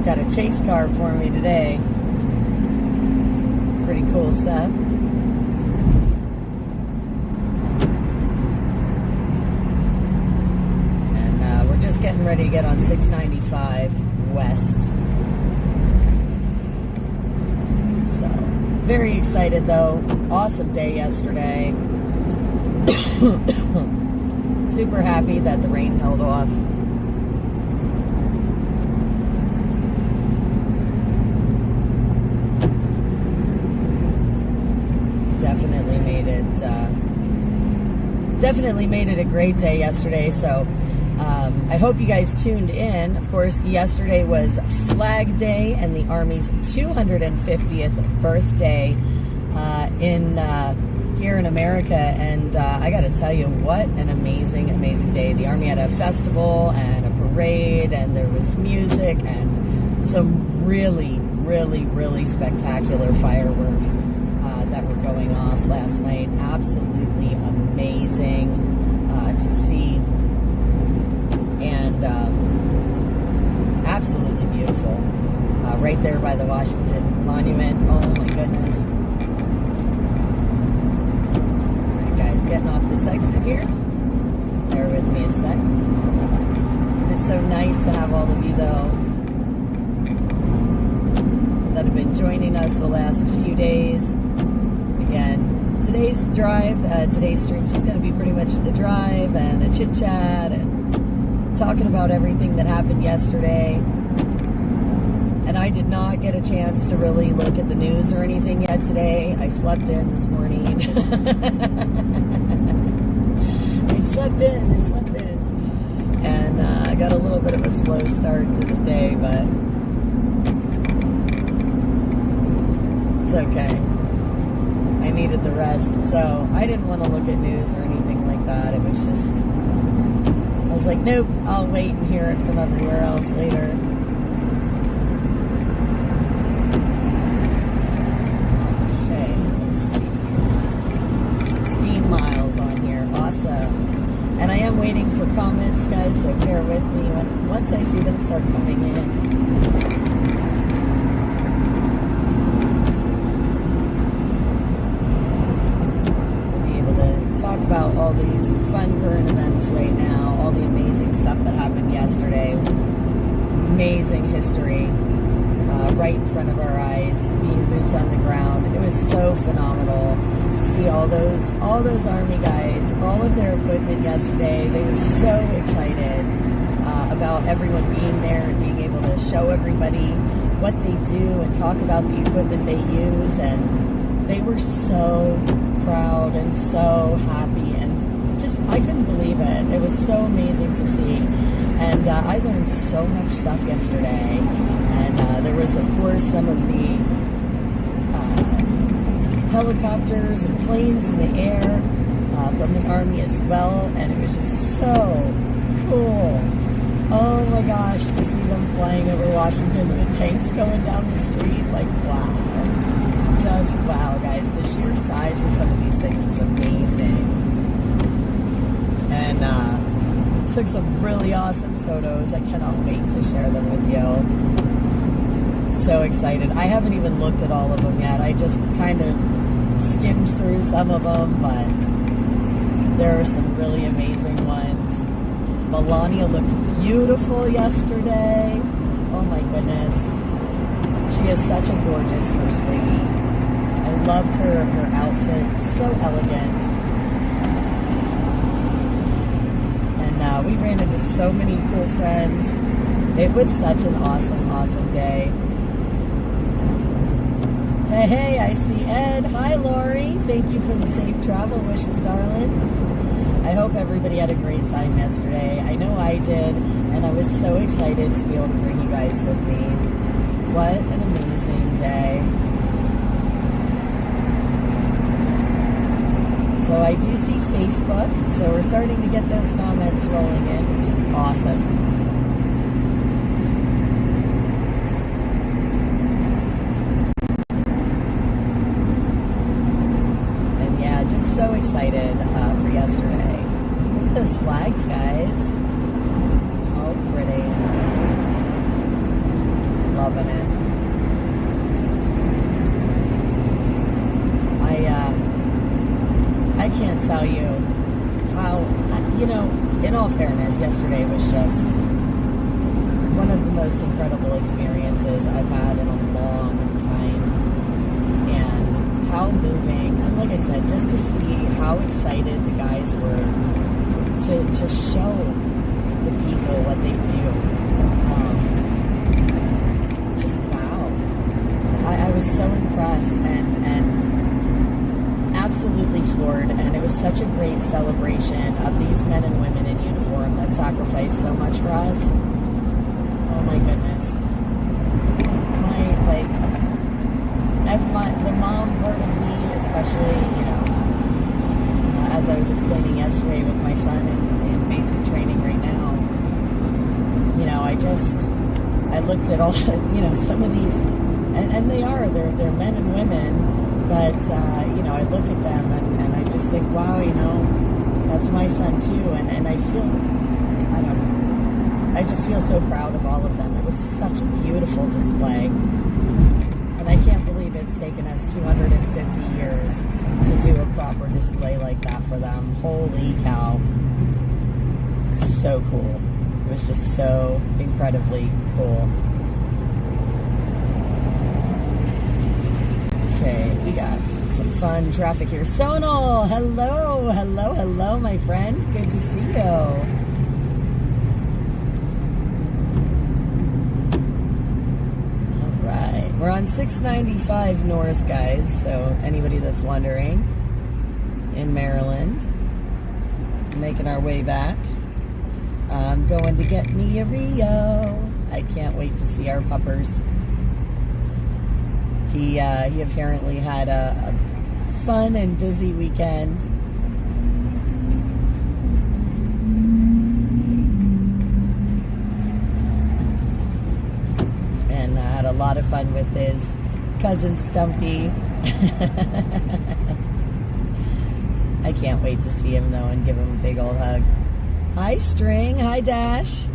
got a chase car for me today. Pretty cool stuff. And we're just getting ready to get on 695 west. So, very excited though. Awesome day yesterday. Super happy that the rain held off. Definitely made it a great day yesterday. So I hope you guys tuned in. Of course, yesterday was Flag Day and the Army's 250th birthday here in America, and I got to tell you, what an amazing day. The Army had a festival and a parade, and there was music and some really spectacular fireworks that were going off last night. Absolutely amazing to see, and absolutely beautiful. Right there by the Washington Monument. Oh my goodness. Alright guys, getting off this exit here. Bear with me a sec. It's so nice to have all of you though that have been joining us the last few days. Again, today's drive, today's stream is just going to be pretty much the drive and a chit chat and talking about everything that happened yesterday. And I did not get a chance to really look at the news or anything yet today. I slept in this morning. I slept in. And I got a little bit of a slow start to the day, but it's okay. I needed the rest, so I didn't want to look at news or anything like that. It was just, I was like, nope, I'll wait and hear it from everywhere else later. Okay, let's see. 16 miles on here, awesome. And I am waiting for comments, guys, so bear with me once I see them start coming in. About all these fun current events right now, all the amazing stuff that happened yesterday, amazing history right in front of our eyes, being boots on the ground. It was so phenomenal to see all those Army guys, all of their equipment yesterday. They were so excited about everyone being there and being able to show everybody what they do and talk about the equipment they use, and they were so proud and so happy, and just, I couldn't believe it. It was so amazing to see, and I learned so much stuff yesterday, and there was of course some of the helicopters and planes in the air from the Army as well, and it was just so cool. Oh my gosh, to see them flying over Washington with the tanks going down the street, like wow. Just wow, guys. The sheer size of some of these things is amazing. And took some really awesome photos. I cannot wait to share them with you. So excited. I haven't even looked at all of them yet. I just kind of skimmed through some of them, but there are some really amazing ones. Melania looked beautiful yesterday. Oh my goodness. She is such a gorgeous First Lady. I loved her outfit, so elegant. And we ran into so many cool friends. It was such an awesome day. Hey, I see Ed. Hi, Lori. Thank you for the safe travel wishes, darling. I hope everybody had a great time yesterday. I know I did, and I was so excited to be able to bring you guys with me. What an amazing day. So I do see Facebook, so we're starting to get those comments rolling in, which is awesome. And yeah, just so excited for yesterday. Look at those flags, guys. Oh, pretty. Love loving it. I can't tell you how, in all fairness, yesterday was just one of the most incredible experiences I've had in a long time. And how moving, and like I said, just to see how excited the guys were to show the people what they do. Just wow. I was so impressed and absolutely floored, and it was such a great celebration of these men and women in uniform that sacrificed so much for us. Oh my goodness. The mom part of me, especially, as I was explaining yesterday with my son in basic training right now, I looked at all, some of these, and they're men and women, but, I look at them and I just think, wow, that's my son too, and I feel, I don't know, I just feel so proud of all of them. It was such a beautiful display, and I can't believe it's taken us 250 years to do a proper display like that for them. Holy cow. So cool. It was just so incredibly cool. Okay, we got some fun traffic here. Sonal, hello, my friend. Good to see you. We're on 695 North, guys, so anybody that's wondering, in Maryland, making our way back. I'm going to get me a Rio. I can't wait to see our puppers. He apparently had a fun and busy weekend. Had a lot of fun with his cousin Stumpy. I can't wait to see him though and give him a big old hug. Hi String, hi Dash.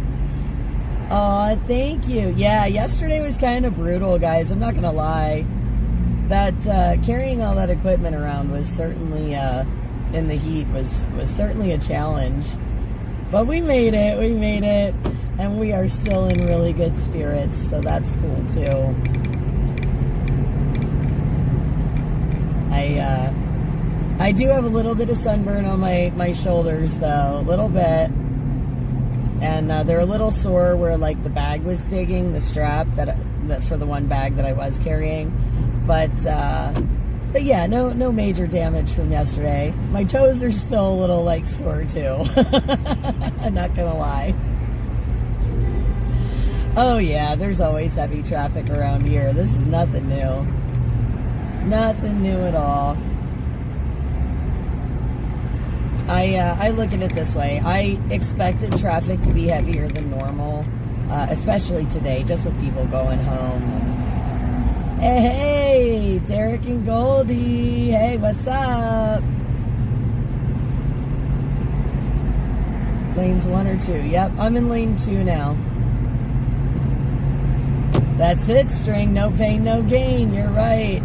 Aw, thank you. Yeah, yesterday was kind of brutal, guys. I'm not gonna lie. That carrying all that equipment around was certainly in the heat was certainly a challenge. But we made it. And we are still in really good spirits, so that's cool too. I do have a little bit of sunburn on my shoulders though, a little bit. And they're a little sore where like the bag was digging, the strap that for the one bag that I was carrying. But yeah, no major damage from yesterday. My toes are still a little like sore too. I'm not gonna lie. Oh yeah, there's always heavy traffic around here. This is nothing new. Nothing new at all. I look at it this way. I expected traffic to be heavier than normal, especially today, just with people going home. Hey, Derek and Goldie. Hey, what's up? Lanes 1 or 2. Yep, I'm in lane 2 now. That's it, String. No pain, no gain. You're right.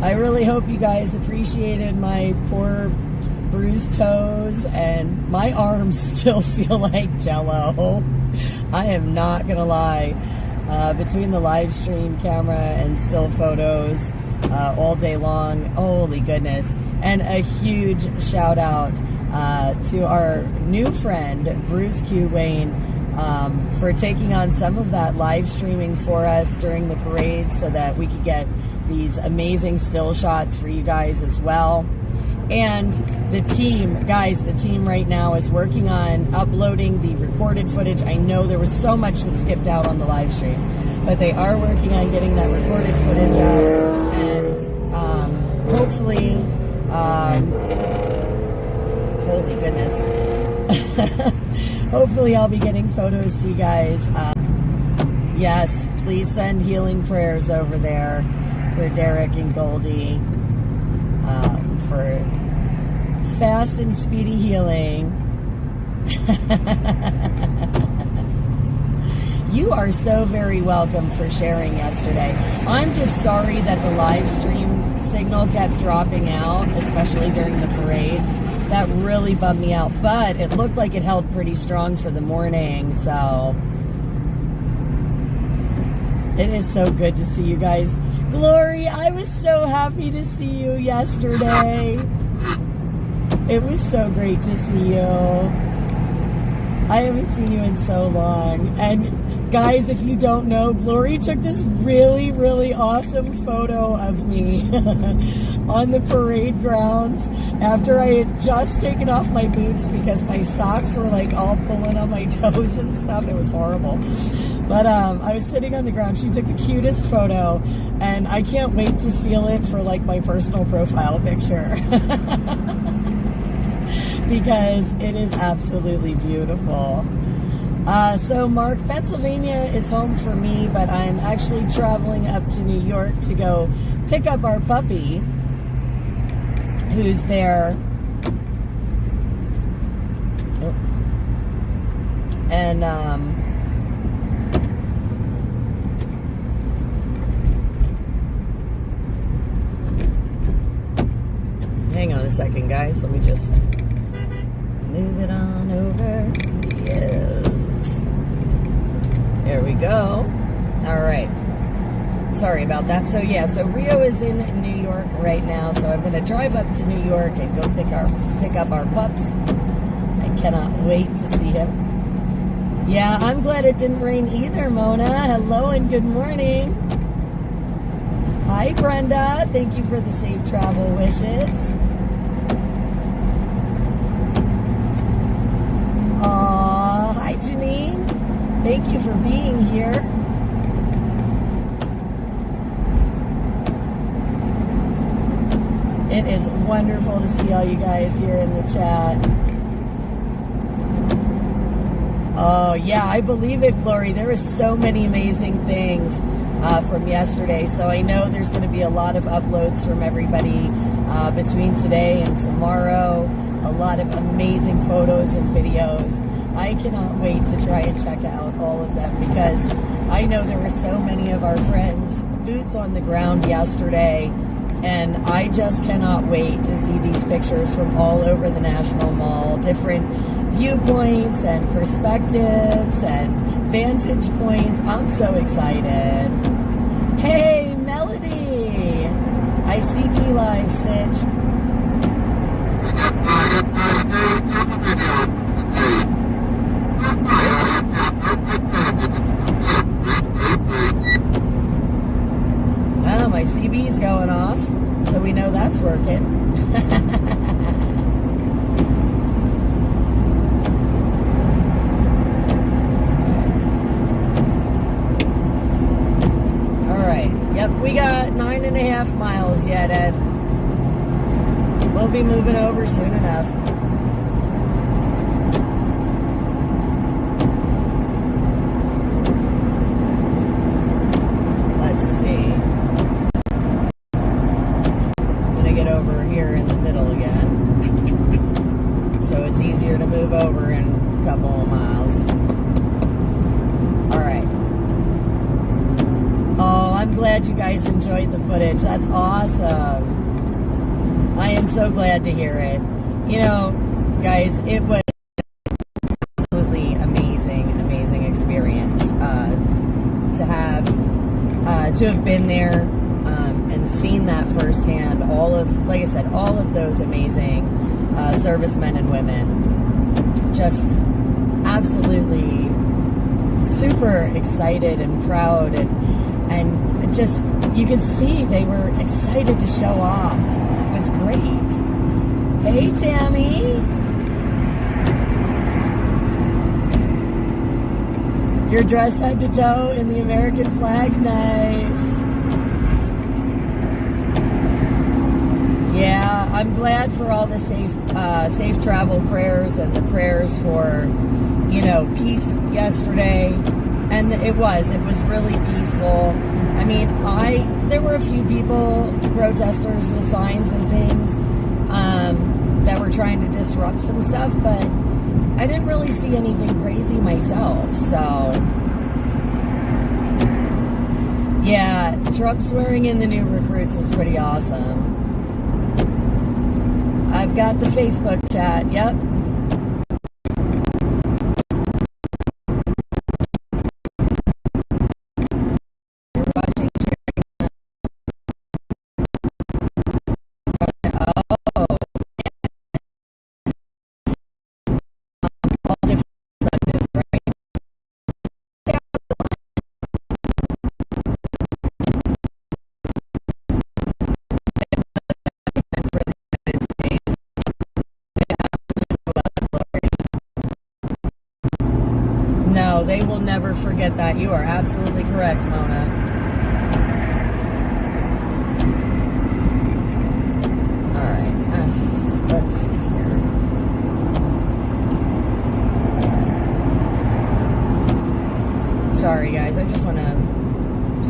I really hope you guys appreciated my poor bruised toes, and my arms still feel like Jello. I am not gonna lie. Between the live stream camera and still photos all day long, holy goodness. And a huge shout out to our new friend, Bruce Q. Wayne, for taking on some of that live streaming for us during the parade so that we could get these amazing still shots for you guys as well. And the team, guys, the team right now is working on uploading the recorded footage. I know there was so much that skipped out on the live stream, but they are working on getting that recorded footage out, and hopefully, holy goodness, hopefully I'll be getting photos to you guys. Yes, please send healing prayers over there for Derek and Goldie, for fast and speedy healing. You are so very welcome for sharing yesterday. I'm just sorry that the live stream signal kept dropping out, especially during the parade. That really bummed me out, but it looked like it held pretty strong for the morning, so it is so good to see you guys. Glory, I was so happy to see you yesterday. It was so great to see you. I haven't seen you in so long. And guys, if you don't know, Glory took this really, really awesome photo of me on the parade grounds after I had just taken off my boots because my socks were like all pulling on my toes and stuff. It was horrible. But I was sitting on the ground. She took the cutest photo, and I can't wait to steal it for like my personal profile picture. Because it is absolutely beautiful. So Mark, Pennsylvania is home for me, but I'm actually traveling up to New York to go pick up our puppy, who's there. And hang on a second, guys. Let me just move it on over. Yes. There we go. All right. Sorry about that. So yeah, so Rio is in New York right now. So I'm going to drive up to New York and go pick up our pups. I cannot wait to see him. Yeah, I'm glad it didn't rain either, Mona. Hello and good morning. Hi, Brenda. Thank you for the safe travel wishes. Aw, hi Janine. Thank you for being here. It is wonderful to see all you guys here in the chat. Oh yeah, I believe it, Glory. There is so many amazing things from yesterday. So I know there's going to be a lot of uploads from everybody between today and tomorrow. A lot of amazing photos and videos. I cannot wait to try and check out all of them because I know there were so many of our friends boots on the ground yesterday, and I just cannot wait to see these pictures from all over the National Mall, different viewpoints and perspectives and vantage points. I'm so excited. Hey, Melody! I see D-Live, Stitch. Oh, my CB's going off, so we know that's working. All right. Yep, we got 9.5 miles yet, Ed. We'll be moving over soon enough. Let's see. I'm going to get over here in the middle again. So it's easier to move over in a couple of miles. All right. Oh, I'm glad you guys enjoyed the footage. That's awesome. I am so glad to hear it. You know, guys, it was absolutely amazing experience to have been there and seen that firsthand. Like I said, all of those amazing servicemen and women. Just absolutely super excited and proud and just, you could see they were excited to show off. It was great. Hey, Tammy. You're dressed head to toe in the American flag. Nice. Yeah, I'm glad for all the safe travel prayers and the prayers for, you know, peace yesterday. And it was really peaceful. I mean, there were a few people, protesters with signs and things, that were trying to disrupt some stuff, but I didn't really see anything crazy myself. So Trump swearing in the new recruits is pretty awesome. I've got the Facebook chat. Yep. You're watching. Oh. All different perspectives, right? No, they will never forget that. You are absolutely correct, Mona. All right. Let's see here. Sorry, guys. I just want to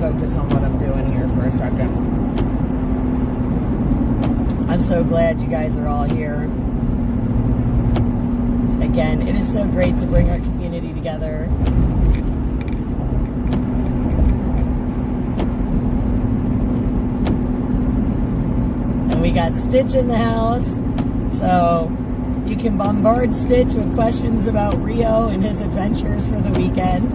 focus on what I'm doing here for a second. I'm so glad you guys are all here. Again, it is so great to bring our community together. And we got Stitch in the house, so you can bombard Stitch with questions about Rio and his adventures for the weekend.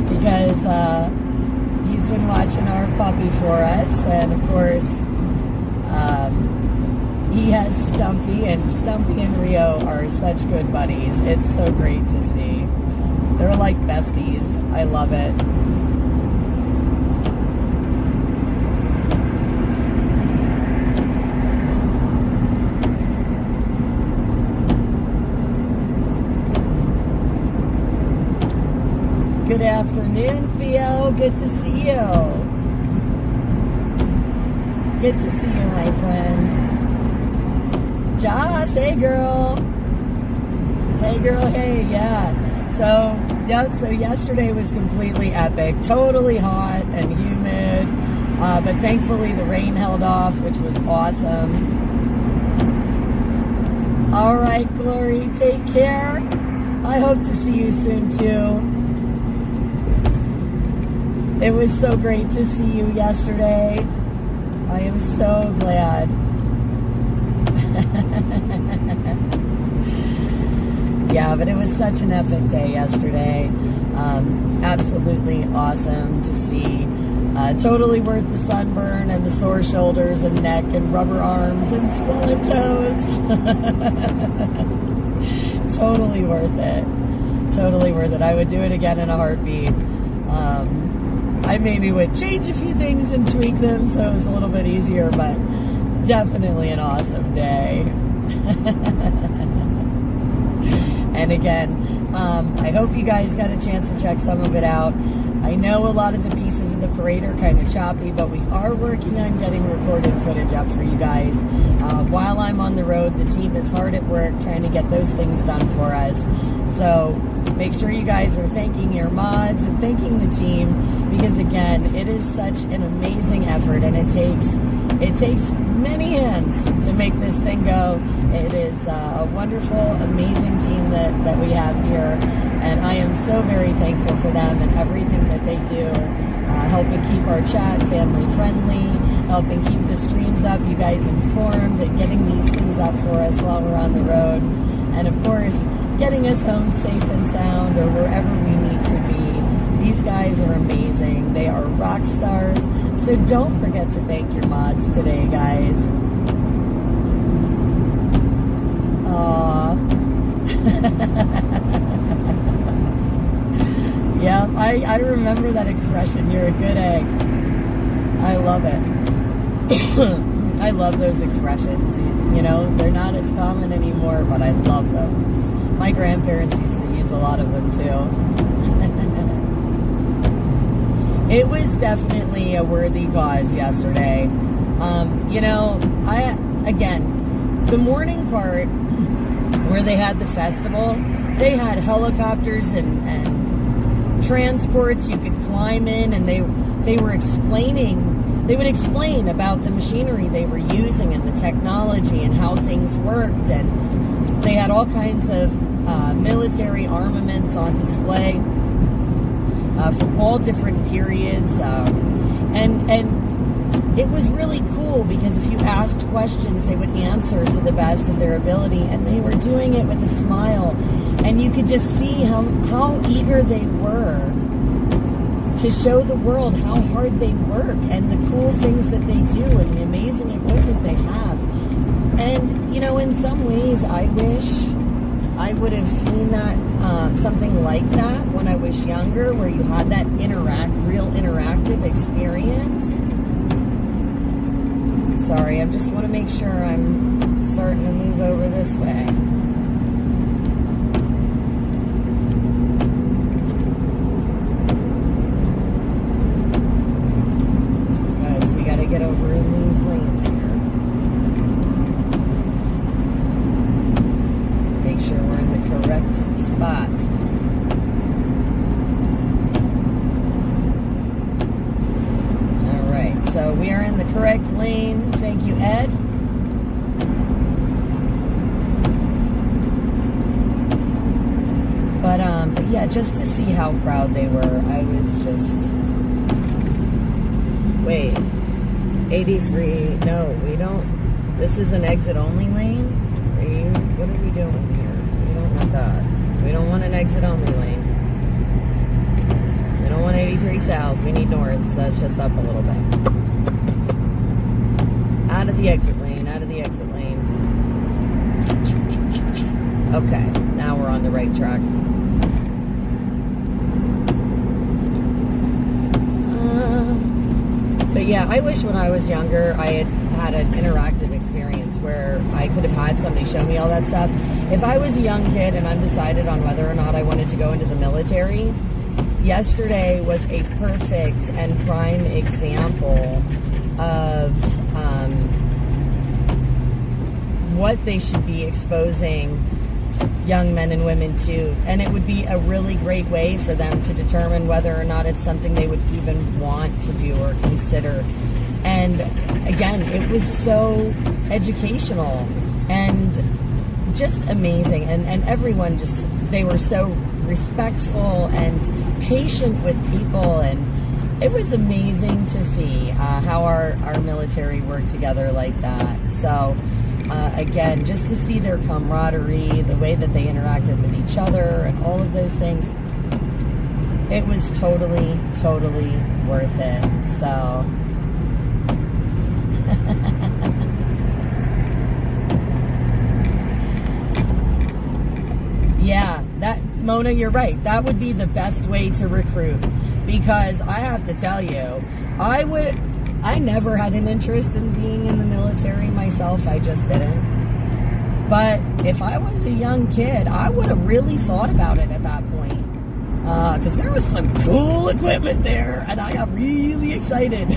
Because he's been watching our puppy for us, and of course, he has Stumpy, and Stumpy and Rio are such good buddies. It's so great to see. They're like besties. I love it. Good afternoon, Theo. Good to see you. Good to see you, my friend. Joss, hey girl. Hey girl, hey, yeah. So yesterday was completely epic. Totally hot and humid. But thankfully the rain held off, which was awesome. All right, Glory, take care. I hope to see you soon, too. It was so great to see you yesterday. I am so glad. Yeah, but it was such an epic day yesterday. Absolutely awesome to see. Totally worth the sunburn and the sore shoulders and neck and rubber arms and swollen toes. Totally worth it. Totally worth it. I would do it again in a heartbeat. I maybe would change a few things and tweak them so it was a little bit easier, but definitely an awesome day. And again, I hope you guys got a chance to check some of it out. I know a lot of the pieces of the parade are kind of choppy, but we are working on getting recorded footage up for you guys. While I'm on the road, the team is hard at work trying to get those things done for us. So make sure you guys are thanking your mods and thanking the team, because again, it is such an amazing effort, and it takes many hands to make this thing go. It is a wonderful, amazing team that we have here, and I am so very thankful for them and everything that they do, helping keep our chat family friendly, helping keep the streams up, you guys informed, and getting these things up for us while we're on the road, and of course, getting us home safe and sound or wherever we need to be. These guys are amazing. They are rock stars. So don't forget to thank your mods today, guys. Aww. Yeah, I remember that expression. You're a good egg. I love it. I love those expressions. You know, they're not as common anymore, but I love them. My grandparents used to use a lot of them too. It was definitely a worthy cause yesterday. You know, the morning part where they had the festival, they had helicopters and transports you could climb in, and they would explain about the machinery they were using and the technology and how things worked, and they had all kinds of military military armaments on display from all different periods. And it was really cool because if you asked questions, they would answer to the best of their ability, and they were doing it with a smile. And you could just see how eager they were to show the world how hard they work and the cool things that they do and the amazing equipment they have. And, you know, in some ways, I wish I would have seen that, something like that when I was younger, where you had that real interactive experience. Sorry, I just want to make sure I'm starting to move over this way. Guys, we got to get over in these lanes here. Make sure we're in the correct spot. All right, so we are in the correct lane. Thank you, Ed. But yeah, just to see how proud they were, I was just... Wait, 83, no, we don't... This is an exit-only lane? What are we doing here? We don't want that. We don't want an exit-only lane. We don't want 83 south, we need north, so it's just up a little bit. Out of the exit lane, out of the exit lane. Okay, now we're on the right track. But yeah, I wish when I was younger I had an interactive experience where I could have had somebody show me all that stuff. If I was a young kid and undecided on whether or not I wanted to go into the military, yesterday was a perfect and prime example of what they should be exposing young men and women to, and it would be a really great way for them to determine whether or not it's something they would even want to do or consider. And again, it was so educational and just amazing, and everyone just, they were so respectful and patient with people, and it was amazing to see how our military worked together like that. So again, just to see their camaraderie, the way that they interacted with each other, and all of those things, it was totally, totally worth it. So yeah, that, Mona, you're right. That would be the best way to recruit, because I have to tell you, I never had an interest in being in the military myself. I just didn't. But if I was a young kid, I would have really thought about it at that point. Because there was some cool equipment there, and I got really excited.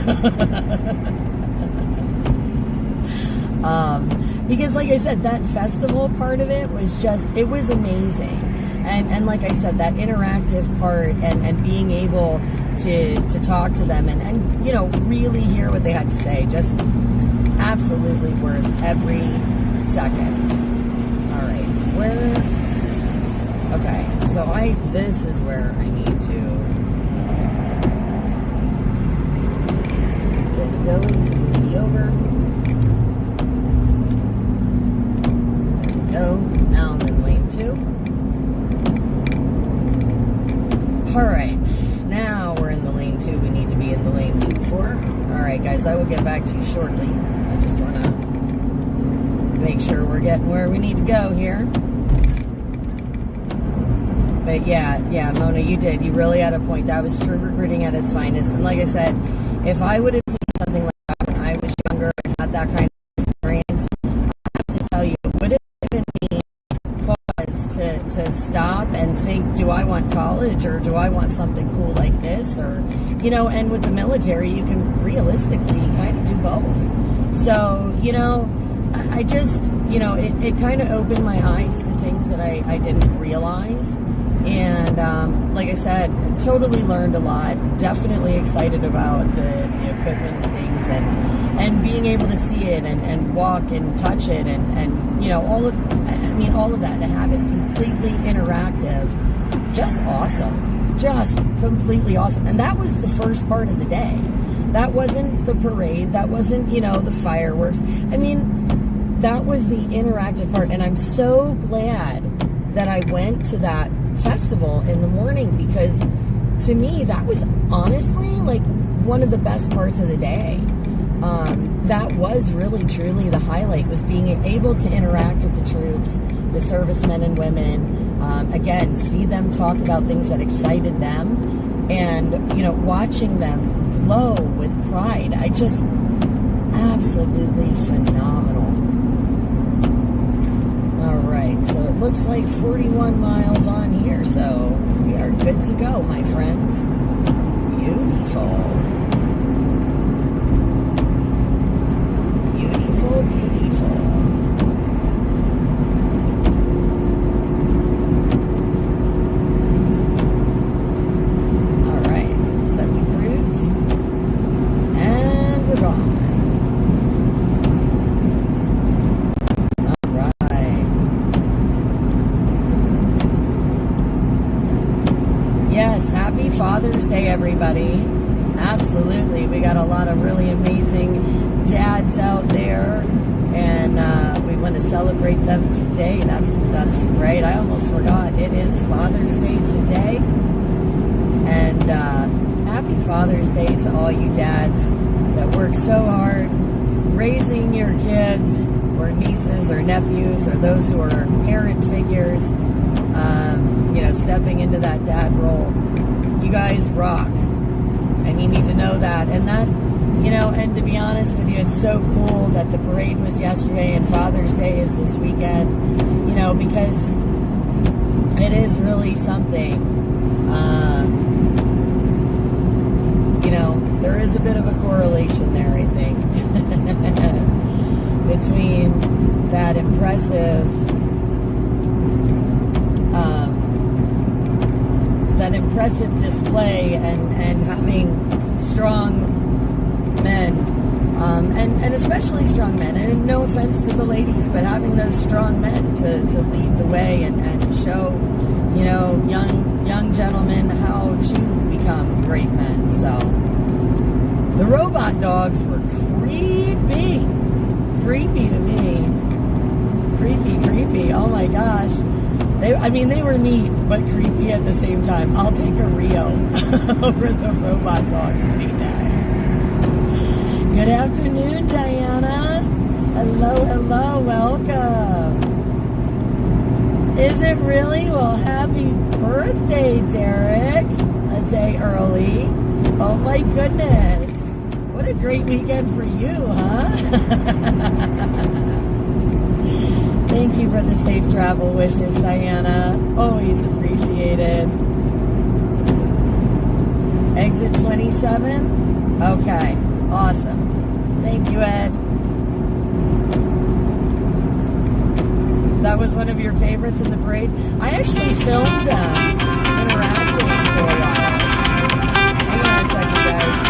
Because like I said, that festival part of it was just, it was amazing. And like I said, that interactive part and being able to talk to them and you know, really hear what they had to say, just absolutely worth every second. All right, okay, so this is where I need to get going to move me over. There we go, now I'm in lane 2. All right, now we're in the lane 2. We need to be in the lane 2-4. All right, guys, I will get back to you shortly. I just want to make sure we're getting where we need to go here. But yeah, Mona, you did. You really had a point. That was true recruiting at its finest. And like I said, if I would have seen something like that when I was younger and had that kind of experience, I have to tell you, it would have given me cause to stop and think, do I want college or do I want something cool like this? Or, you know, and with the military, you can realistically kind of do both. So, you know, I just, it kind of opened my eyes to things that I didn't realize. And like I said, totally learned a lot. Definitely excited about the equipment and things, and being able to see it and walk and touch it and all of that, to have it completely interactive. Just awesome. Just completely awesome. And that was the first part of the day. That wasn't the parade. That wasn't, the fireworks. I mean, that was the interactive part. And I'm so glad that I went to that festival in the morning, because to me, that was honestly like one of the best parts of the day. That was really, truly the highlight, was being able to interact with the troops, the servicemen and women. Again, see them talk about things that excited them, and, watching them glow with pride. I just, absolutely phenomenal. All right, so it looks like 41 miles on here, so we are good to go, my friends. Beautiful. Beautiful, beautiful. All right, set the cruise, and we're gone. Yes, happy Father's Day, everybody. Absolutely. We got a lot of really amazing dads out there, and we want to celebrate them today. That's right. I almost forgot. It is Father's Day today. And happy Father's Day to all you dads that work so hard raising your kids, or nieces or nephews, or those who are parent figures. Stepping into that dad role. You guys rock, and you need to know that. And that, and to be honest with you, it's so cool that the parade was yesterday and Father's Day is this weekend, because it is really something. There is a bit of a correlation there, I think, between that impressive display and having strong men, and especially strong men, and no offense to the ladies, but having those strong men to lead the way and show, young gentlemen how to become great men. So the robot dogs were creepy to me. Creepy. Oh my gosh. They were neat, but creepy at the same time. I'll take a Rio over the robot dogs anytime. Good afternoon, Diana. Hello, welcome. Is it really? Well, happy birthday, Derek. A day early. Oh my goodness. What a great weekend for you, huh? Thank you for the safe travel wishes, Diana. Always appreciated. Exit 27? Okay, awesome. Thank you, Ed. That was one of your favorites in the parade? I actually filmed them interacting for a while. Hang on a second, guys.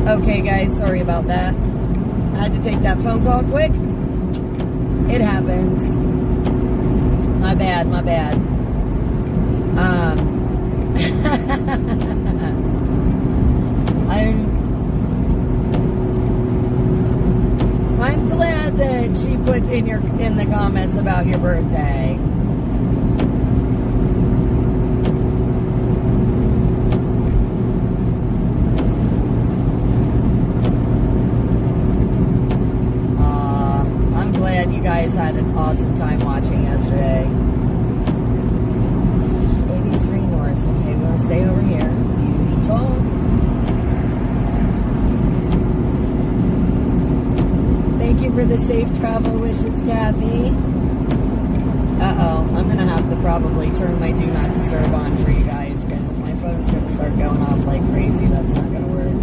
Okay, guys, sorry about that. I had to take that phone call quick. It happens. My bad, my bad. I'm glad that she put in the comments about your birthday. I'm glad you guys had an awesome time watching yesterday. 83 North. Okay, we're gonna stay over here. Beautiful. Thank you for the safe travel wishes, Kathy. Uh-oh, I'm gonna have to probably turn my do not disturb on for you guys, because if my phone's gonna start going off like crazy, that's not gonna work.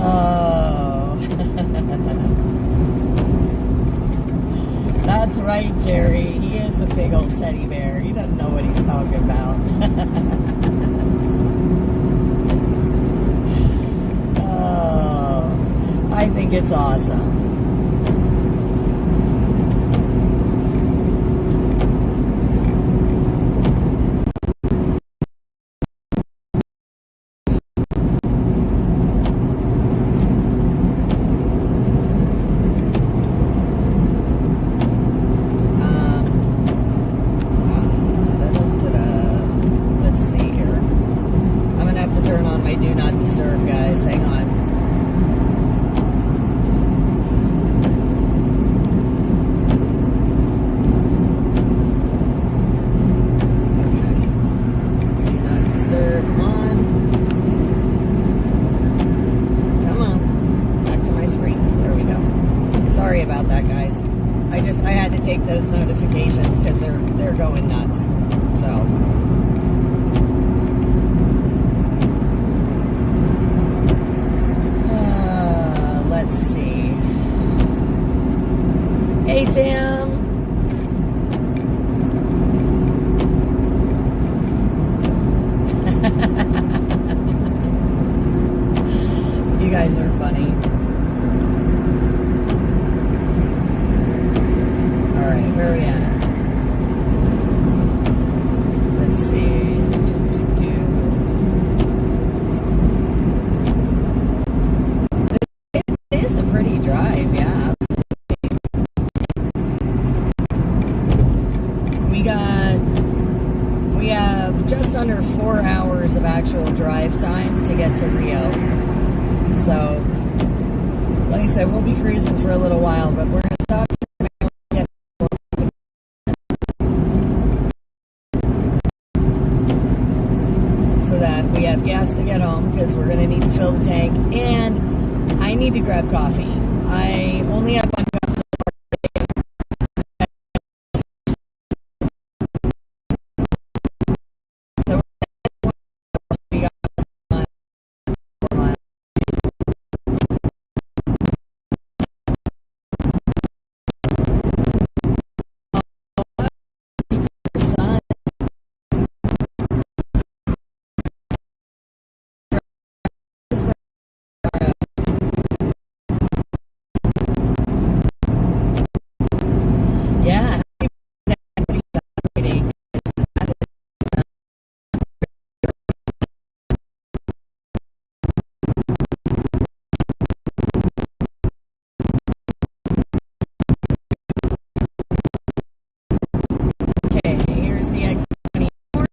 Oh. That's right, Jerry. He is a big old teddy bear. He doesn't know what he's talking about. Oh, I think it's awesome. I had to take those notifications because they're going nuts. So let's see. Hey Tim. You guys are funny. Alright, where are we at? Let's see. It is a pretty drive, yeah. We have just under 4 hours of actual drive time to get to Rio. So, like I said, we'll be cruising for a little while, but we're going to stop so that we have gas to get home, because we're going to need to fill the tank, and I need to grab coffee. I only have one cup so far today. So we got yeah. Okay, here's the X24.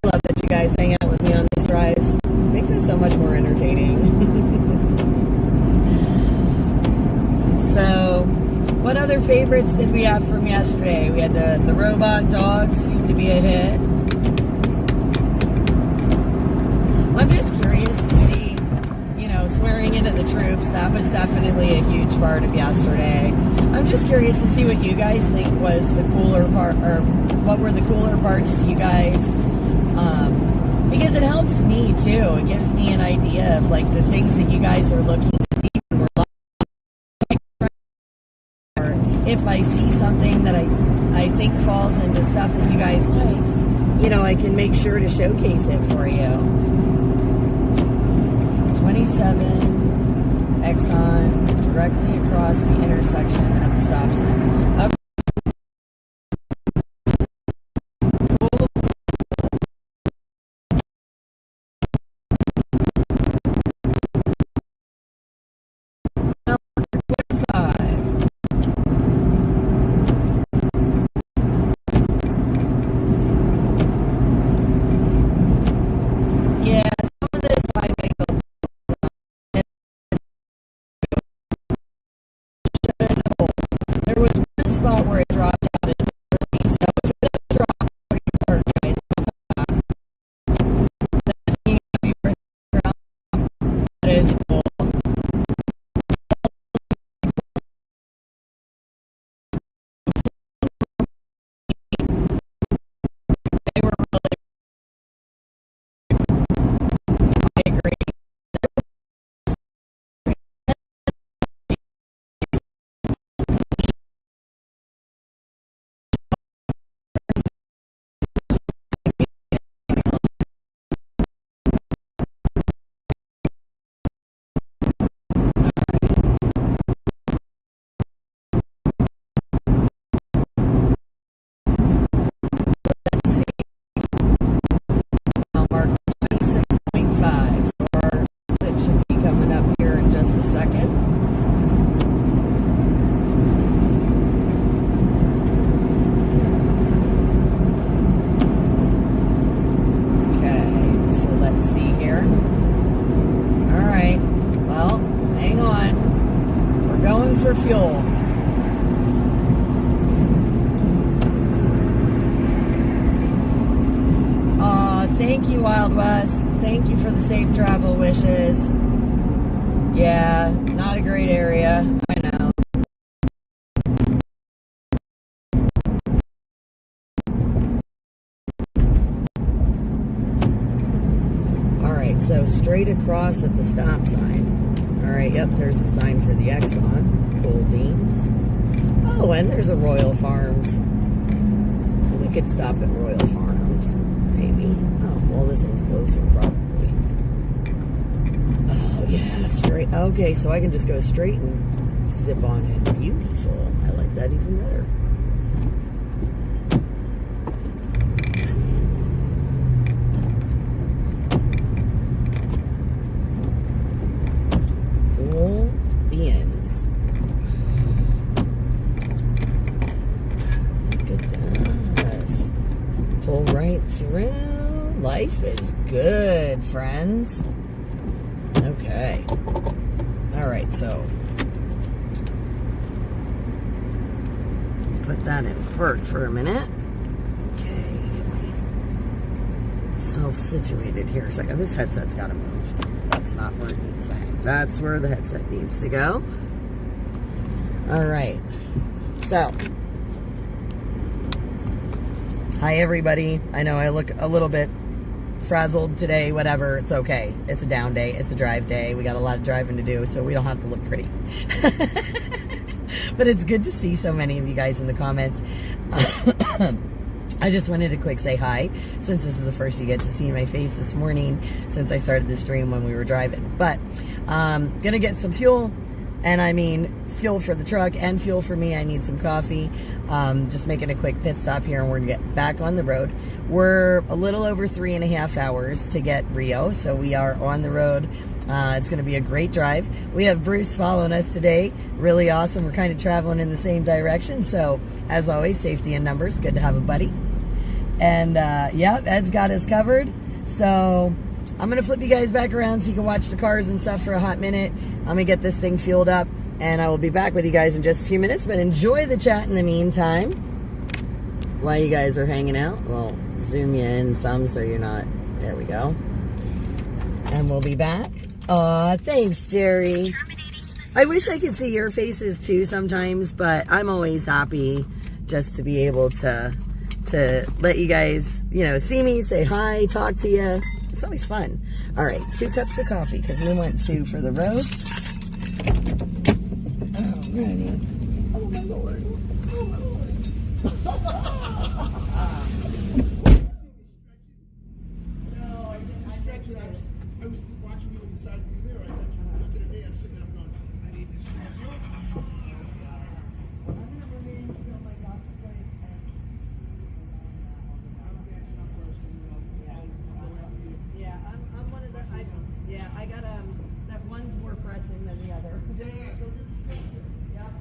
I love that you guys hang out with me on these drives. Makes it so much more entertaining. So, what other favorites did we have from yesterday? We had the robot dogs, seemed to be a hit. I'm just curious to see, swearing into the troops. That was definitely a huge part of yesterday. I'm just curious to see what you guys think was the cooler part, or what were the cooler parts to you guys. Because it helps me too. It gives me an idea of like the things that you guys are looking to see when we're live. if I see something that I think falls into stuff that you guys like, you know, I can make sure to showcase it for you. 27 Exxon, directly across the intersection at the stop sign. Okay. There was one spot where it dropped out as early, so if it does drop, please start, guys. That's happy birthday, that is cool. They were really, I agree. Let's see. I'll mark 26.5. So our exit should be coming up here in just a second. Okay, so let's see here. All right, well, hang on. We're going for fuel. Thank you, Wild West. Thank you for the safe travel wishes. Yeah, not a great area. I know. All right, so straight across at the stop sign. All right, yep, there's a sign for the Exxon. Cool beans. Oh, and there's a Royal Farms. We could stop at Royal Farms, maybe. Oh, well, this one's closer, probably. Oh, yeah, straight. Okay, so I can just go straight and zip on in. Beautiful. I like that even better. Cool beans. Look at that. Pull right through. Life is good, friends. Okay. All right, so put that in park for a minute. Okay, get myself situated here a second. This headset's got to move. That's not where it needs to go. That's where the headset needs to go. All right. So, hi everybody. I know I look a little bit frazzled today, whatever, it's okay. It's a down day, it's a drive day. We got a lot of driving to do, so we don't have to look pretty. But it's good to see so many of you guys in the comments. I just wanted to quick say hi, since this is the first you get to see my face this morning, since I started the stream when we were driving. But, gonna get some fuel, and I mean, fuel for the truck and fuel for me. I need some coffee. Just making a quick pit stop here, and we're gonna get back on the road. We're a little over 3.5 hours to get Rio, so we are on the road. It's gonna be a great drive. We have Bruce following us today. Really awesome. We're kind of traveling in the same direction, so as always, safety in numbers. Good to have a buddy. And yeah, Ed's got us covered. So I'm gonna flip you guys back around so you can watch the cars and stuff for a hot minute. I'm gonna get this thing fueled up, and I will be back with you guys in just a few minutes, but enjoy the chat in the meantime while you guys are hanging out. We'll zoom you in some so you're not, there we go. And we'll be back. Aw, thanks, Jerry. I wish I could see your faces too sometimes, but I'm always happy just to be able to let you guys, you know, see me, say hi, talk to you. It's always fun. All right, 2 cups of coffee because we went 2 for the road. Alrighty. Oh my Lord. I was watching you on the side view there. I thought you were looking at me. I'm sitting there going, I need to stretch. I'm gonna remain until my doctor plays and I'm one of the I got that one's more pressing than the other. Yeah, so Yep.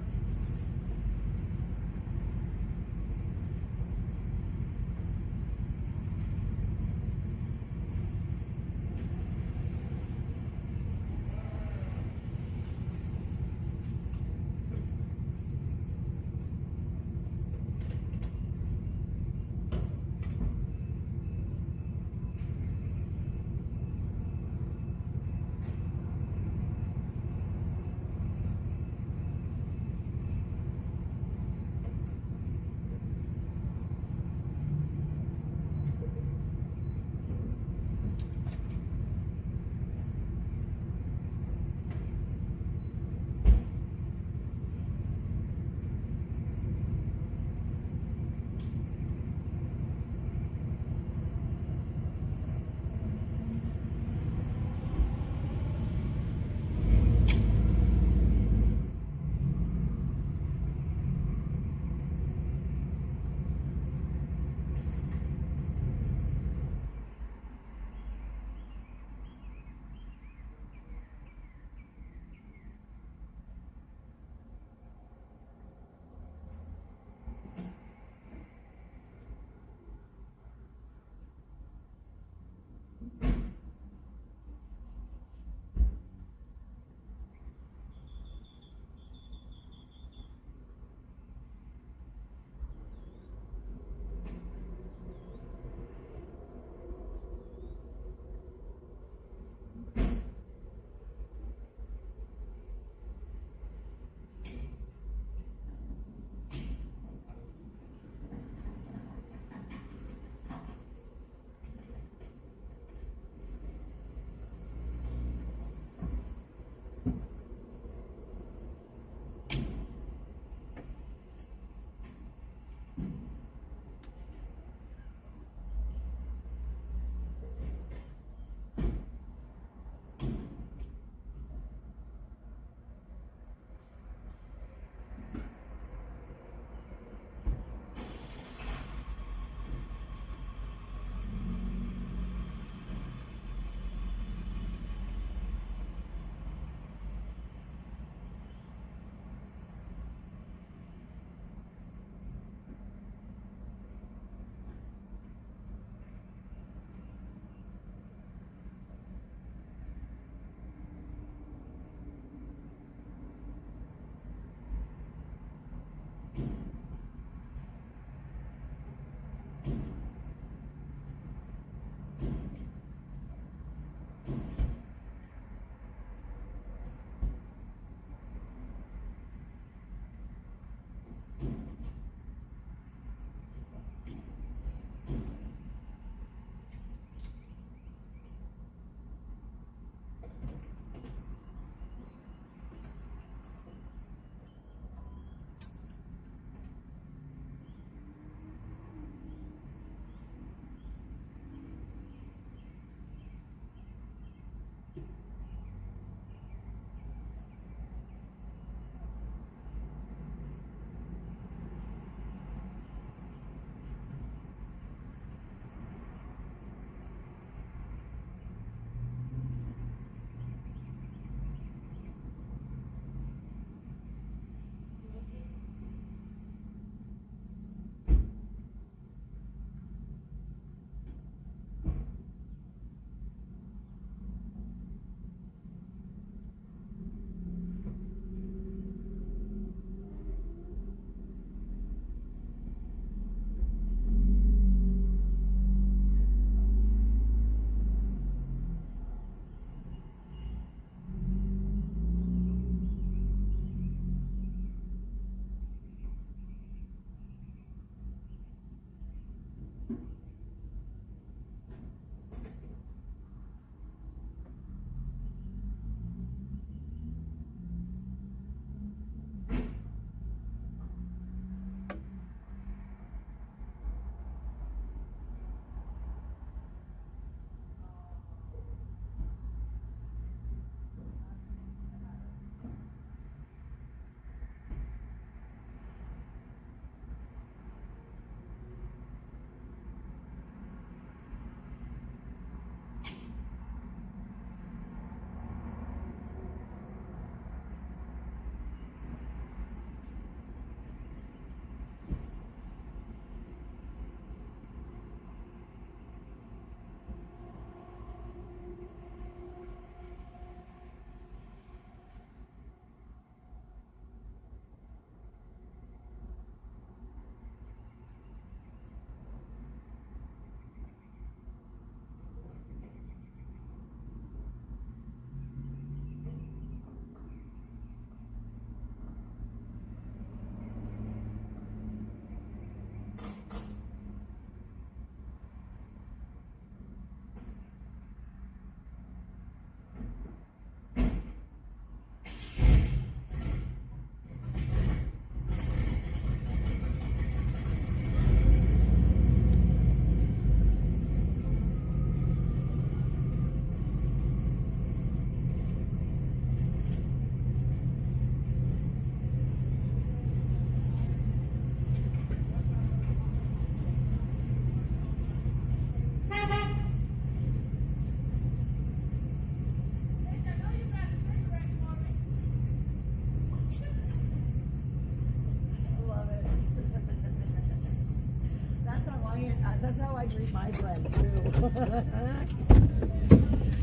greet my friends too.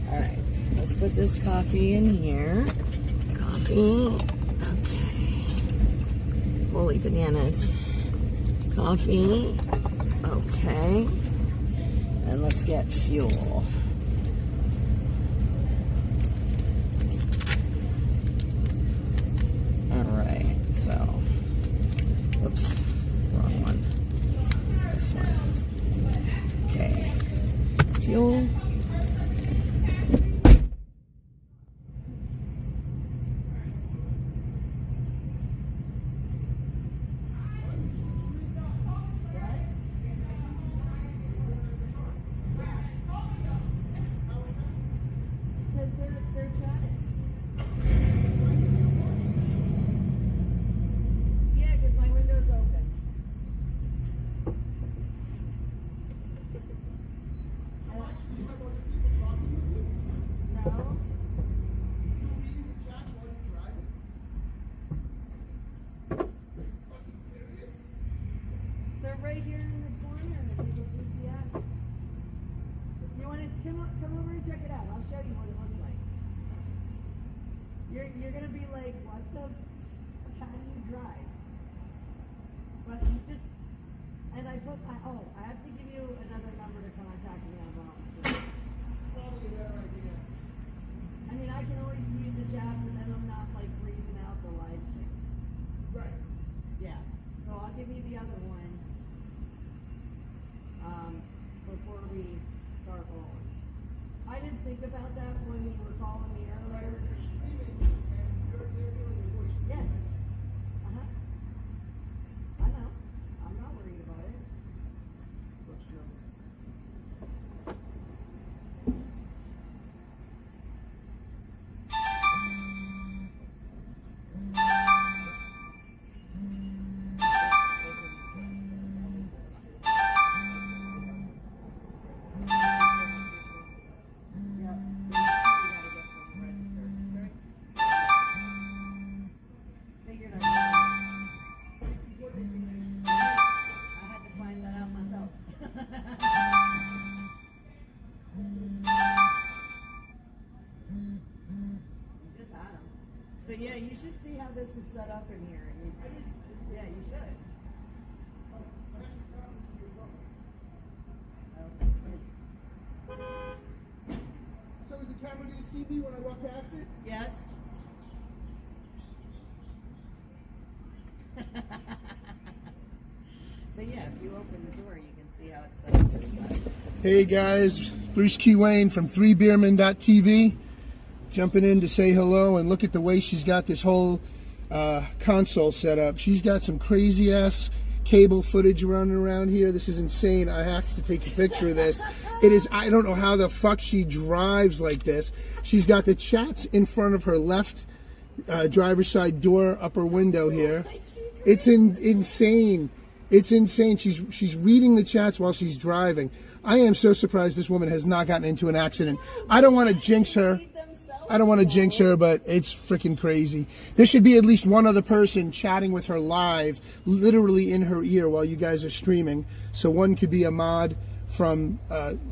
All right, let's put this coffee in here. Coffee. Okay. Holy bananas. Coffee. Okay. And let's get fuel. Alright, so, whoops, wrong one. This one. Okay. Fuel. Right here in the corner and the Google GPS. If you want to come over and check it out, I'll show you what it looks like. You're gonna be like, what the? How do you drive? But you just and I have to give you another number to contact me on. Probably a better idea. I mean, I can always use the chat, but then I'm not like freezing out the live stream. Right. Yeah. So I'll give you the other one. Before we start rolling. I didn't think about that when you were calling me earlier. You're streaming and you're doing your voice. Yeah. I know. I'm not worried about it. Let's go. But yeah, you should see how this is set up in here. Yeah, you should. So is the camera going to see me when I walk past it? Yes. But yeah, if you open the door, you can see how it's set up to the side. Hey guys, Bruce Key Wayne from 3beerman.tv. Jumping in to say hello, and look at the way she's got this whole console set up. She's got some crazy ass cable footage running around here. This is insane. I have to take a picture of this. It is, I don't know how the fuck she drives like this. She's got the chats in front of her left driver's side door upper window here. It's insane. It's insane. She's reading the chats while she's driving. I am so surprised this woman has not gotten into an accident. I don't want to jinx her. But it's freaking crazy. There should be at least one other person chatting with her live, literally in her ear while you guys are streaming. So one could be a mod from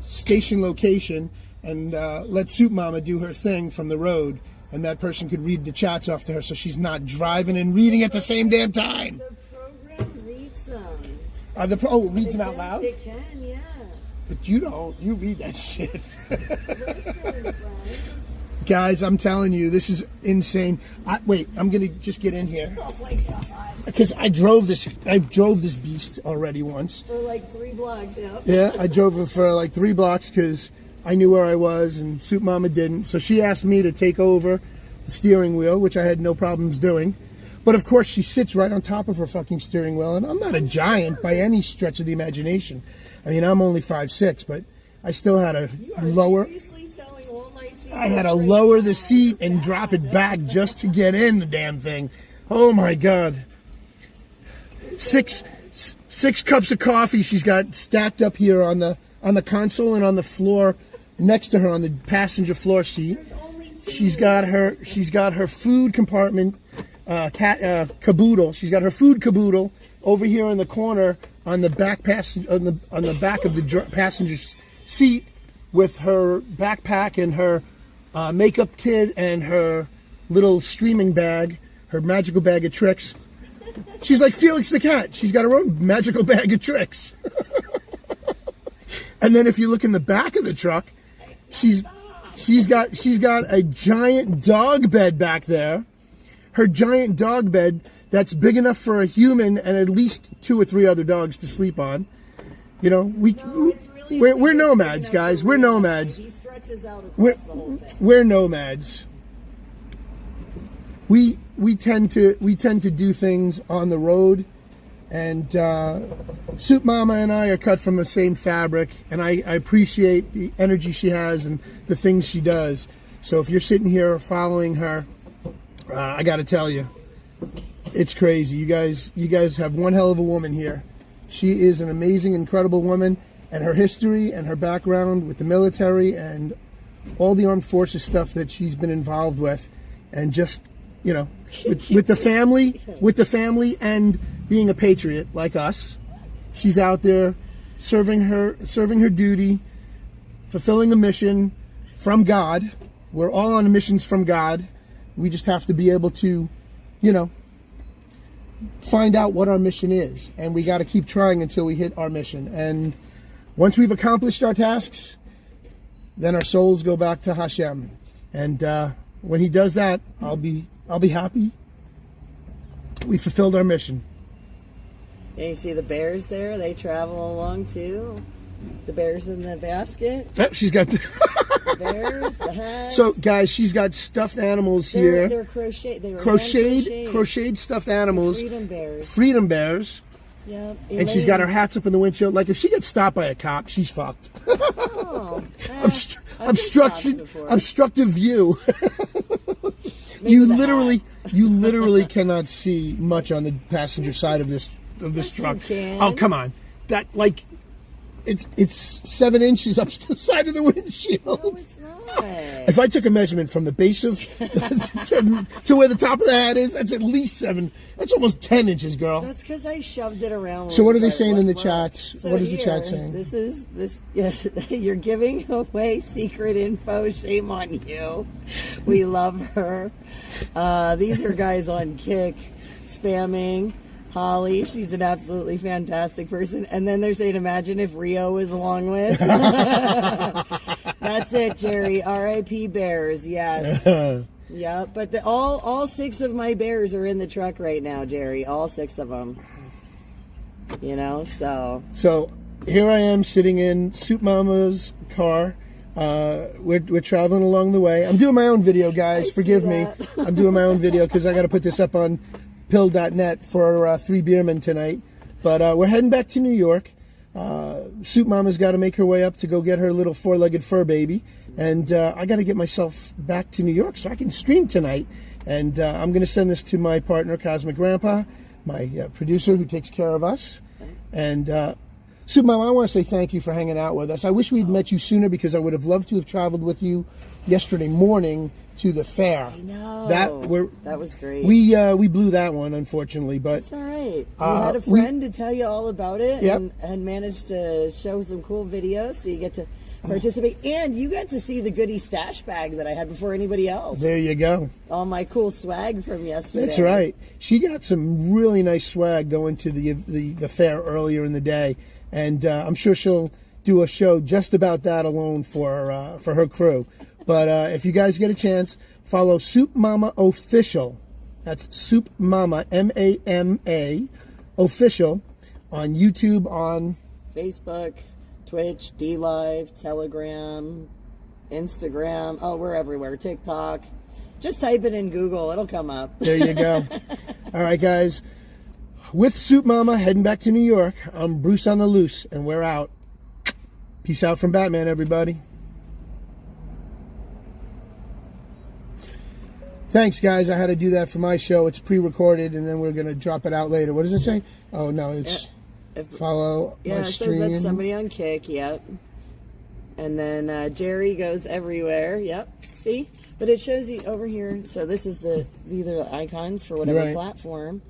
station location and let Soup Mama do her thing from the road. And that person could read the chats off to her so she's not driving and reading at the same damn time. The program reads them. It reads them out loud? It can, yeah. But you don't. You read that shit. Listen, Guys, I'm telling you, this is insane. Wait, I'm gonna just get in here. oh my God. Because I drove this beast already once. For like 3 blocks, yeah. Yeah, I drove it for like 3 blocks because I knew where I was and Soup Mama didn't. So she asked me to take over the steering wheel, which I had no problems doing. But of course, she sits right on top of her fucking steering wheel, and I'm not a giant by any stretch of the imagination. I mean, I'm only 5'6", but I still had to lower. I had to lower the seat and drop it back just to get in the damn thing. Oh my God. Six cups of coffee she's got stacked up here on the console and on the floor next to her on the passenger floor seat. She's got her food compartment caboodle. She's got her food caboodle over here in the corner on the back on the back of the passenger seat, with her backpack and her makeup kit and her little streaming bag, her magical bag of tricks. She's like Felix the cat. She's got her own magical bag of tricks. And then if you look in the back of the truck, she's got a giant dog bed back there. Her giant dog bed that's big enough for a human and at least 2 or 3 other dogs to sleep on. You know, we're nomads, guys. We're nomads. He stretches out across the whole thing. We're nomads. We tend to do things on the road, and Soup Mama and I are cut from the same fabric, and I appreciate the energy she has and the things she does. So if you're sitting here following her, I got to tell you, it's crazy. You guys have one hell of a woman here. She is an amazing, incredible woman, and her history and her background with the military and all the armed forces stuff that she's been involved with, and just, you know, with the family and being a patriot like us, she's out there serving her duty, fulfilling a mission from God. We're all on missions from God. We just have to be able to, you know, find out what our mission is, and we got to keep trying until we hit our mission. And once we've accomplished our tasks, then our souls go back to Hashem. And when He does that, I'll be happy. We fulfilled our mission. And you see the bears there? They travel along too. The bears in the basket. Yep, she's got The bears, the hats. So, guys, she's got stuffed animals here. They're crocheted. They were crocheted stuffed animals. Freedom bears. Freedom bears. Yep. And she's got her hats up in the windshield. Like, if she gets stopped by a cop, she's fucked. Oh, obstructive view. You literally cannot see much on the passenger side of this truck. Oh, come on. That, like, it's 7 inches up the side of the windshield. No, it's not. If I took a measurement from the base of to where the top of the hat is, that's at least 7. That's almost 10 inches, girl. That's because I shoved it around. So what are they saying in the chats? So what is the chat saying? Yes, you're giving away secret info. Shame on you. We love her. These are guys on Kick spamming Holly. She's an absolutely fantastic person. And then they're saying, imagine if Rio was along with. That's it, Jerry. R.I.P. Bears. Yes. Yeah, but all 6 of my bears are in the truck right now, Jerry. All 6 of them. You know, so. So here I am sitting in Soup Mama's car. We're traveling along the way. I'm doing my own video, guys. Forgive me. I'm doing my own video because I got to put this up on pill.net for 3 Beermen tonight. But we're heading back to New York. Soup Mama's got to make her way up to go get her little 4-legged fur baby. And I got to get myself back to New York so I can stream tonight. And I'm going to send this to my partner, Cosmic Grandpa, my producer who takes care of us. And Soup Mama, I want to say thank you for hanging out with us. I wish we'd met you sooner because I would have loved to have traveled with you yesterday morning to the fair. I know. That was great. We blew that one, unfortunately, but it's all right. You had a friend to tell you all about it, and managed to show some cool videos, so you get to participate, and you got to see the goodie stash bag that I had before anybody else. There you go. All my cool swag from yesterday. That's right. She got some really nice swag going to the fair earlier in the day, and I'm sure she'll do a show just about that alone for her crew. But if you guys get a chance, follow Soup Mama Official. That's Soup Mama, M-A-M-A, Official, on YouTube, on Facebook, Twitch, D-Live, Telegram, Instagram. Oh, we're everywhere. TikTok. Just type it in Google. It'll come up. There you go. All right, guys. With Soup Mama heading back to New York, I'm Bruce on the Loose, and we're out. Peace out from Batman, everybody. Thanks, guys. I had to do that for my show. It's pre-recorded, and then we're going to drop it out later. What does it say? Oh, no, it's follow my it stream. says that's somebody on Kick, yep. And then Jerry goes everywhere. Yep. See? But it shows you over here. So this is these are the icons for whatever platform.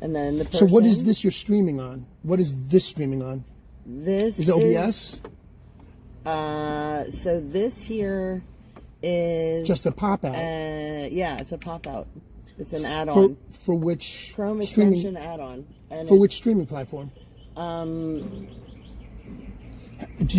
And then the person. So what is this you're streaming on? What is this streaming on? This is OBS? So this here is just a pop out. Yeah, it's a pop out. It's an add-on. For which Chrome extension add-on. For which streaming platform? Do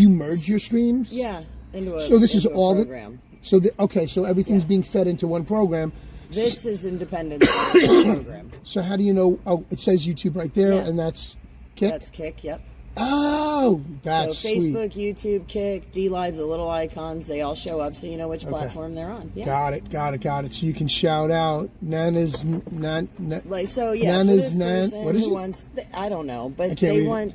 you merge your streams? Yeah, into a So this is all program. So okay, so everything's being fed into one program. This is independent program. So how do you know? Oh, it says YouTube right there, and that's Kick? That's Kick, yep. Oh, that's so Facebook, YouTube, Kick, D-Live, the little icons, they all show up so you know which platform they're on. Yeah. Got it. So you can shout out Nana's what is it? I don't know, but they want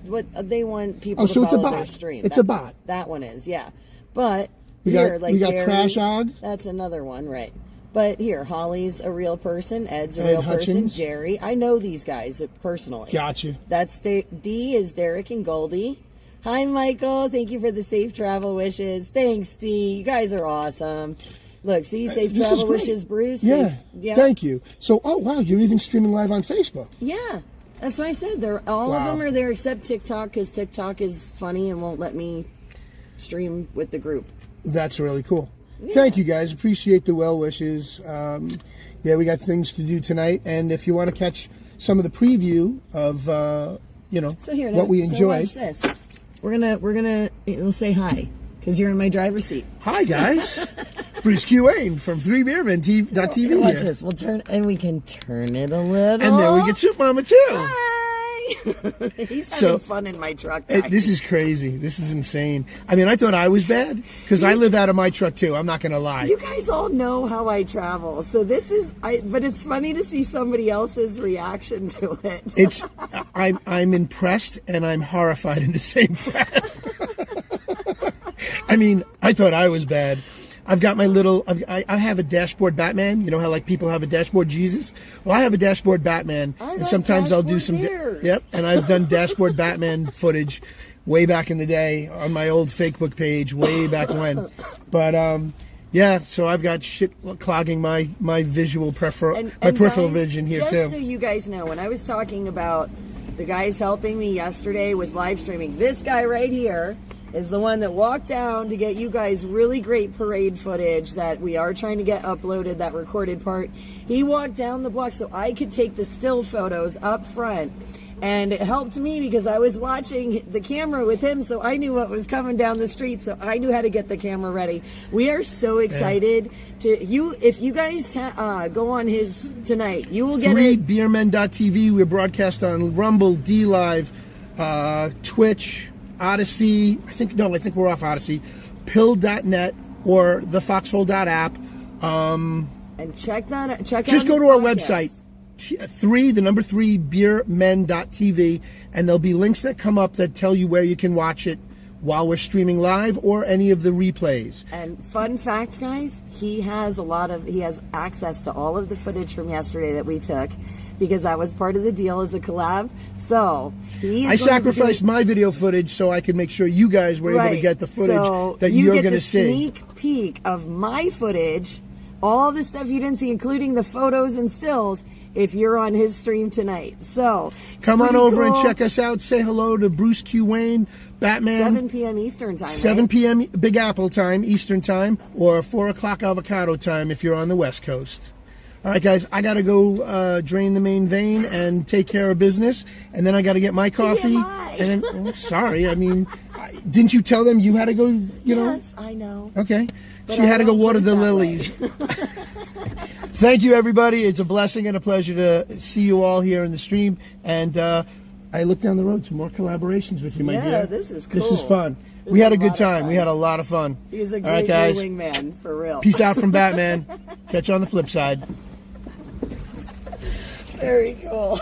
people to follow their stream. It's a bot. That one is, yeah. But we got Jerry, Crash Og. That's another one, right? But here, Holly's a real person. Ed's a real person. Jerry, I know these guys personally. Gotcha. That's D is Derek and Goldie. Hi, Michael. Thank you for the safe travel wishes. Thanks, D. You guys are awesome. Look, see, safe travel wishes, Bruce. Yeah. Thank you. So, oh wow, you're even streaming live on Facebook. Yeah, that's what I said. All of them are there except TikTok because TikTok is funny and won't let me stream with the group. That's really cool. Yeah. Thank you guys. Appreciate the well wishes. Yeah, we got things to do tonight, and if you want to catch some of the preview of what we enjoyed. So watch this. We'll say hi because you're in my driver's seat. Hi guys, Bruce Q. Wayne from 3beermen.tv. Watch this. We can turn it a little, and then we get Soup Mama too. Hi. He's having fun in my truck. This is crazy. This is insane. I mean, I thought I was bad because I live out of my truck too. I'm not going to lie. You guys all know how I travel, so but it's funny to see somebody else's reaction to it. I'm impressed and I'm horrified in the same breath. I mean, I thought I was bad. I've got my little, I have a dashboard Batman. You know how like people have a dashboard Jesus? Well, I have a dashboard Batman. And sometimes I'll do some, and I've done dashboard Batman footage way back in the day on my old Facebook page, way back when. But, yeah, so I've got shit clogging my visual peripheral vision here too. Just so you guys know, when I was talking about the guys helping me yesterday with live streaming, this guy right here is the one that walked down to get you guys really great parade footage that we are trying to get uploaded, that recorded part. He walked down the block so I could take the still photos up front. And it helped me because I was watching the camera with him, so I knew what was coming down the street, so I knew how to get the camera ready. We are so excited if you guys go on his tonight, you will get 3beermen.tv. We're broadcast on Rumble, D-Live, Twitch, Odyssey. I think we're off Odyssey. Pill.net or the foxhole.app. And check that out. Just go to our website. 3beermen.tv, and there'll be links that come up that tell you where you can watch it while we're streaming live or any of the replays. And fun fact, guys, he has access to all of the footage from yesterday that we took because that was part of the deal as a collab. So I sacrificed my video footage so I could make sure you guys were able to get the footage that you're going to see. Sneak peek of my footage, all the stuff you didn't see, including the photos and stills, if you're on his stream tonight. So come on over and check us out. Say hello to Bruce Q. Wayne, Batman. 7 p.m. Eastern time. 7 p.m. Big Apple time, Eastern time, or 4 o'clock Avocado time if you're on the West Coast. All right, guys, I got to go drain the main vein and take care of business, and then I got to get my coffee. TMI. And then, sorry, I mean, didn't you tell them you had to go, Yes, I know. Okay. She had to go water the lilies. Thank you, everybody. It's a blessing and a pleasure to see you all here in the stream. And I look down the road to more collaborations with you, my dear. Yeah, this is cool. This is fun. We had a good time. We had a lot of fun. He's a great wingman, for real. Peace out from Batman. Catch you on the flip side. Very cool.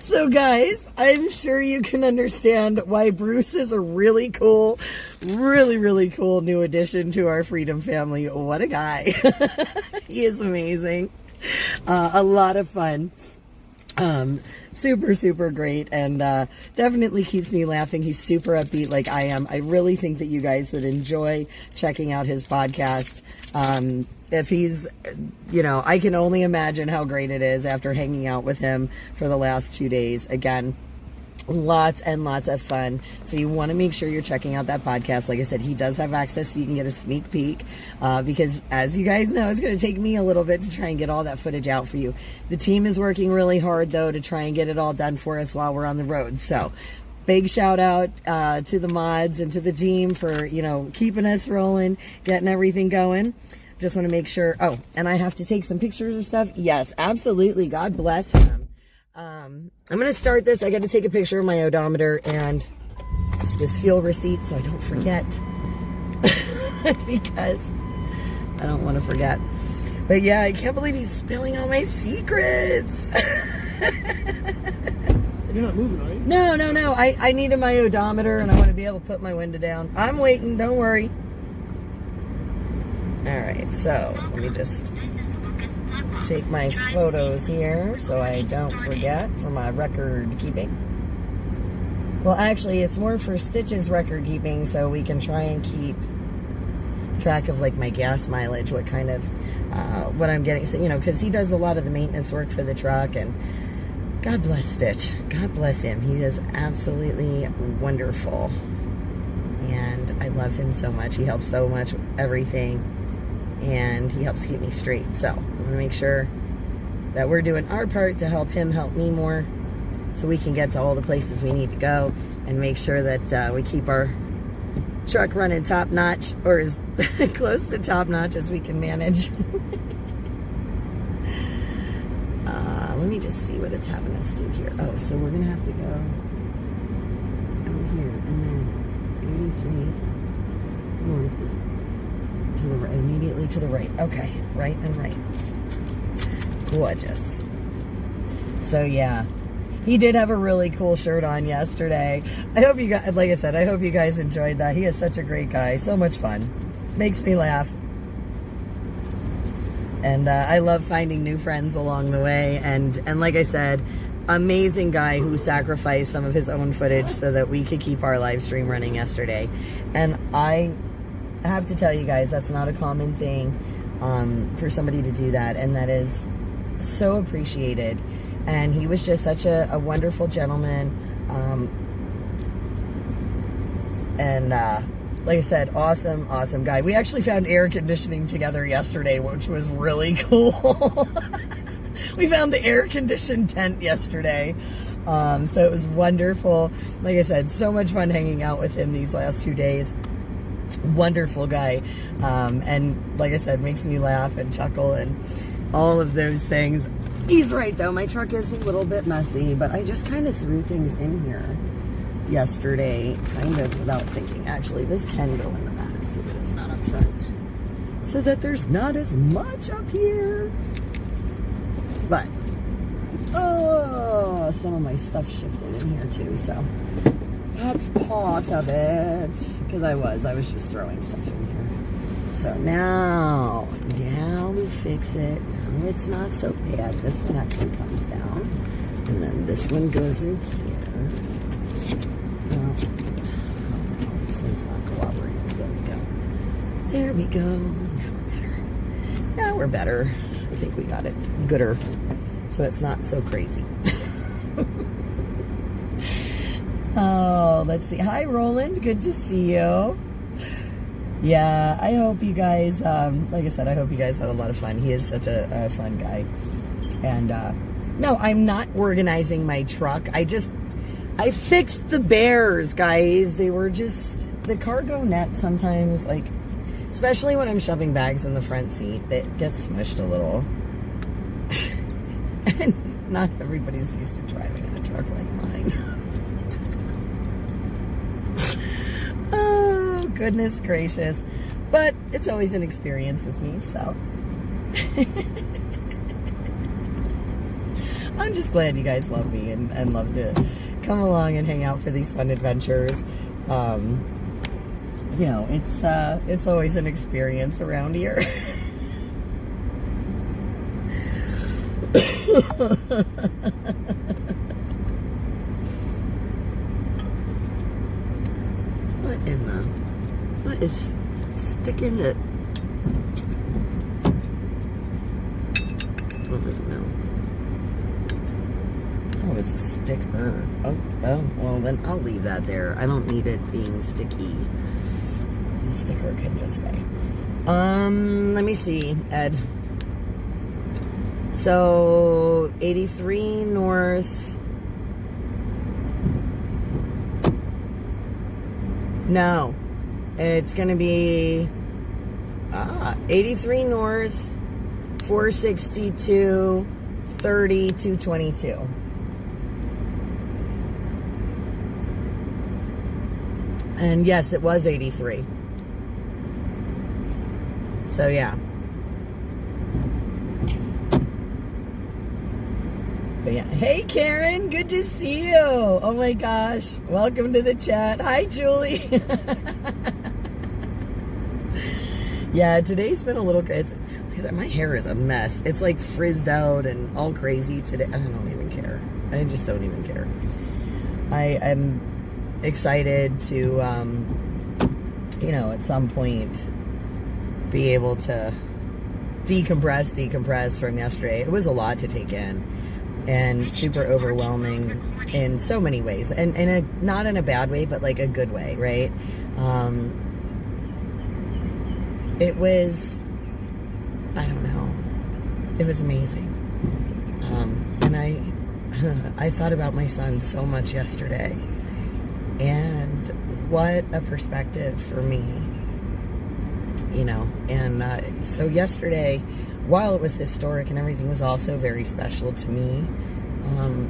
So guys, I'm sure you can understand why Bruce is a really cool, really cool new addition to our Freedom family. What a guy. He is amazing. A lot of fun. Super, super great, and definitely keeps me laughing. He's super upbeat like I am. I really think that you guys would enjoy checking out his podcast. If he's, I can only imagine how great it is after hanging out with him for the last 2 days. Again, lots and lots of fun. So you want to make sure you're checking out that podcast. Like I said, he does have access so you can get a sneak peek, because as you guys know, it's going to take me a little bit to try and get all that footage out for you. The team is working really hard though to try and get it all done for us while we're on the road. So big shout out to the mods and to the team for, keeping us rolling, getting everything going. Just want to make sure. Oh, and I have to take some pictures or stuff. Yes, absolutely. God bless him. I'm going to start this. I got to take a picture of my odometer and this fuel receipt so I don't forget. Because I don't want to forget. But yeah, I can't believe he's spilling all my secrets. You're not moving, are you? No. I needed my odometer and I want to be able to put my window down. I'm waiting. Don't worry. All right, so let me just take my photos here so I don't forget for my record keeping. Well, actually, it's more for Stitch's record keeping so we can try and keep track of like my gas mileage, what kind of, what I'm getting, so, because he does a lot of the maintenance work for the truck, and God bless Stitch. God bless him. He is absolutely wonderful. And I love him so much. He helps so much with everything. And he helps keep me straight. So I'm going to make sure that we're doing our part to help him help me more so we can get to all the places we need to go and make sure that we keep our truck running top notch, or as close to top notch as we can manage. Let me just see what it's having us do here. Oh, so we're going to have to go out here and then 83 north. To the right, immediately to the right. Okay, right and right. Gorgeous. So yeah, he did have a really cool shirt on yesterday. I hope you guys, like I said, I hope you guys enjoyed that. He is such a great guy. So much fun. Makes me laugh. And I love finding new friends along the way. And like I said, amazing guy who sacrificed some of his own footage so that we could keep our live stream running yesterday. And I have to tell you guys, that's not a common thing for somebody to do that, and that is so appreciated. And he was just such a wonderful gentleman, and like I said, awesome guy. We actually found air conditioning together yesterday, which was really cool. We found the air conditioned tent yesterday, so it was wonderful. Like I said, so much fun hanging out with him these last 2 days. Wonderful guy, and like I said, makes me laugh and chuckle and all of those things. He's right though, my truck is a little bit messy, but I just kind of threw things in here yesterday kind of without thinking. Actually, this can go in the back so that it's not up front, so that there's not as much up here. But oh, some of my stuff shifted in here too, so that's part of it, because I was just throwing stuff in here. So now we fix it. Now it's not so bad. This one actually comes down, and then this one goes in here. Oh, this one's not cooperating. There we go. Now we're better. I think we got it gooder, so it's not so crazy. Oh, let's see. Hi, Roland. Good to see you. Yeah, I hope you guys, like I said, I hope you guys had a lot of fun. He is such a fun guy. And, no, I'm not organizing my truck. I fixed the bears, guys. They were just, the cargo net sometimes, like, especially when I'm shoving bags in the front seat, it gets smushed a little. And not everybody's used to driving in a truck like mine. Oh, goodness gracious. But it's always an experience with me, so. I'm just glad you guys love me and love to come along and hang out for these fun adventures. You know, it's always an experience around here. What is sticking it? I don't know. Oh, it's a sticker. Oh, well then I'll leave that there. I don't need it being sticky. The sticker can just stay. Let me see, Ed. So 83 North. No, it's gonna be 83 North, 462, 30, 222. And yes, it was 83. So yeah. But yeah. Hey Karen, good to see you. Oh my gosh. Welcome to the chat. Hi Julie. Yeah, today's been a little good. My hair is a mess. It's like frizzed out and all crazy today. I don't even care. I just don't even care. I am excited to, you know, at some point be able to decompress from yesterday. It was a lot to take in and super overwhelming in so many ways, and not in a bad way, but like a good way, right? It was, I don't know, it was amazing. And I thought about my son so much yesterday, and what a perspective for me, you know. And so yesterday, while it was historic and everything, was also very special to me,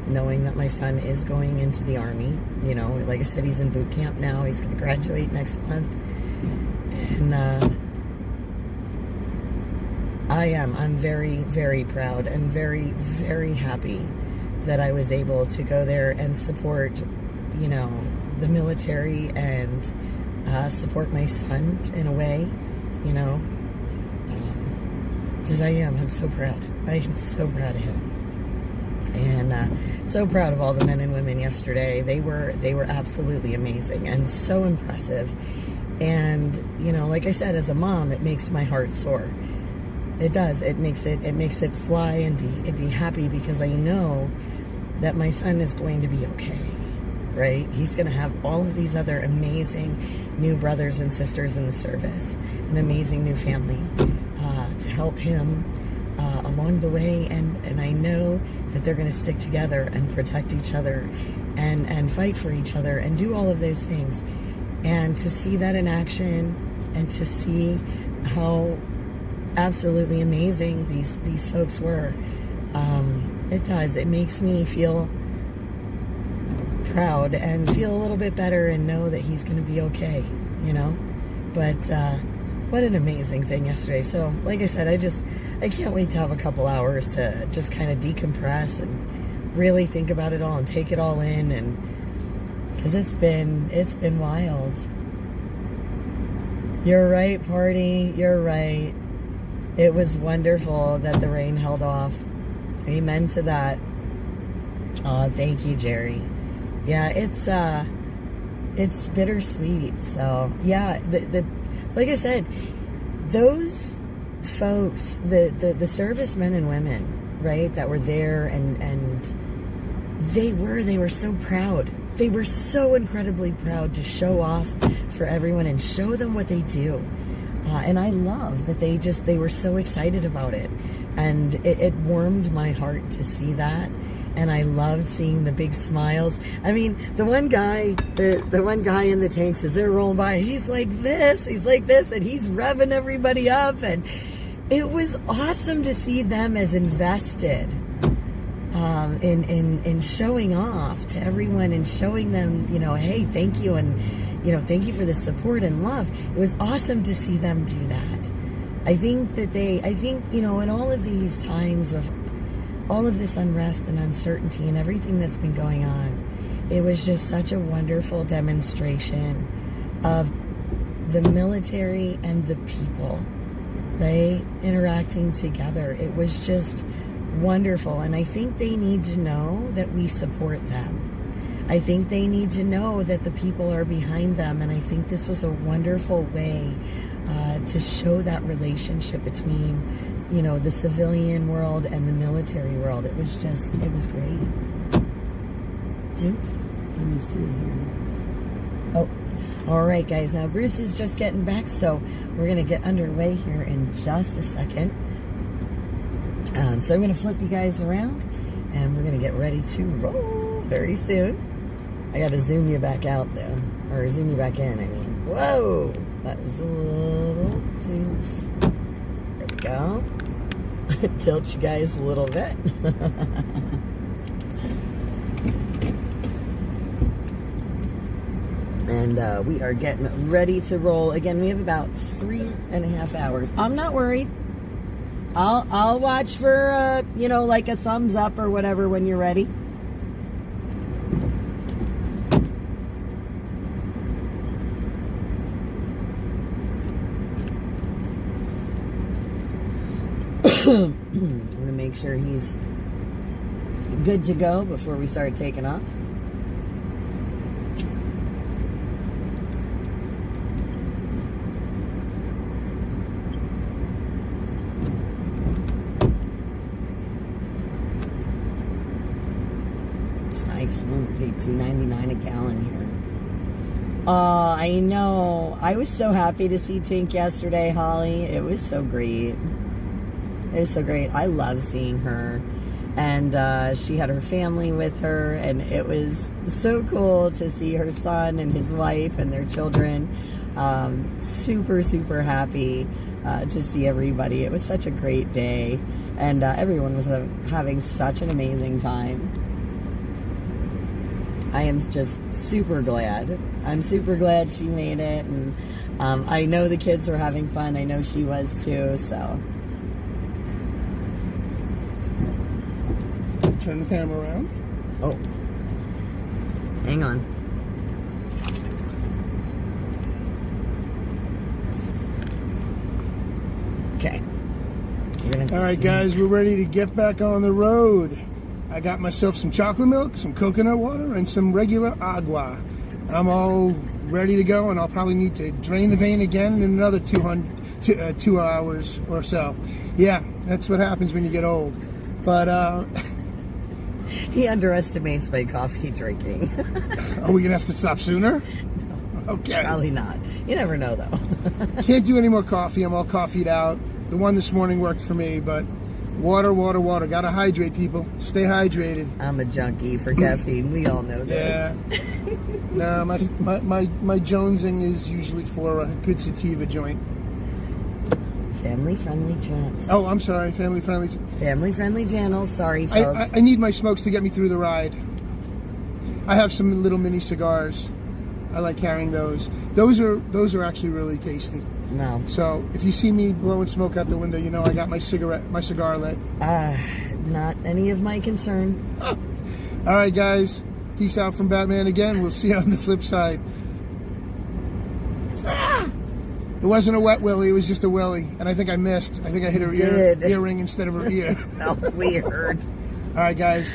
knowing that my son is going into the Army. You know, like I said, he's in boot camp now. He's going to graduate next month. And I'm very, very proud and very, very happy that I was able to go there and support, you know, the military and support my son in a way, you know, because I'm so proud. I am so proud of him. And so proud of all the men and women yesterday. They were absolutely amazing and so impressive. And, you know, like I said, as a mom, it makes my heart soar. It does. It makes it fly and be happy, because I know that my son is going to be okay, right? He's going to have all of these other amazing new brothers and sisters in the service, an amazing new family to help him along the way. And I know that they're going to stick together and protect each other and fight for each other and do all of those things. And to see that in action, and to see how absolutely amazing these folks were, it does. It makes me feel proud and feel a little bit better and know that he's going to be okay, you know. But what an amazing thing yesterday. So like I said, I can't wait to have a couple hours to just kind of decompress and really think about it all and take it all in, and because it's been wild. You're right, party. You're right. It was wonderful that the rain held off. Amen to that. Oh, thank you, Jerry. Yeah, it's bittersweet. So yeah, like I said, those folks, the servicemen and women, right, that were there, and they were so proud. They were so incredibly proud to show off for everyone and show them what they do. And I love that they were so excited about it. And it warmed my heart to see that. And I loved seeing the big smiles. I mean, the one guy in the tanks, as they're rolling by, he's like this, and he's revving everybody up. And it was awesome to see them as invested in showing off to everyone and showing them, you know, hey, thank you, and, you know, thank you for the support and love. It was awesome to see them do that. I think, you know, in all of these times of all of this unrest and uncertainty and everything that's been going on, it was just such a wonderful demonstration of the military and the people, right, interacting together. It was just wonderful. And I think they need to know that we support them. I think they need to know that the people are behind them. And I think this was a wonderful way to show that relationship between, you know, the civilian world and the military world. It was great. Let me see here. Oh, all right, guys. Now, Bruce is just getting back, so we're going to get underway here in just a second. So I'm going to flip you guys around, and we're going to get ready to roll very soon. I got to zoom you back out, though. Or zoom you back in, I mean. Whoa! That was a little too... There we go. Tilt you guys a little bit. And we are getting ready to roll. Again, we have about 3.5 hours. I'm not worried. I'll watch for, you know, like a thumbs up or whatever when you're ready. I'm going to make sure he's good to go before we start taking off. It's nice. We'll pay $2.99 a gallon here. Oh, I know. I was so happy to see Tink yesterday, Holly. It was so great. It was so great. I love seeing her. And she had her family with her. And it was so cool to see her son and his wife and their children. Super, super happy to see everybody. It was such a great day. And everyone was having such an amazing time. I am just super glad. I'm super glad she made it. And I know the kids were having fun. I know she was too, so... Turn the camera around. Oh. Hang on. Okay. All right, guys, we're ready to get back on the road. I got myself some chocolate milk, some coconut water, and some regular agua. I'm all ready to go, and I'll probably need to drain the vein again in another 2 hours or so. Yeah, that's what happens when you get old. But, he underestimates my coffee drinking. Are we going to have to stop sooner? No. Okay. Probably not. You never know, though. Can't do any more coffee. I'm all coffeeed out. The one this morning worked for me, but water, water, water. Got to hydrate, people. Stay hydrated. I'm a junkie for caffeine. We all know this. Yeah. No, my jonesing is usually for a good sativa joint. Family-friendly channels. Oh, I'm sorry. Family-friendly. Family-friendly channels. Sorry, folks. I need my smokes to get me through the ride. I have some little mini cigars. I like carrying those. Those are actually really tasty. No. So if you see me blowing smoke out the window, you know I got my cigar lit. Not any of my concern. All right, guys. Peace out from Batman again. We'll see you on the flip side. It wasn't a wet willy, it was just a willy. And I think I missed. I think I hit her earring instead of her ear. Oh, weird. All right, guys.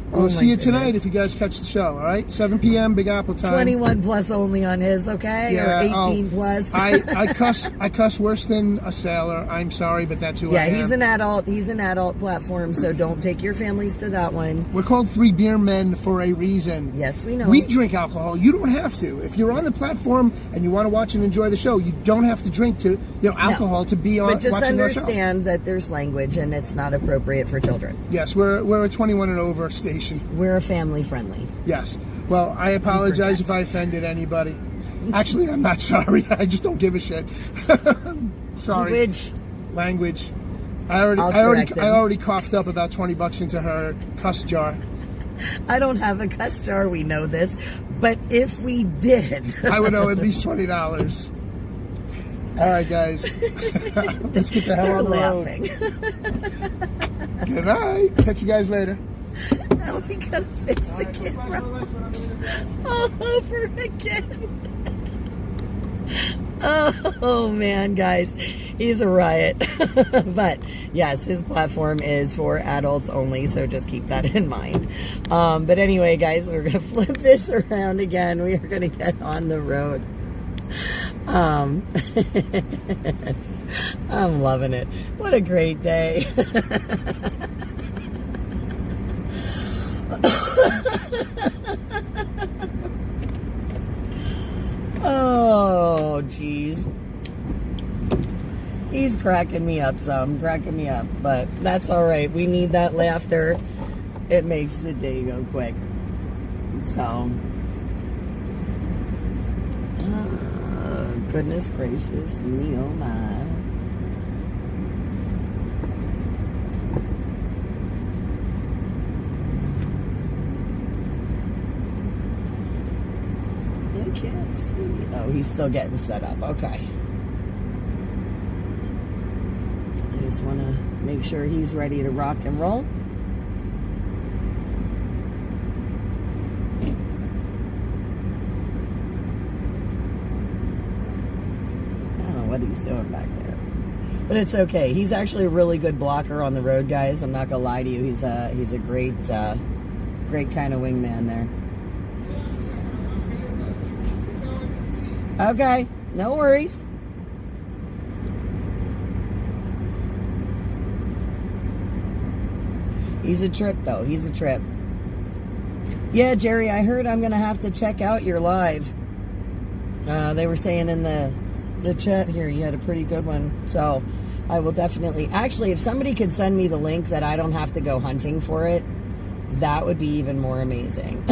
We'll see you tonight if you guys catch the show, all right? 7 p.m., Big Apple time. 21 plus only on his, okay? Yeah, or 18 plus. I cuss worse than a sailor. I'm sorry, but that's who I am. Yeah, he's an adult. He's an adult platform, so don't take your families to that one. We're called Three Beer Men for a reason. Yes, we know. We drink alcohol. You don't have to. If you're on the platform and you want to watch and enjoy the show, you don't have to drink alcohol to be on. But just watching understand that there's language and it's not appropriate for children. Yes, we're a 21 and over station. We're a family friendly. Yes. Well, I apologize if I offended anybody. Actually, I'm not sorry. I just don't give a shit. Sorry. Language. I already coughed up about $20 into her cuss jar. I don't have a cuss jar. We know this, but if we did, I would owe at least $20. All right, guys. Let's get the hell on the road. Good night. Catch you guys later. Now we gotta fix the camera all over again. Oh man, guys, he's a riot. But yes, his platform is for adults only, so just keep that in mind. But anyway, guys, we're gonna flip this around again. We are gonna get on the road. I'm loving it. What a great day. Oh, geez. He's cracking me up cracking me up, but that's all right. We need that laughter. It makes the day go quick. So, goodness gracious me, oh my. I can't see. Oh, he's still getting set up. Okay. I just want to make sure he's ready to rock and roll. I don't know what he's doing back there, but it's okay. He's actually a really good blocker on the road, guys. I'm not gonna lie to you. He's a great great kind of wingman there. Okay, no worries. He's a trip, though. He's a trip. Yeah, Jerry, I heard I'm going to have to check out your live. They were saying in the chat here you had a pretty good one. So I will definitely... Actually, if somebody could send me the link that I don't have to go hunting for it, that would be even more amazing.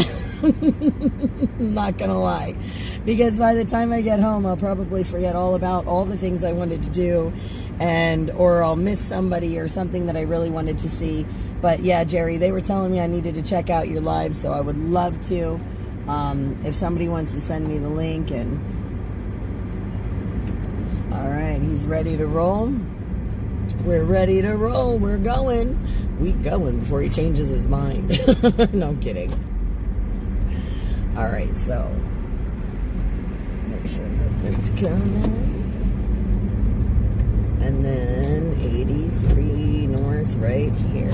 I'm not gonna lie, because by the time I get home I'll probably forget all about all the things I wanted to do, or I'll miss somebody or something that I really wanted to see. But yeah, Jerry, they were telling me I needed to check out your live, so I would love to. If somebody wants to send me the link. And all right, he's ready to roll. We're ready to roll. We're going. We going before he changes his mind. No, I'm kidding. All right, so make sure nothing's coming. And then 83 north right here.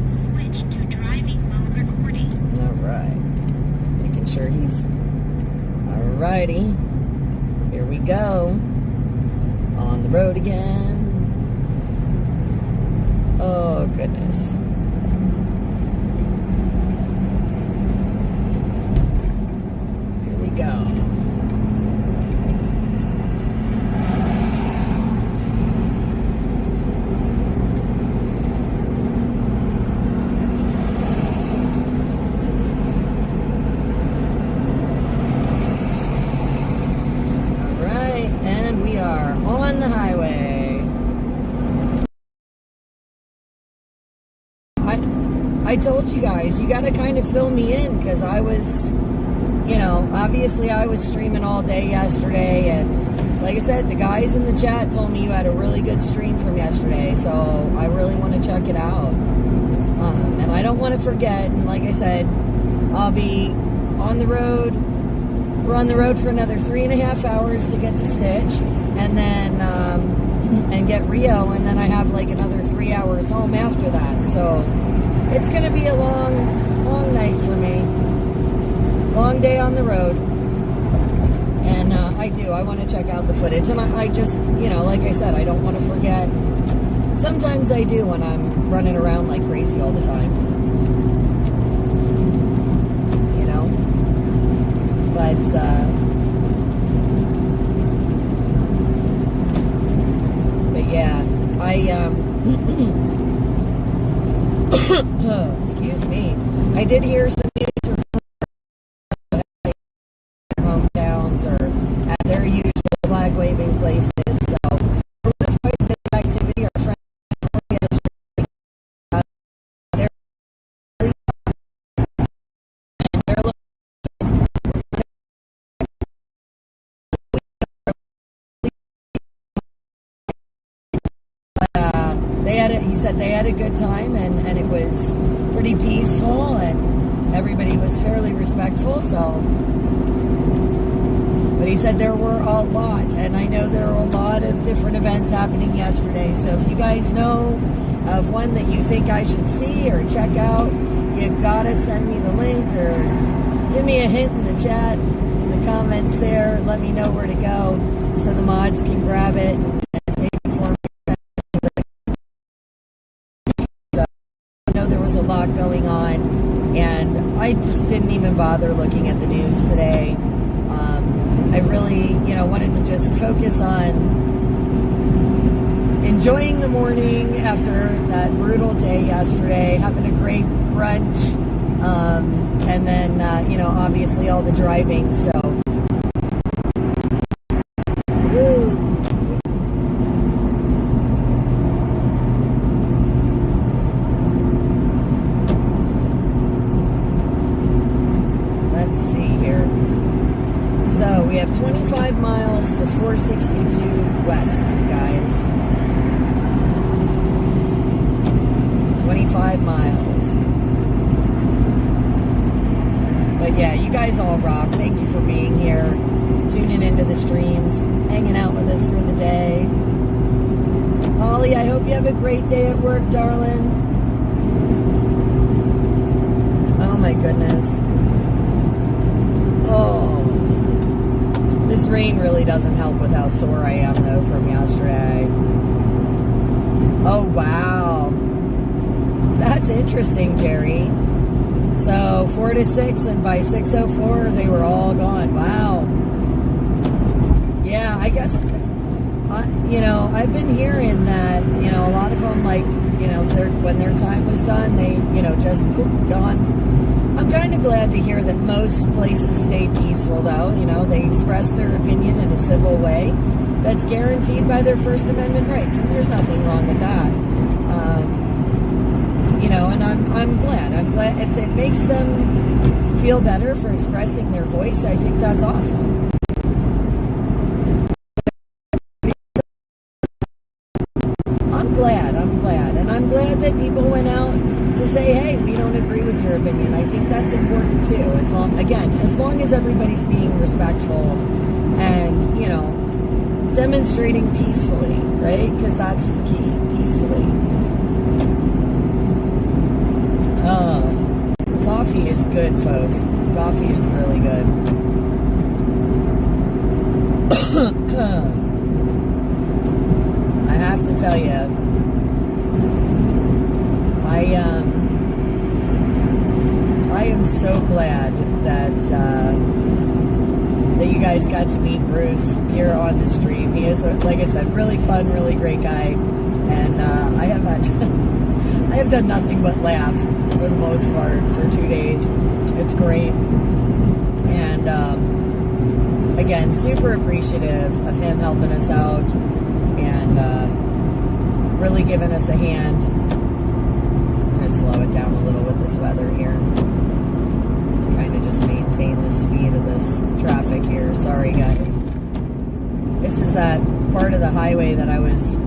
Switch to driving mode recording. All right. Making sure he's all righty. Here we go. On the road again. Oh, goodness. Here we go. All right, and we are on the highway. I told you guys, you got to kind of fill me in, because I was, you know, obviously I was streaming all day yesterday, and like I said, the guys in the chat told me you had a really good stream from yesterday, so I really want to check it out. And I don't want to forget, and like I said, I'll be on the road. We're on the road for another 3.5 hours to get to Stitch, and then and get Rio, and then I have like another 3 hours home after that, so it's going to be a long night for me. Long day on the road. And I want to check out the footage. And I just, you know, like I said, I don't want to forget. Sometimes I do when I'm running around like crazy all the time. You know? But, yeah, excuse me. I did hear some news from some hometowns or at their usual flag waving places. So there was quite a bit of activity. Our friends yesterday, they're he said they had a good time, and it was pretty peaceful, and everybody was fairly respectful. So, But he said there were a lot, and I know there were a lot of different events happening yesterday. So if you guys know of one that you think I should see or check out, you've got to send me the link or give me a hint in the chat, in the comments there. Let me know where to go so the mods can grab it and save it for me. So I know there was a lot going on, and I just didn't even bother looking at the news today. I really, wanted to just focus on enjoying the morning after that brutal day yesterday, having a great brunch, and then, obviously all the driving, so. Woo. Let's see here. So we have 25 miles to 462 west, guys. 25 miles. But yeah, you guys all rock. Thank you for being here, tuning into the streams, hanging out with us for the day. Holly, I hope you have a great day at work, darling. Oh my goodness. Oh. This rain really doesn't help with how sore I am, though, from yesterday. Oh, wow. That's interesting, Jerry. So, 4 to 6, and by 6:04, they were all gone. Wow. Yeah, I guess, I've been hearing that, a lot of them, when their time was done, they, just gone. I'm kind of glad to hear that most places stayed peaceful, though. They expressed their opinion in a civil way that's guaranteed by their First Amendment rights, and there's nothing wrong with that. And I'm glad. I'm glad if it makes them feel better for expressing their voice. I think that's awesome. I'm glad, and I'm glad that people went out to say, hey, we don't agree with your opinion. I think that's important too, as long as everybody's being respectful and, demonstrating peacefully, right? Because that's the key, peacefully. Coffee is good, folks. Coffee is really good. I have to tell you, I am so glad that you guys got to meet Bruce here on the stream. He is, like I said, really fun, really great guy, and I have done nothing but laugh for the most part for 2 days. It's great, and again, super appreciative of him helping us out and really giving us a hand. I'm going to slow it down a little with this weather here. Kind of just maintain the speed of this traffic here. Sorry, guys. This is that part of the highway that I was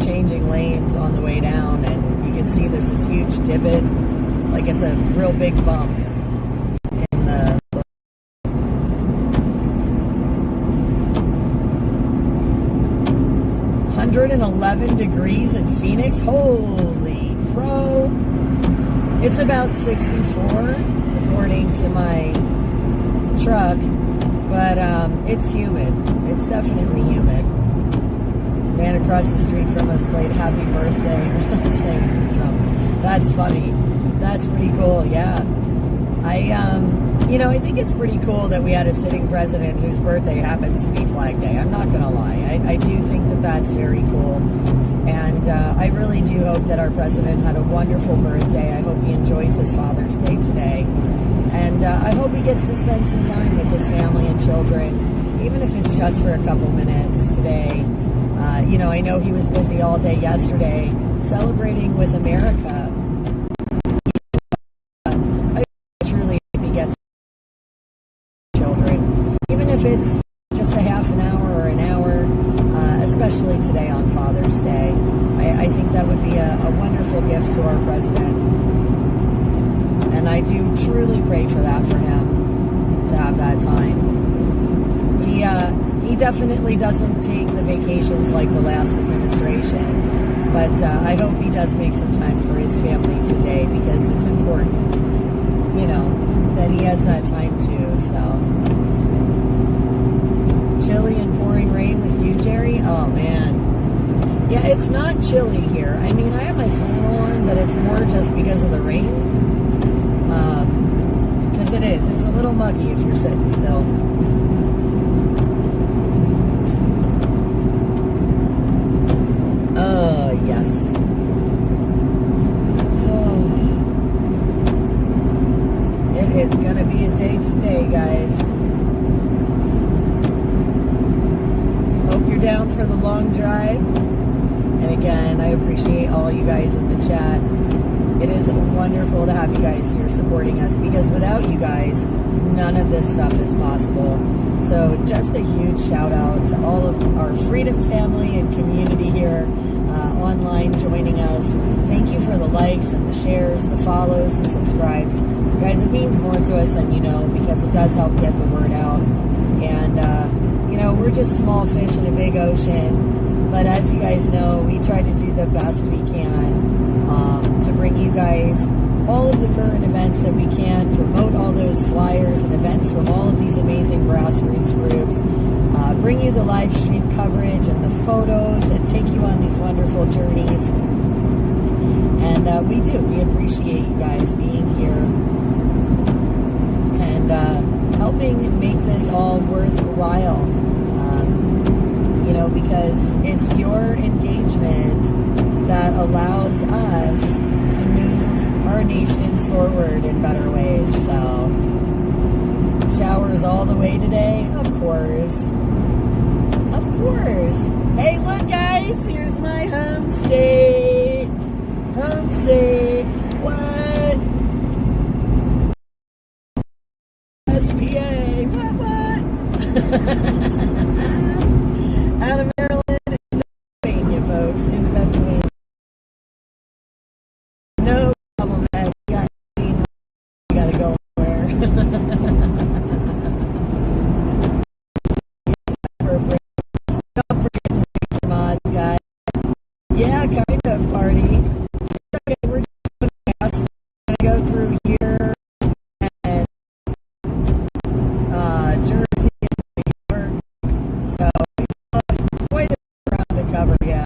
changing lanes on the way down, and you can see there's this huge divot, like it's a real big bump in the 111 degrees in Phoenix. Holy crow. It's about 64 according to my truck, but it's humid. It's definitely humid. Man across the street from us played Happy Birthday saying to Trump. That's funny. That's pretty cool, yeah. I think it's pretty cool that we had a sitting president whose birthday happens to be Flag Day. I'm not going to lie. I do think that that's very cool. And I really do hope that our president had a wonderful birthday. I hope he enjoys his Father's Day today. And I hope he gets to spend some time with his family and children, even if it's just for a couple minutes today. I know he was busy all day yesterday celebrating with America. I truly hope he gets children, even if it's just a half an hour or an hour, especially today on Father's Day. I think that would be a wonderful gift to our president. And I do truly pray for that for him, to have that time. He he definitely doesn't take the vacations like the last administration, but I hope he does make some time for his family today, because it's important, you know, that he has that time too. So chilly and pouring rain with you, Jerry? Oh man. Yeah, it's not chilly here. I mean, I have my flannel on, but it's more just because of the rain. Because it is. It's a little muggy if you're sitting still. Oh, yes. Oh. It is going to be a day today, guys. Hope you're down for the long drive. And again, I appreciate all you guys in the chat. It is wonderful to have you guys here supporting us, because without you guys, none of this stuff is possible. So just a huge shout out to all of our Freedom family and community here online joining us. Thank you for the likes and the shares, the follows, the subscribes. Guys, it means more to us than you know, because it does help get the word out. And, you know, we're just small fish in a big ocean. But as you guys know, we try to do the best we can to bring you guys all of the current events that we can, promote all those flyers and events from all of these amazing grassroots groups, bring you the live stream coverage and the photos, and take you on these wonderful journeys. And we appreciate you guys being here and helping make this all worthwhile. You know, because it's your engagement that allows us to move our nations forward in better ways. So, showers all the way today? Of course. Of course. Hey, look, guys, here's my home state. Home state. What? SPA. What? Out of Maryland and Pennsylvania, folks, in Pennsylvania. No problem, Ed. We gotta go somewhere. Don't forget to make your mods, guys. Yeah, kind of, party. Okay, we're just going to go through here and Jersey and New York. So quite a ground to cover, yeah.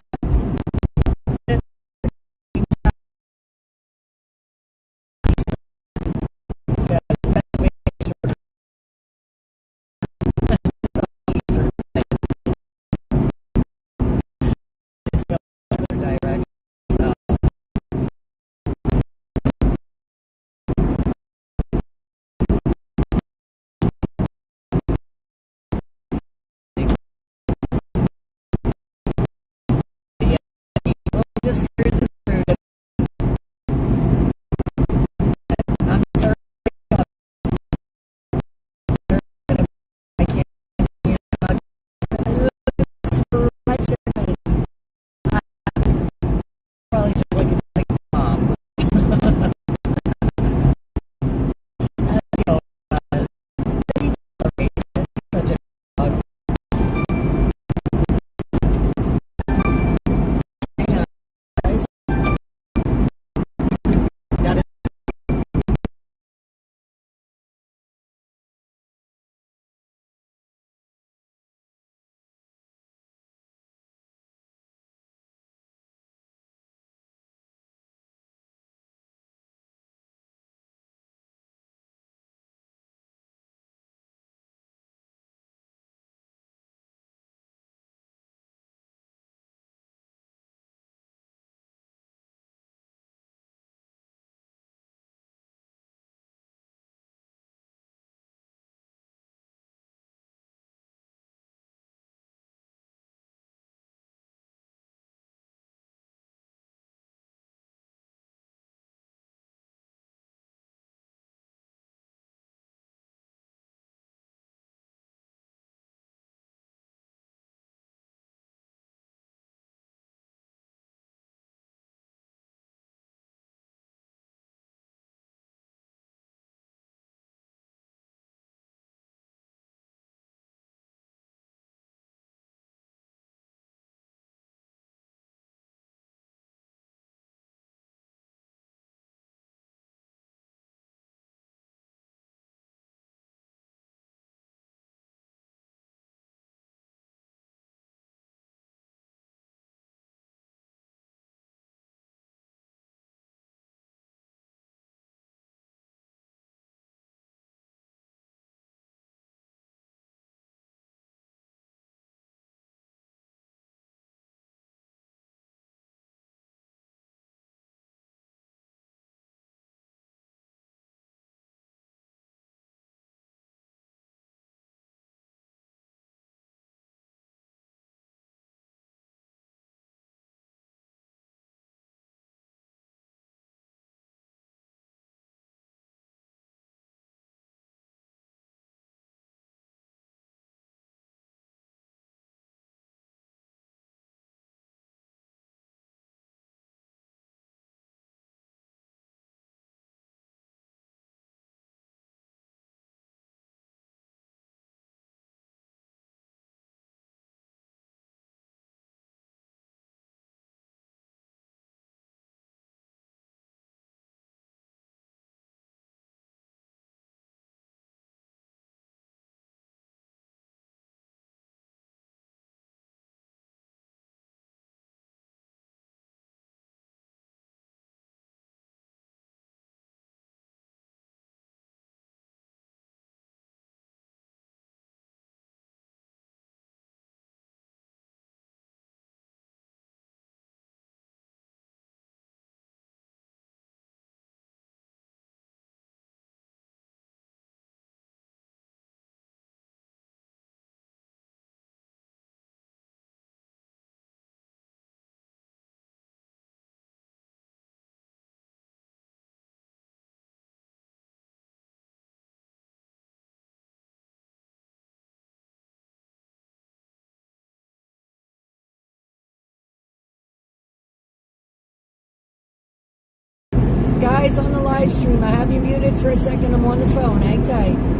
guys on the live stream, I have you muted for a second. I'm on the phone. Hang tight.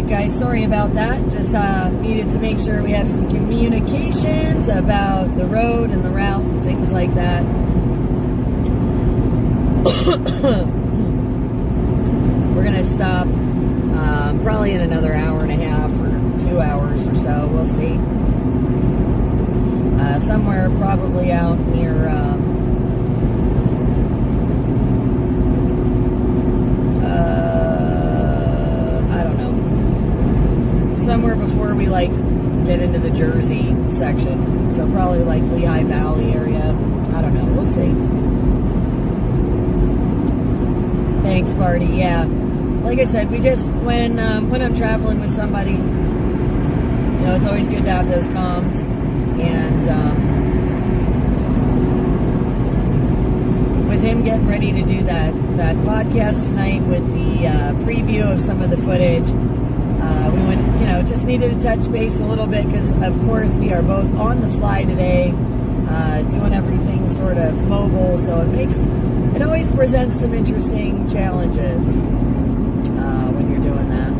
right, guys, sorry about that. Just needed to make sure we have some communications about the road and the route and things like that. We're going to stop probably in another hour and a half or 2 hours or so. We'll see. Somewhere probably out near... somewhere before we get into the Jersey section, so probably Lehigh Valley area. I don't know, we'll see. Thanks, Barty. Yeah, like I said, we just when I'm traveling with somebody, it's always good to have those comms. And with him getting ready to do that podcast tonight with the preview of some of the footage, we went, just needed to touch base a little bit because, of course, we are both on the fly today, doing everything sort of mobile. So it always presents some interesting challenges when you're doing that.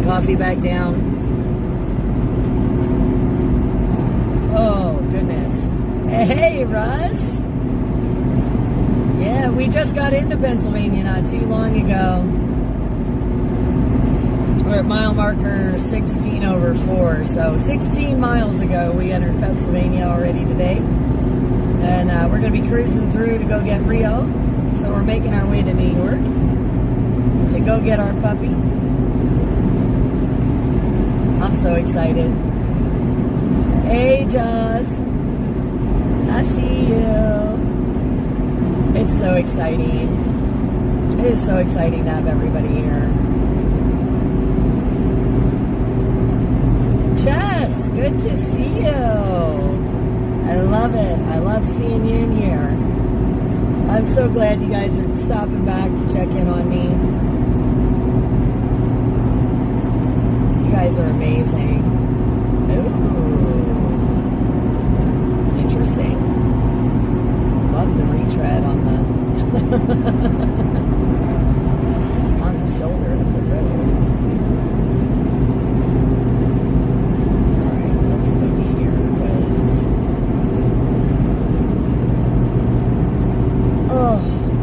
Coffee back down. Oh, goodness. Hey, Russ. Yeah, we just got into Pennsylvania not too long ago. We're at mile marker 16/4. So 16 miles ago, we entered Pennsylvania already today. And we're going to be cruising through to go get Rio. So we're making our way to New York to go get our puppy. I'm so excited. Hey, Joss. I see you. It's so exciting. It is so exciting to have everybody here. Jess, good to see you. I love it. I love seeing you in here. I'm so glad you guys are stopping back to check in on me. You guys are amazing. Ooh. Interesting. Love the retread on the on the shoulder of the road. Alright, let's boogie here because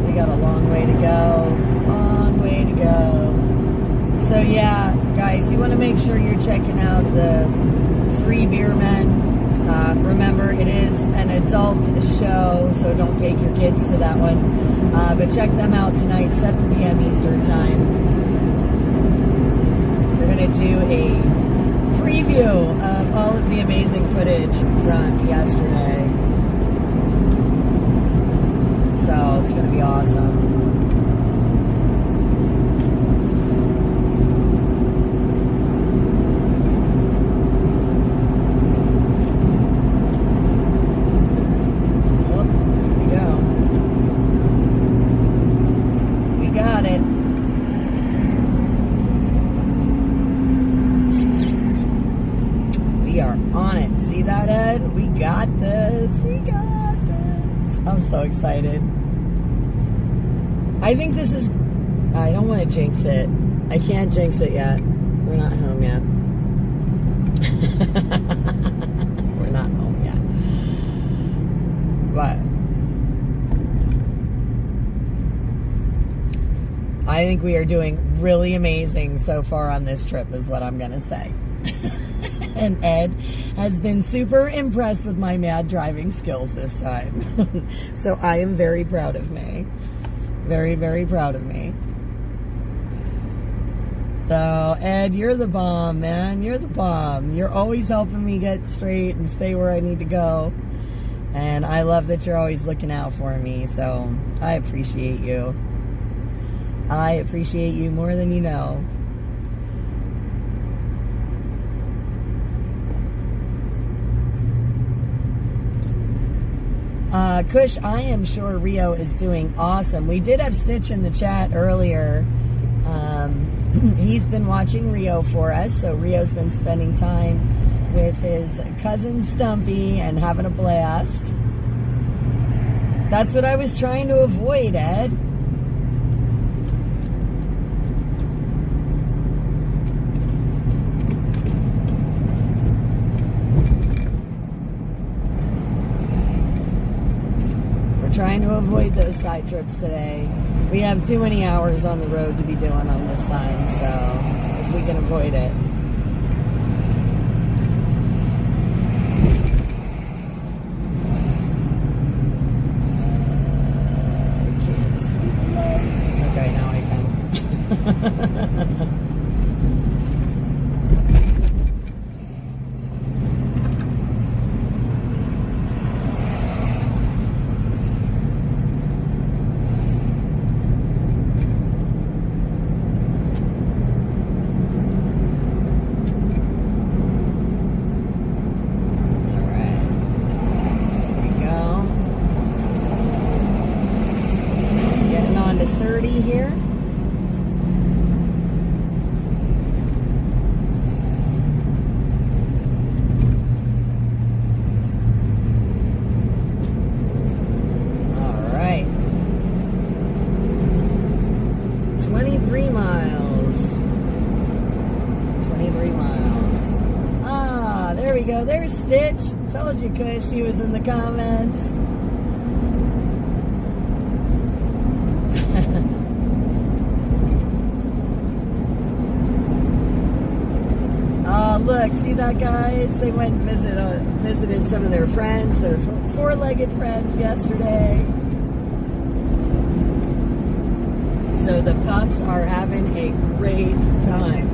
we got a long way to go. Long way to go. So yeah, guys, you want to make sure you're checking out the Three Beer Men. Remember, it is an adult show, so don't take your kids to that one. But check them out tonight, 7 p.m. Eastern Time. We're going to do a preview of all of the amazing footage from yesterday. So it's going to be awesome. So excited. I think this is, I don't want to jinx it. I can't jinx it yet. We're not home yet. We're not home yet. But I think we are doing really amazing so far on this trip is what I'm going to say. And Ed has been super impressed with my mad driving skills this time. So I am very proud of me. Very, very proud of me. So, Ed, you're the bomb, man. You're the bomb. You're always helping me get straight and stay where I need to go. And I love that you're always looking out for me. So I appreciate you. I appreciate you more than you know. Kush, I am sure Rio is doing awesome. We did have Stitch in the chat earlier. He's been watching Rio for us, so Rio's been spending time with his cousin Stumpy and having a blast. That's what I was trying to avoid, Ed. We're trying to avoid those side trips today. We have too many hours on the road to be doing on this thing, so if we can avoid it. Okay, now I can. There's Stitch. Told you, Kush. She was in the comments. Oh, look. See that, guys? They went and visited some of their friends, their four-legged friends yesterday. So the pups are having a great time.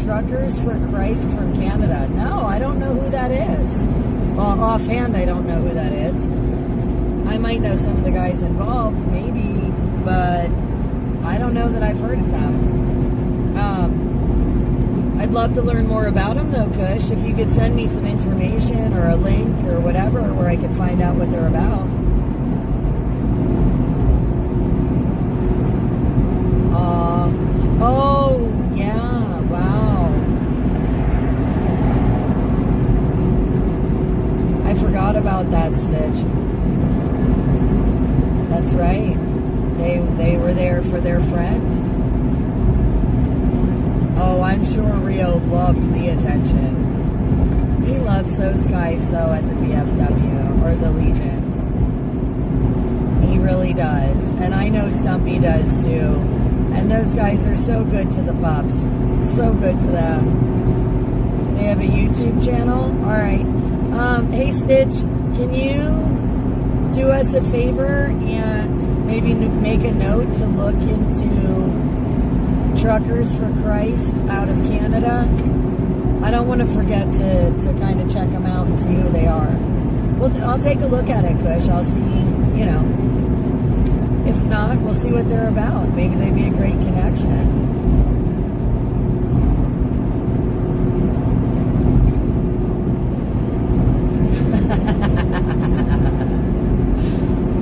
Truckers for Christ from Canada. No, I don't know who that is. Well, offhand, I don't know who that is. I might know some of the guys involved, maybe, but I don't know that I've heard of them. I'd love to learn more about them, though, Kush. If you could send me some information or a link or whatever where I could find out what they're about. Oh, yeah, wow. I forgot about that, Stitch. That's right. They were there for their friend. Oh, I'm sure Rio loved the attention. He loves those guys, though, at the VFW, or the Legion. He really does. And I know Stumpy does, too. And those guys are so good to the pups. So good to them. They have a YouTube channel? All right. Hey, Stitch, can you do us a favor and maybe make a note to look into Truckers for Christ out of Canada? I don't want to forget to kind of check them out and see who they are. Well, I'll take a look at it, Kush. I'll see, you know. If not, we'll see what they're about. Maybe they'd be a great connection.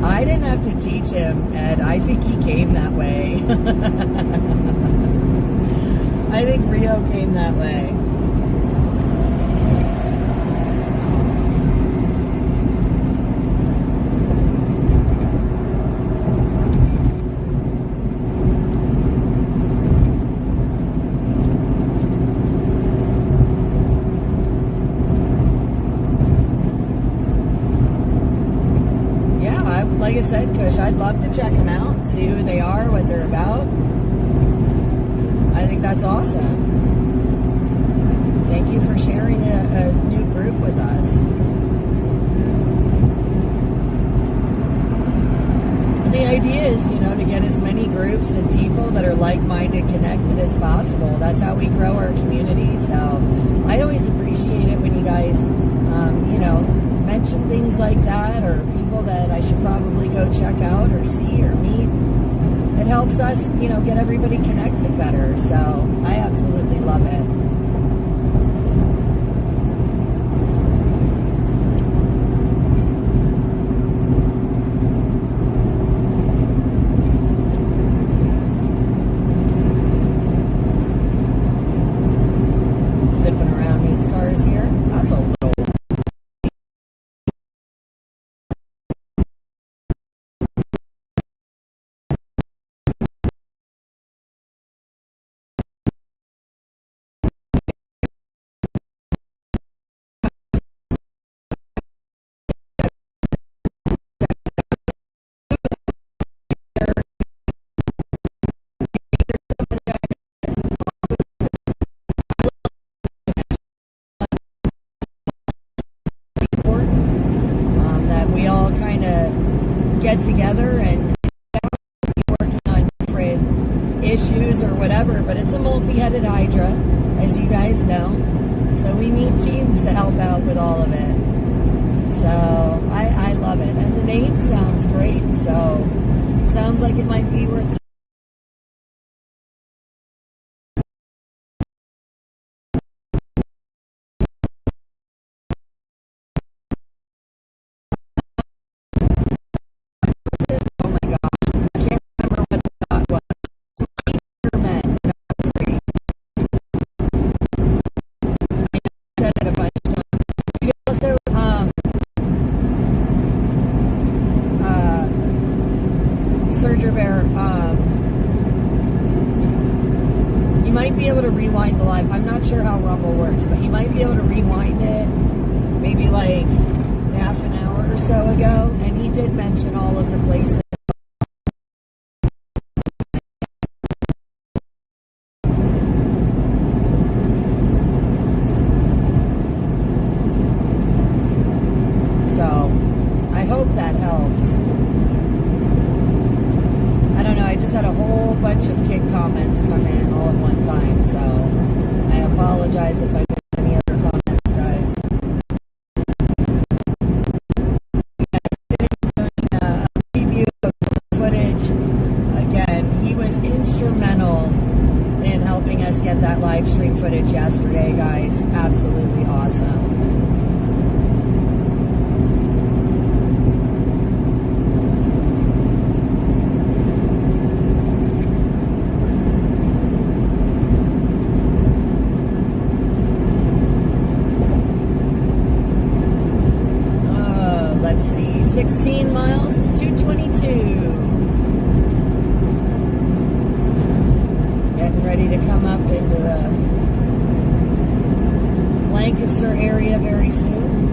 I didn't have to teach him, Ed. I think he came that way. I think Rio came that way. Like I said, Kush, I'd love to check them out, see who they are, what they're about. I think that's awesome. Thank you for sharing a new group with us. The idea is, you know, to get as many groups and people that are like-minded connected as possible. That's how we grow our community. So I always appreciate it when you guys, you know, mention things like that, or people that I should probably go check out or see or meet. It helps us, you know, get everybody connected better. So I absolutely love it. get together and be working on different issues or whatever, but it's a multi-headed hydra, as you guys know. So we need teams to help out with all of it. So I love it. And the name sounds great. So sounds like it might be worth oh my gosh. I can't remember what the thought was. Men, not three. I said it a bunch of times. We also Surger Bear, you might be able to rewind the live. I'm not sure how Rumble works, but you might be able to rewind it maybe like half an hour or so ago, and he did mention all of the places. So I hope that helps. I don't know, I just had a whole bunch of kick comments come in all at one time, so I apologize if I missed any other comments, guys. Doing a preview of the footage. Again, he was instrumental in helping us get that live stream footage yesterday, guys. Absolutely awesome. Let's see, 16 miles to 222. Getting ready to come up into the Lancaster area very soon.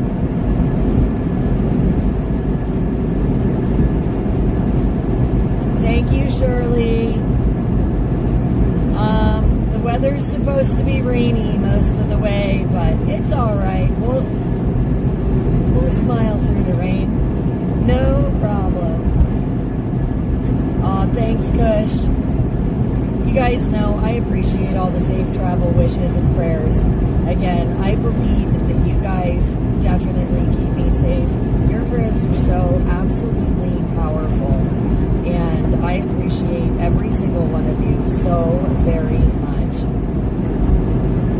Thank you, Shirley. The weather's supposed to be rainy most of the way, but it's all right. We'll smile through the rain. No problem. Aw, thanks, Kush. You guys know I appreciate all the safe travel wishes and prayers. Again, I believe that you guys definitely keep me safe. Your prayers are so absolutely powerful. And I appreciate every single one of you so very much.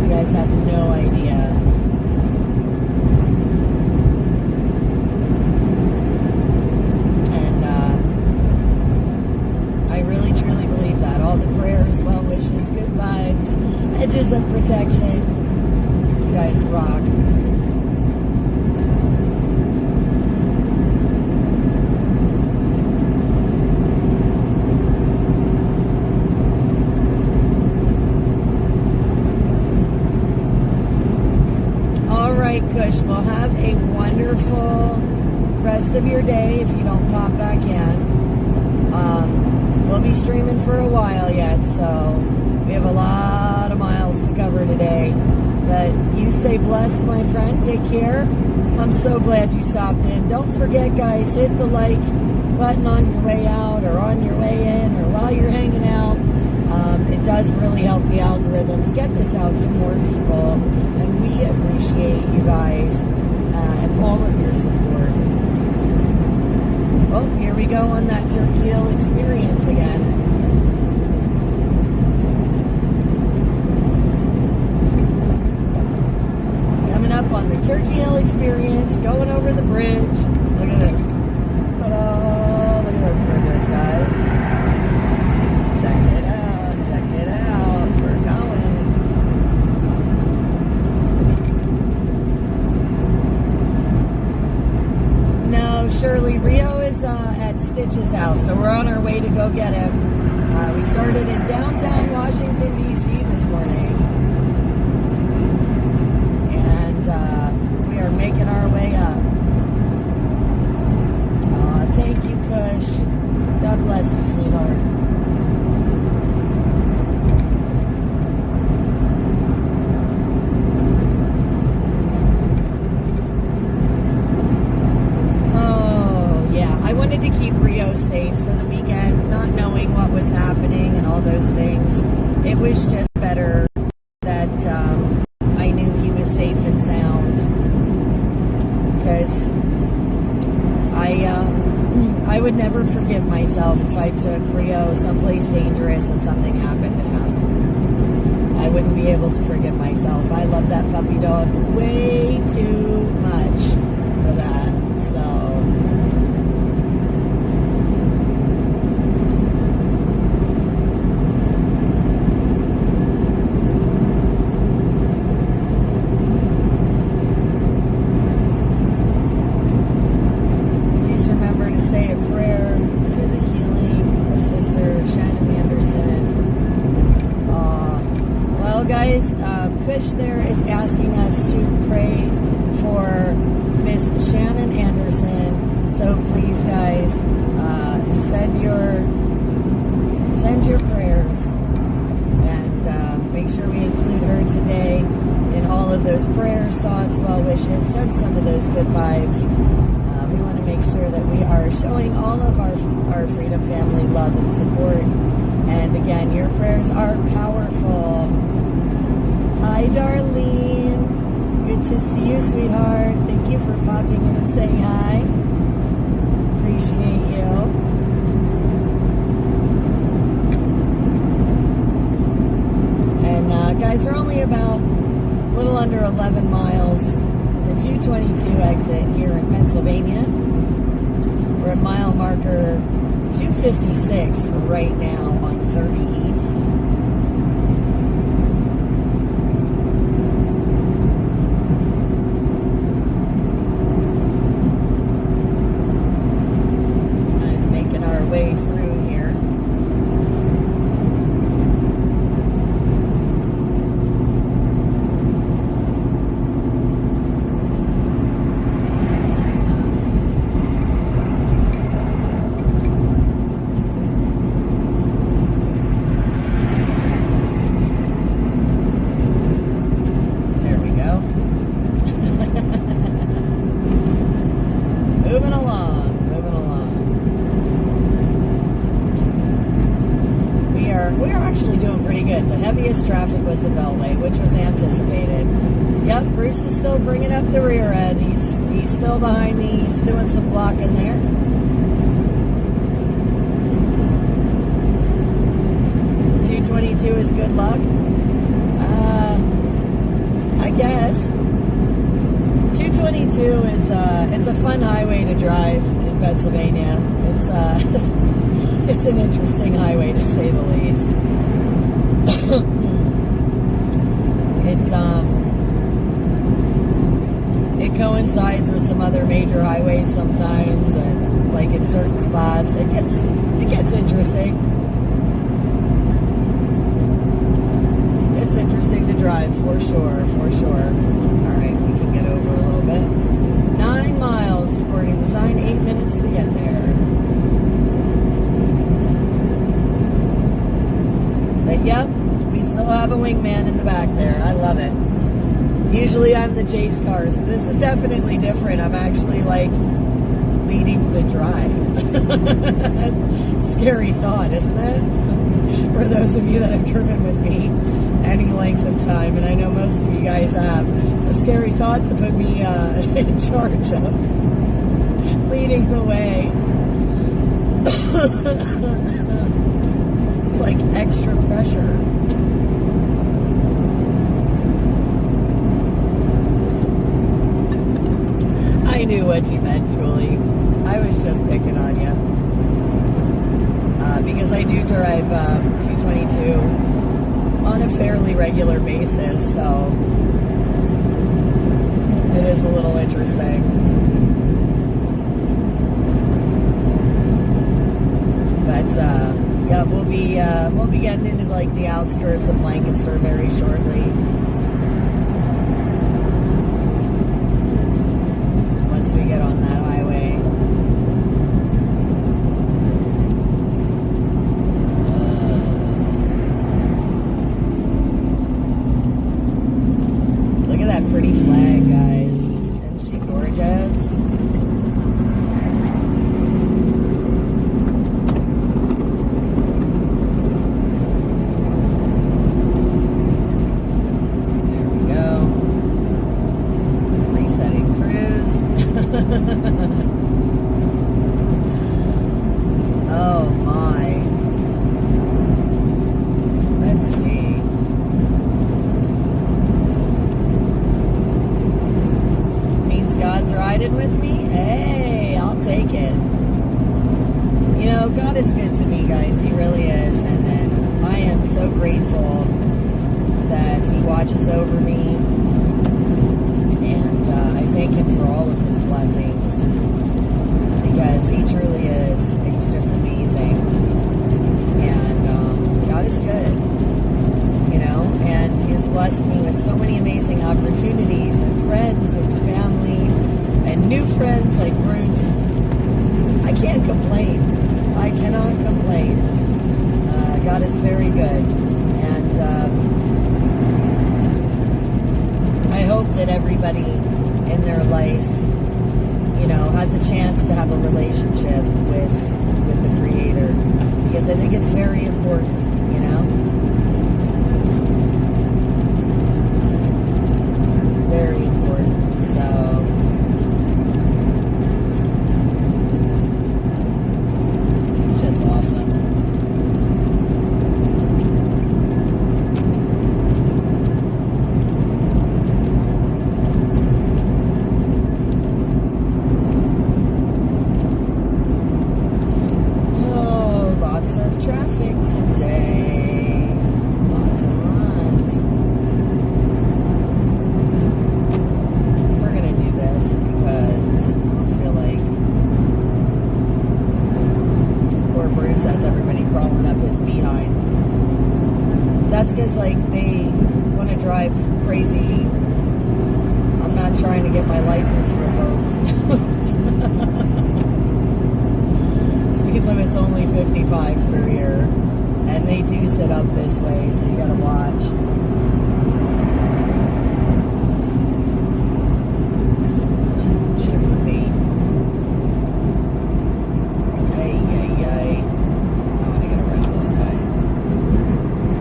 You guys have no idea. All the prayers, well wishes, good vibes, edges of protection. You guys rock. All right, Kush, well, have a wonderful rest of your day if you don't pop back in. We'll be streaming for a while yet, so we have a lot of miles to cover today. But you stay blessed, my friend. Take care. I'm so glad you stopped in. Don't forget, guys, hit the like button on your way out or on your way in or while you're hanging out. It does really help the algorithms get this out to more people. And we appreciate you guys and all of your support. Oh, here we go on that Turkey Hill experience again. Coming up on the Turkey Hill experience, going over the bridge. Look at this. Ta-da! Look at those bridges, guys. Check it out, check it out. We're going. No, Shirley, Rio is at Stitch's house, so we're on our way to go get him. We started in downtown Washington, D.C. this morning, and we are making our way up. Thank you, Kush. God bless you, sweetheart. I wanted to keep Rio myself if I took Rio someplace dangerous and something happened to him. I wouldn't be able to forgive myself. I love that puppy dog way too much for that. So Kush there is asking us to pray for Miss Shannon Anderson. So please, guys, send your prayers and make sure we include her today in all of those prayers, thoughts, well wishes. Send some of those good vibes. We want to make sure that we are showing all of our Freedom Family love and support. And again, your prayers are powerful. Hi, Darlene. Good to see you, sweetheart. Thank you for popping in and saying hi. Appreciate you. And guys, we're only about a little under 11 miles to the 222 exit here in Pennsylvania. We're at mile marker 256 right now on 30 East. Way through here. There we go. Moving along. We are actually doing pretty good. The heaviest traffic was the Beltway, which was anticipated. Yep, Bruce is still bringing up the rear end. He's still behind me. He's doing some blocking there. .222 is good luck. I guess. 222 is it's a fun highway to drive in Pennsylvania. It's an interesting highway to say the least. It coincides with some other major highways sometimes, and like in certain spots, it gets interesting. It's interesting to drive for sure. All right, we can get over a little bit. 9 miles according to the sign, 8 minutes to get there. But yep, we still have a wingman in the back there. I love it. Usually I'm the chase car, so this is definitely different. I'm actually like leading the drive. Scary thought, isn't it? For those of you that have driven with me any length of time, and I know most of you guys have. It's a scary thought to put me in charge of leading the way. It's like extra pressure. I knew what you meant, Julie. I was just picking on you. Because I do drive 222 on a fairly regular basis, so it is a little interesting. But yeah, we'll be getting into like the outskirts of Lancaster very shortly. Once we get on that highway. Look at that pretty flag, guys. Isn't she gorgeous? riding with me? Hey, I'll take it. You know, God is good to me, guys. He really is. And I am so grateful that He watches over me. And I thank Him for all of His blessings. Because He truly is. He's just amazing. And God is good. You know, and He has blessed me with so many amazing opportunities and friends and family and new friends like Bruce. I can't complain. I cannot complain. God is very good. And I hope that everybody in their life, you know, has a chance to have a relationship with the Creator. Because I think it's very important, you know? Very important. So it's just awesome. Oh, lots of traffic today. Lots and lots. We're gonna do this because I don't feel like poor Bruce has everybody crawling up his behind. That's because like they want to drive crazy. I'm not trying to get my license revoked. Speed limit's only 55 through here, and they do sit up this way, so you gotta watch. Shouldn't be. Ay, ay, ay. I want to get around this guy.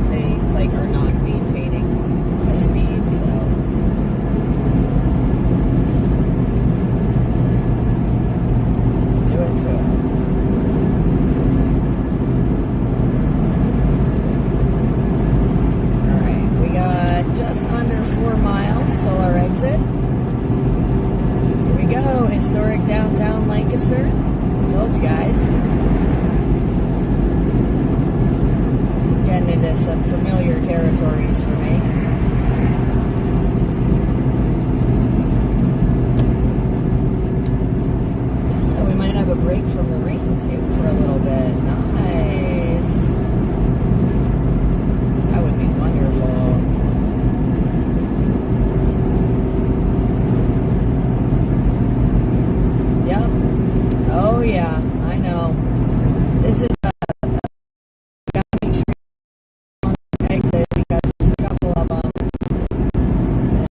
They, like, are not maintaining a speed, so. Do it to him. Alright, we got just under 4 miles till our exit. Here we go, historic downtown Lancaster. Told you guys. Getting into some familiar territories for me. Oh, we might have a break from the rain too for a little bit. Nice. That would be wonderful. Yep. Oh yeah, I know. This is gotta make sure you don't exit because there's a couple of them.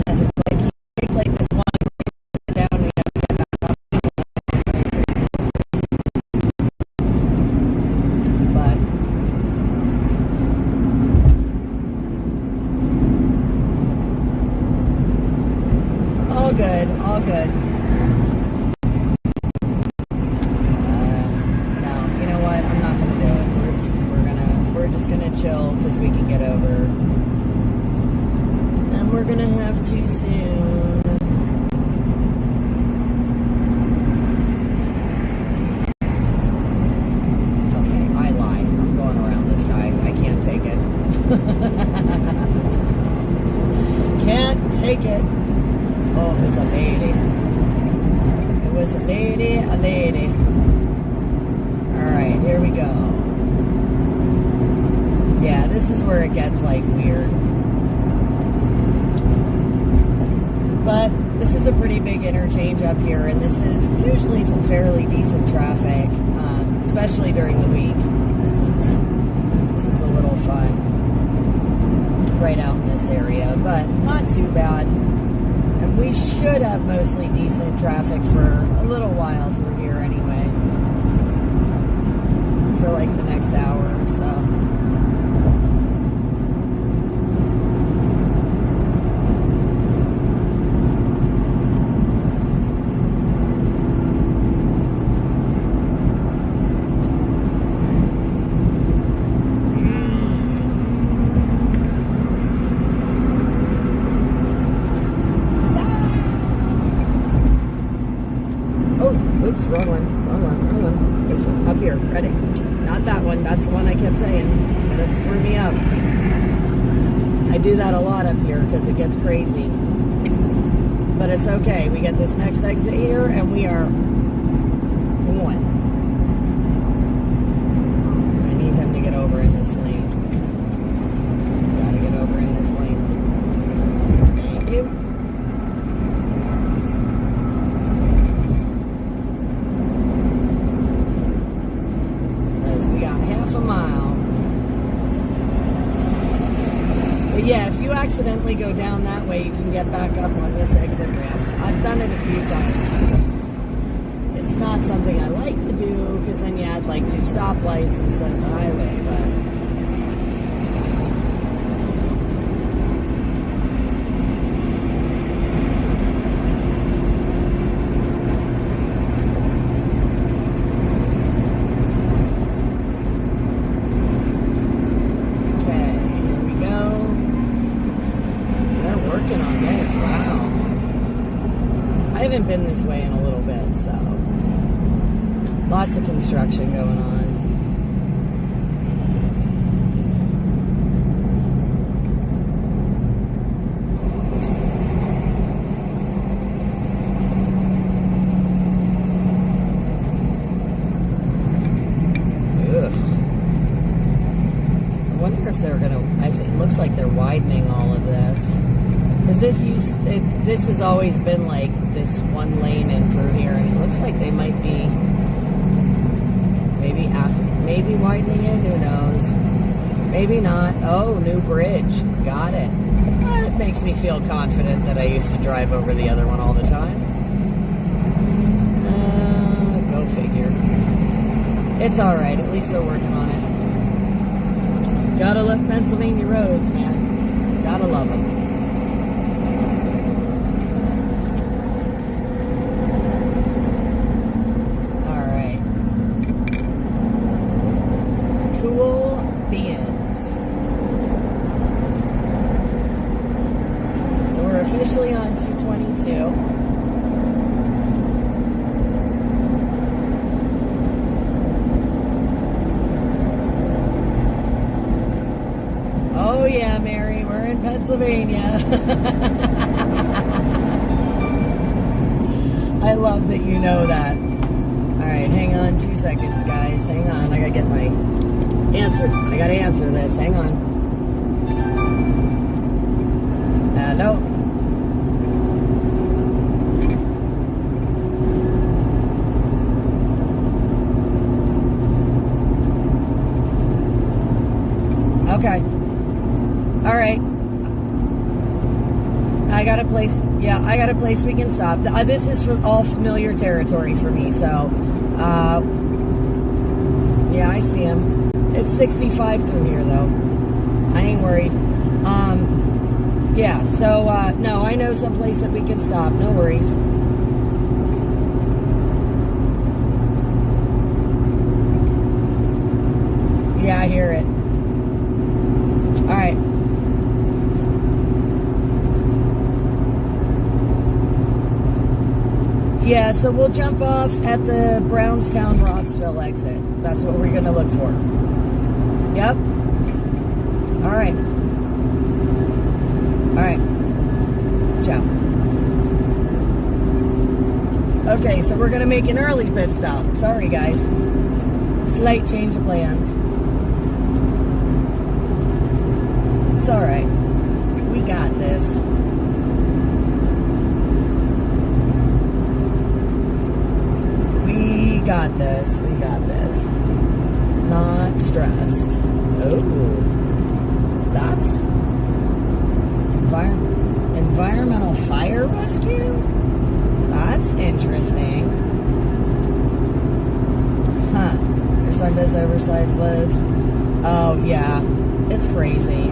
Like you take like this one down and you have to get back up. But all good, all good. No, you know what? I'm not gonna do it. We're just gonna chill because we can get over, and we're gonna have to soon. Okay, I lied. I'm going around this guy. I can't take it. Can't take it. Oh, it's a lady. It was a lady, a lady. Alright, here we go. Yeah, this is where it gets like weird. But this is a pretty big interchange up here, and this is usually some fairly decent traffic, especially during the week. This is a little fun right out in this area, but not too bad. And we should have mostly decent traffic for a little while through here anyway. For like the next hour or so. Oops, wrong one. This one, up here, ready? Not that one, that's the one I kept saying. It's gonna screw me up. I do that a lot up here because it gets crazy. But it's okay, we get this next exit here and we are going. I need him to get over in this lane. Gotta get over in this lane. Thank you. We got half a mile. But yeah, if you accidentally go down that way, you can get back up on this exit ramp. I've done it a few times. It's not something I like to do because then you add like 2 stoplights instead of the highway, but I haven't been this way in a little bit, so lots of construction going on. Ugh. I wonder if they're gonna, I think it looks like they're widening all of this. Because this has always been like this one lane in through here, and it looks like they might be maybe widening it. Who knows? Maybe not. Oh, new bridge. Got it. That makes me feel confident that I used to drive over the other one all the time. Go figure. It's all right. At least they're working on it. Gotta love Pennsylvania roads, man. Gotta love them. Officially on 222. Oh yeah, Mary, we're in Pennsylvania. I love that you know that. Alright, hang on 2 seconds, guys. Hang on, I gotta get my answer. I gotta answer this. Hang on. Hello? Okay. All right. I got a place. Yeah, I got a place we can stop. This is all familiar territory for me. So, yeah, I see him. It's 65 through here, though. I ain't worried. Yeah. So, no, I know someplace that we can stop. No worries. Yeah, I hear it. All right. Yeah, so we'll jump off at the Brownstown-Rossville exit. That's what we're going to look for. Yep. All right. All right. Ciao. Okay, so we're going to make an early pit stop. Sorry, guys. Slight change of plans. It's all right. We got this. We got this. We got this. Not stressed. Oh, that's environmental fire rescue? That's interesting. Huh. Your son does oversized loads. Oh, yeah. It's crazy.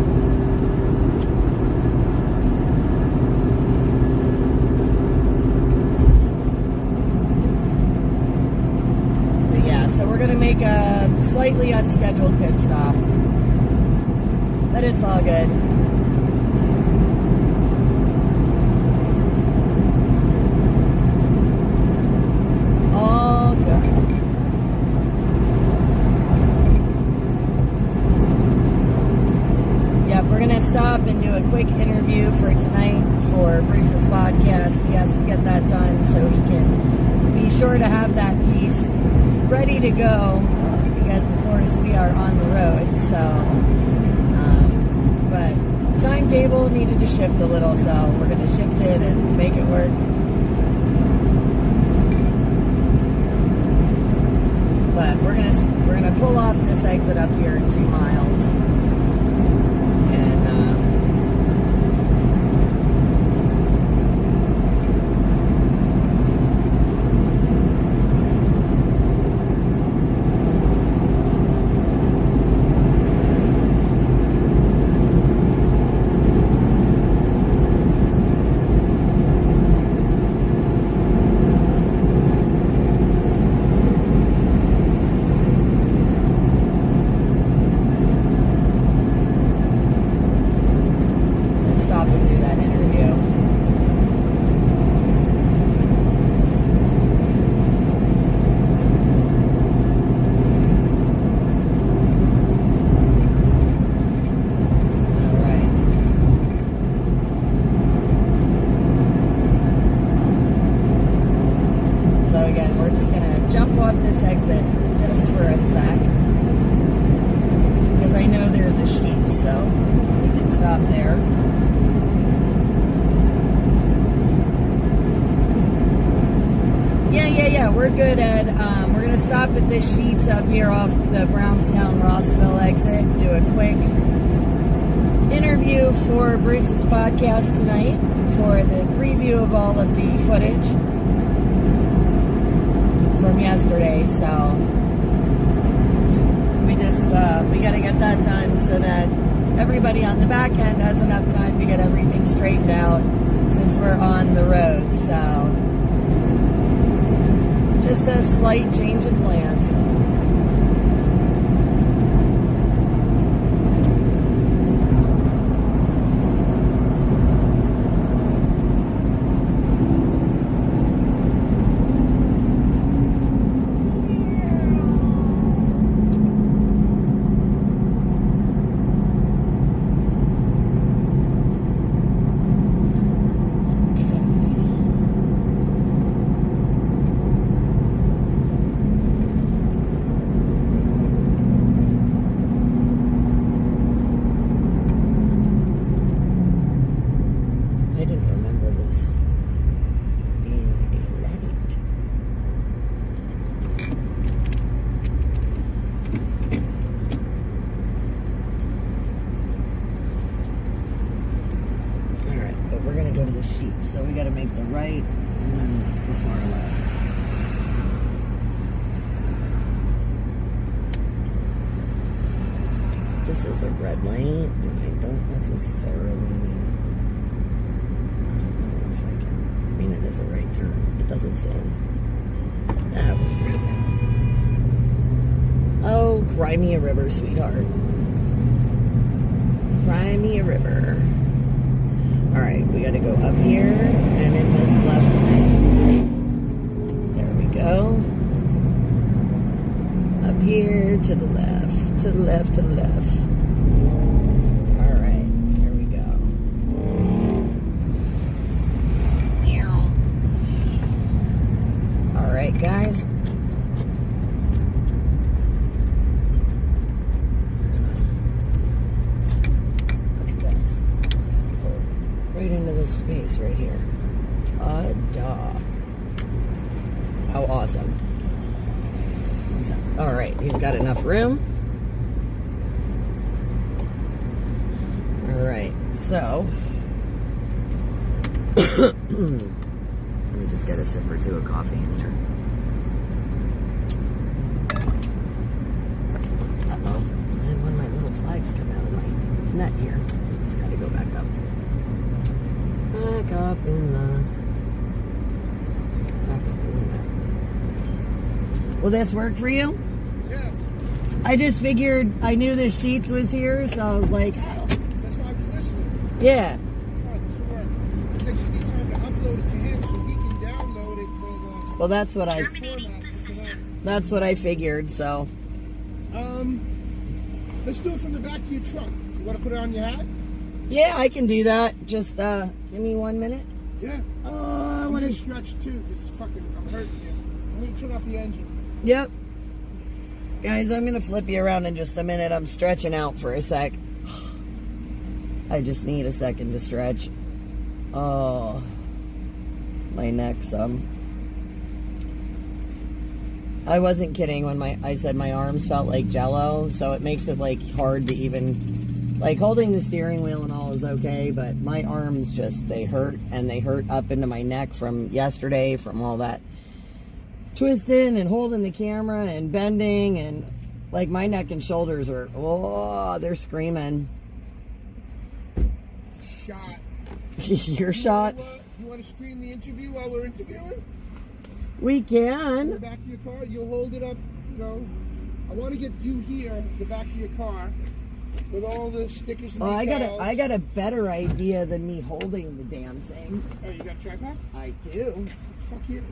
But yeah, so we're going to make a slightly unscheduled pit stop. But it's all good. All for Bruce's podcast. He has to get that done so he can be sure to have that piece ready to go, because of course we are on the road. So, but timetable needed to shift a little, so we're going to shift it and make it work. But we're gonna pull off this exit up here in 2 miles, and we're good, Ed. We're going to stop at this Sheets up here off the Brownstown-Rossville exit and do a quick interview for Bruce's podcast tonight for the preview of all of the footage from yesterday. So we got to get that done so that everybody on the back end has enough time to get everything straightened out since we're on the road. So just a slight change in plans. So we got to make the right and then the far left. This is a red light, and I don't necessarily, I don't know if I can, I mean it is a right turn. It doesn't say. That was pretty bad. Oh, cry me a river, sweetheart. Cry me a river. Alright, we gotta go up here and in this left lane. There we go. Up here to the left, to the left, to the left. Alright, here we go. Alright, guys. Right into this space right here. Ta-da. How awesome. Alright, he's got enough room. Alright, so let me just get a sip or two of coffee in here. Uh-oh. And one of my little flags come out of my net here. It's got to go back up. Back up in the net. Will this work for you? Yeah. I just figured I knew the Sheets was here, so I was like, That's why I was listening. yeah. That's fine, this will work. Because I just need time to upload it to him so he can download it to the Well, that's what Terminating the system. that's what I figured. So let's do it from the back of your truck. You want to put it on your hat? Yeah, I can do that. Just give me 1 minute. Yeah. I I'm want gonna to. stretch too, because it's fucking. I'm hurting you. I'm gonna turn off the engine. Yep. Guys, I'm gonna flip you around in just a minute. I'm stretching out for a sec. I just need a second to stretch. Oh, my neck's I wasn't kidding when I said my arms felt like Jello, so it makes it like hard to even, like, holding the steering wheel and all is okay, but my arms just, they hurt, and they hurt up into my neck from yesterday, from all that twisting and holding the camera and bending, and like my neck and shoulders are, oh, they're screaming. Shot. You're shot. You want to stream the interview while we're interviewing? We In can. the back of your car, you'll hold it up, you know. I want to get you here, the back of your car, with all the stickers and Oh, decals. I got a better idea than me holding the damn thing. Oh, you got a tripod? I do. Fuck you.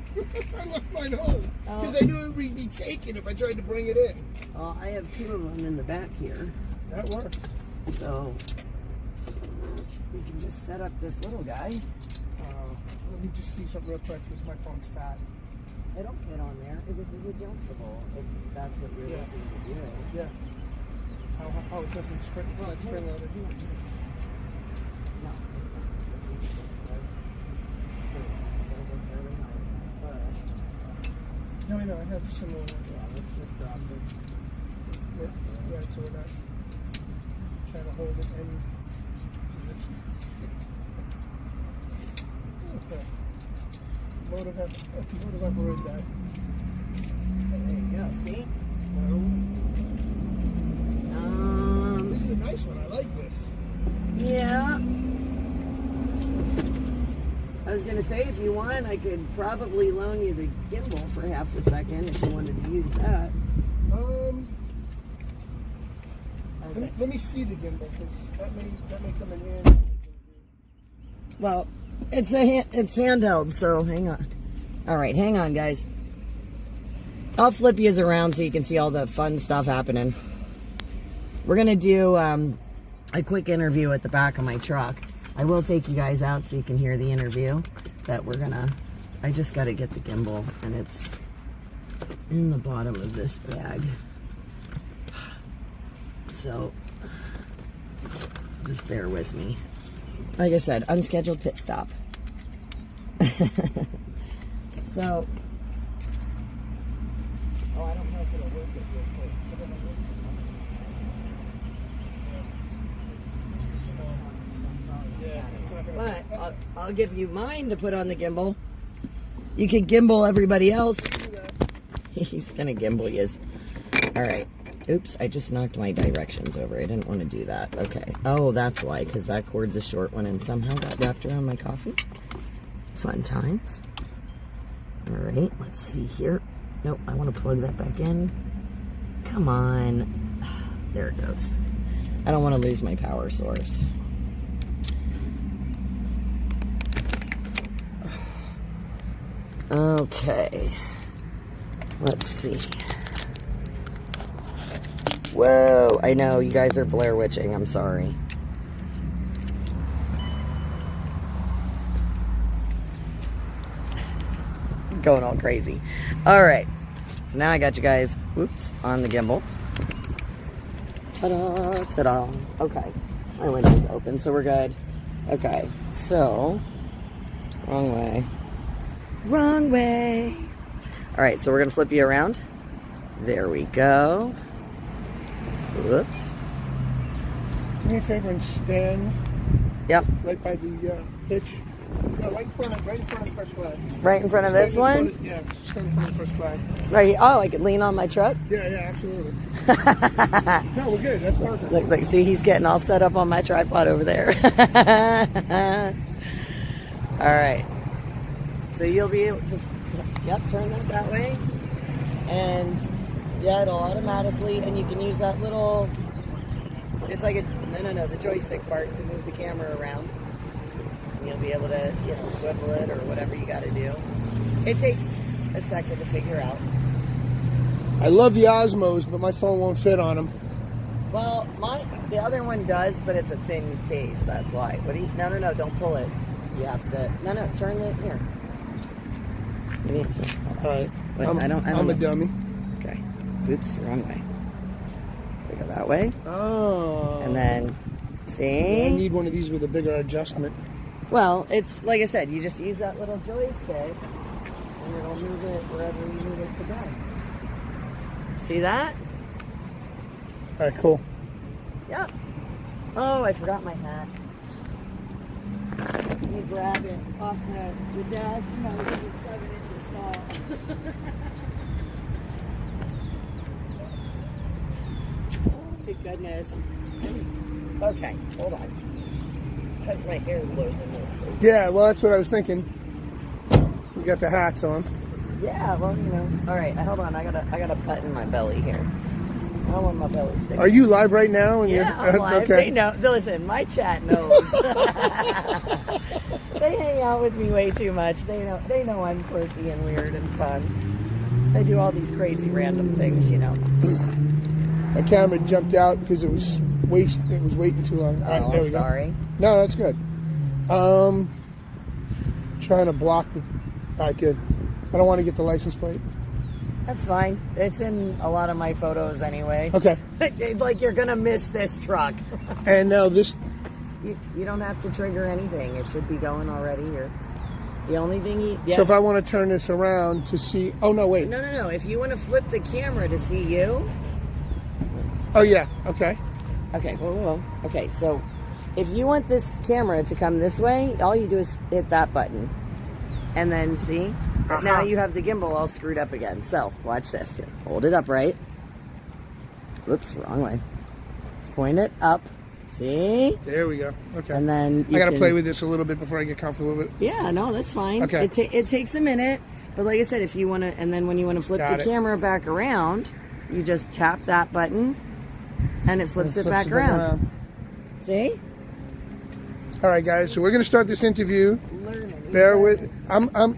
I left mine home. Because I knew it would be taken if I tried to bring it in. I have two of them in the back here. That works. So we can just set up this little guy. Let me just see something real quick, because my phone's fat. They don't fit on there. This is adjustable. If that's what you're looking to do. Yeah. Oh, it doesn't spring. Well, it's spring loaded. No, it's not. No, I know. I have similar ones. Yeah, let's just drop this. Yeah, so we're not trying to hold it in position. Okay. Motive operated guy. There you go. See? This is a nice one. I like this. Yeah. I was going to say, if you want, I could probably loan you the gimbal for half a second if you wanted to use that. Let me see the gimbal, because that may come in handy. Well, it's handheld, so hang on. All right, hang on, guys. I'll flip you around so you can see all the fun stuff happening. We're going to do a quick interview at the back of my truck. I will take you guys out so you can hear the interview that we're going to... I just got to get the gimbal, and it's in the bottom of this bag. So, just bear with me. Like I said, unscheduled pit stop. So... Oh, I don't know if it'll work with real quick. But I'll give you mine to put on the gimbal. You can gimbal everybody else. He's gonna gimbal you. All right. Oops, I just knocked my directions over. I didn't want to do that. Okay. Oh, that's why, because that cord's a short one and somehow got wrapped around my coffee. Fun times. All right, let's see here. Nope, I want to plug that back in. Come on. There it goes. I don't want to lose my power source. Okay. Let's see. Whoa, I know, you guys are Blair Witching. I'm sorry. Going all crazy. All right. So now I got you guys, whoops, on the gimbal. Ta-da, ta-da. Okay. My window's open, so we're good. Okay. So, wrong way. Wrong way. All right, so we're going to flip you around. There we go. Whoops. Do me a favor and stand Yep. right by the hitch. No, right in front of the first flag. Right in front of this one? Yeah, stand in front of the first flag. Right here. Oh, I could lean on my truck? Yeah, absolutely. No, we're good. That's perfect. Look, see, he's getting all set up on my tripod over there. All right. So you'll be able to, yep, turn that way. And yeah, it'll automatically, and you can use that little, it's like a, no, the joystick part to move the camera around. And you'll be able to, you know, swivel it or whatever you got to do. It takes a second to figure out. I love the Osmos, but my phone won't fit on them. Well, The other one does, but it's a thin case. That's why. What do you? No, don't pull it. You have to. No, turn it here. All right. Wait, I'm a dummy. Okay. Oops, wrong way. We go that way. Oh. And then, see? I need one of these with a bigger adjustment. Well, it's like I said. You just use that little joystick, and it'll move it wherever you need it to go. See that? All right, cool. Yep. Oh, I forgot my hat. Let me grab it off the dash. No, because it's 7 inches tall. Thank goodness. Okay, hold on. That's my hair blows in there. Yeah, well, that's what I was thinking. We got the hats on. Yeah, well, you know. All right, hold on. I gotta button my belly here. I don't want my belly sticking. Are you live right now? Yeah, I'm live. Okay. They know. Listen, my chat knows. They hang out with me way too much. They know I'm quirky and weird and fun. I do all these crazy random things, you know. The camera jumped out because it was waiting too long. All right, there we sorry. Go. No, that's good. Trying to block the. All right, good. I don't want to get the license plate. That's fine. It's in a lot of my photos anyway. Okay. Like you're gonna miss this truck. And now this. You don't have to trigger anything. It should be going already here. The only thing So if I want to turn this around to see. Oh no, wait. No. If you want to flip the camera to see you. Oh yeah. Okay. Okay. Whoa. Okay. So if you want this camera to come this way, all you do is hit that button, and then see. But now you have the gimbal all screwed up again. So watch this. Here. Hold it upright. Whoops, wrong way. Let's point it up. See? There we go. Okay. And then I got to play with this a little bit before I get comfortable with it. Yeah, no, that's fine. Okay. It takes a minute, but like I said, if you want to, and then when you want to flip the camera back around, you just tap that button, and it flips it back around. See? All right, guys. So we're going to start this interview. Learning. Bear with.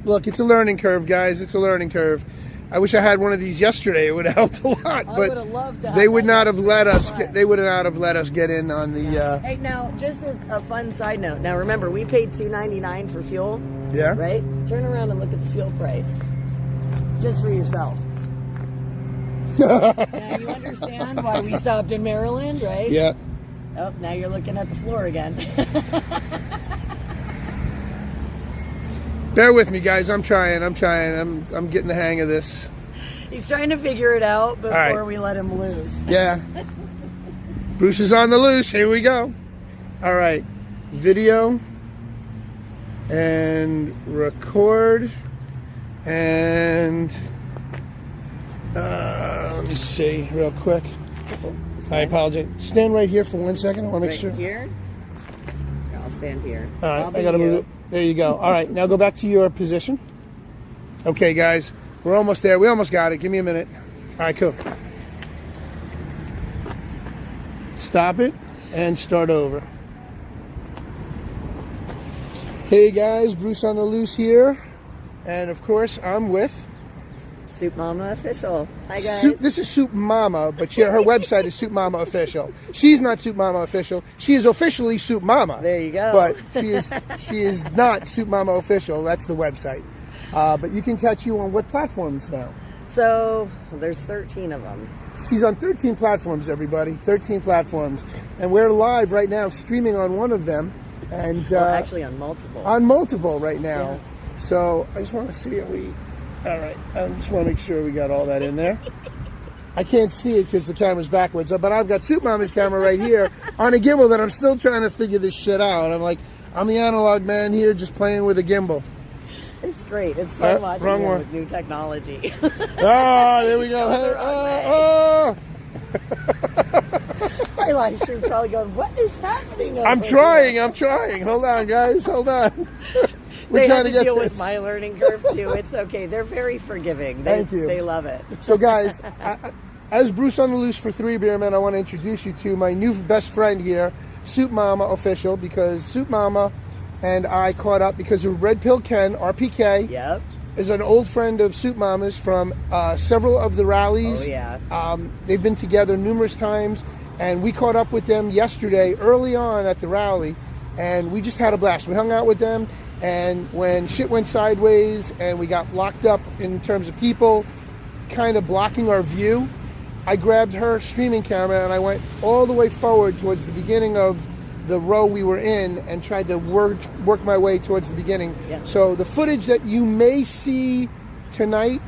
Look, it's a learning curve, guys. It's a learning curve. I wish I had one of these yesterday. It would have helped a lot, I but would have loved to. They would not have let us. They would not have let us get in on the. Hey, now just a fun side note. Now remember, we paid $2.99 for fuel. Yeah. Right. Turn around and look at the fuel price, just for yourself. Now you understand why we stopped in Maryland, right? Yeah. Oh, now you're looking at the floor again. Bear with me, guys. I'm trying. I'm getting the hang of this. He's trying to figure it out before we let him loose. Yeah. Bruce is on the loose. Here we go. All right. Video and record and let me see real quick. I apologize. Stand right here for 1 second. I want to make sure. Here? I'll stand here. All right. I got to move it. There you go. All right. Now go back to your position. Okay, guys. We're almost there. We almost got it. Give me a minute. All right, cool. Stop it and start over. Hey, guys. Bruce on the loose here. And, of course, I'm with... Soup Mama Official. Hi, guys. This is Soup Mama, but her website is Soup Mama Official. She's not Soup Mama Official. She is officially Soup Mama. There you go. But she is not Soup Mama Official. That's the website. But you can catch you on what platforms now? So, there's 13 of them. She's on 13 platforms, everybody. 13 platforms. And we're live right now, streaming on one of them. And actually on multiple. On multiple right now. Yeah. So, I just want to see if we... All right, I just want to make sure we got all that in there. I can't see it because the camera's backwards, but I've got Soup Mama's camera right here on a gimbal that I'm still trying to figure this shit out. I'm the analog man here just playing with a gimbal. It's great. It's fun watching you with new technology. There we go. My live stream's probably going, what is happening over I'm trying. Hold on, guys. Hold on. They have to deal with my learning curve, too. It's okay. They're very forgiving. Thank you. They love it. So, guys, as Bruce on the loose for 3 Beer Men, I want to introduce you to my new best friend here, Soup Mama Official, because Soup Mama and I caught up because of Red Pill Ken, RPK. Yep. Is an old friend of Soup Mama's from several of the rallies. Oh, yeah. They've been together numerous times. and we caught up with them yesterday early on at the rally, and we just had a blast. We hung out with them, and when shit went sideways and we got locked up in terms of people kind of blocking our view, I grabbed her streaming camera and I went all the way forward towards the beginning of the row we were in and tried to work my way towards the beginning. Yeah. So the footage that you may see tonight,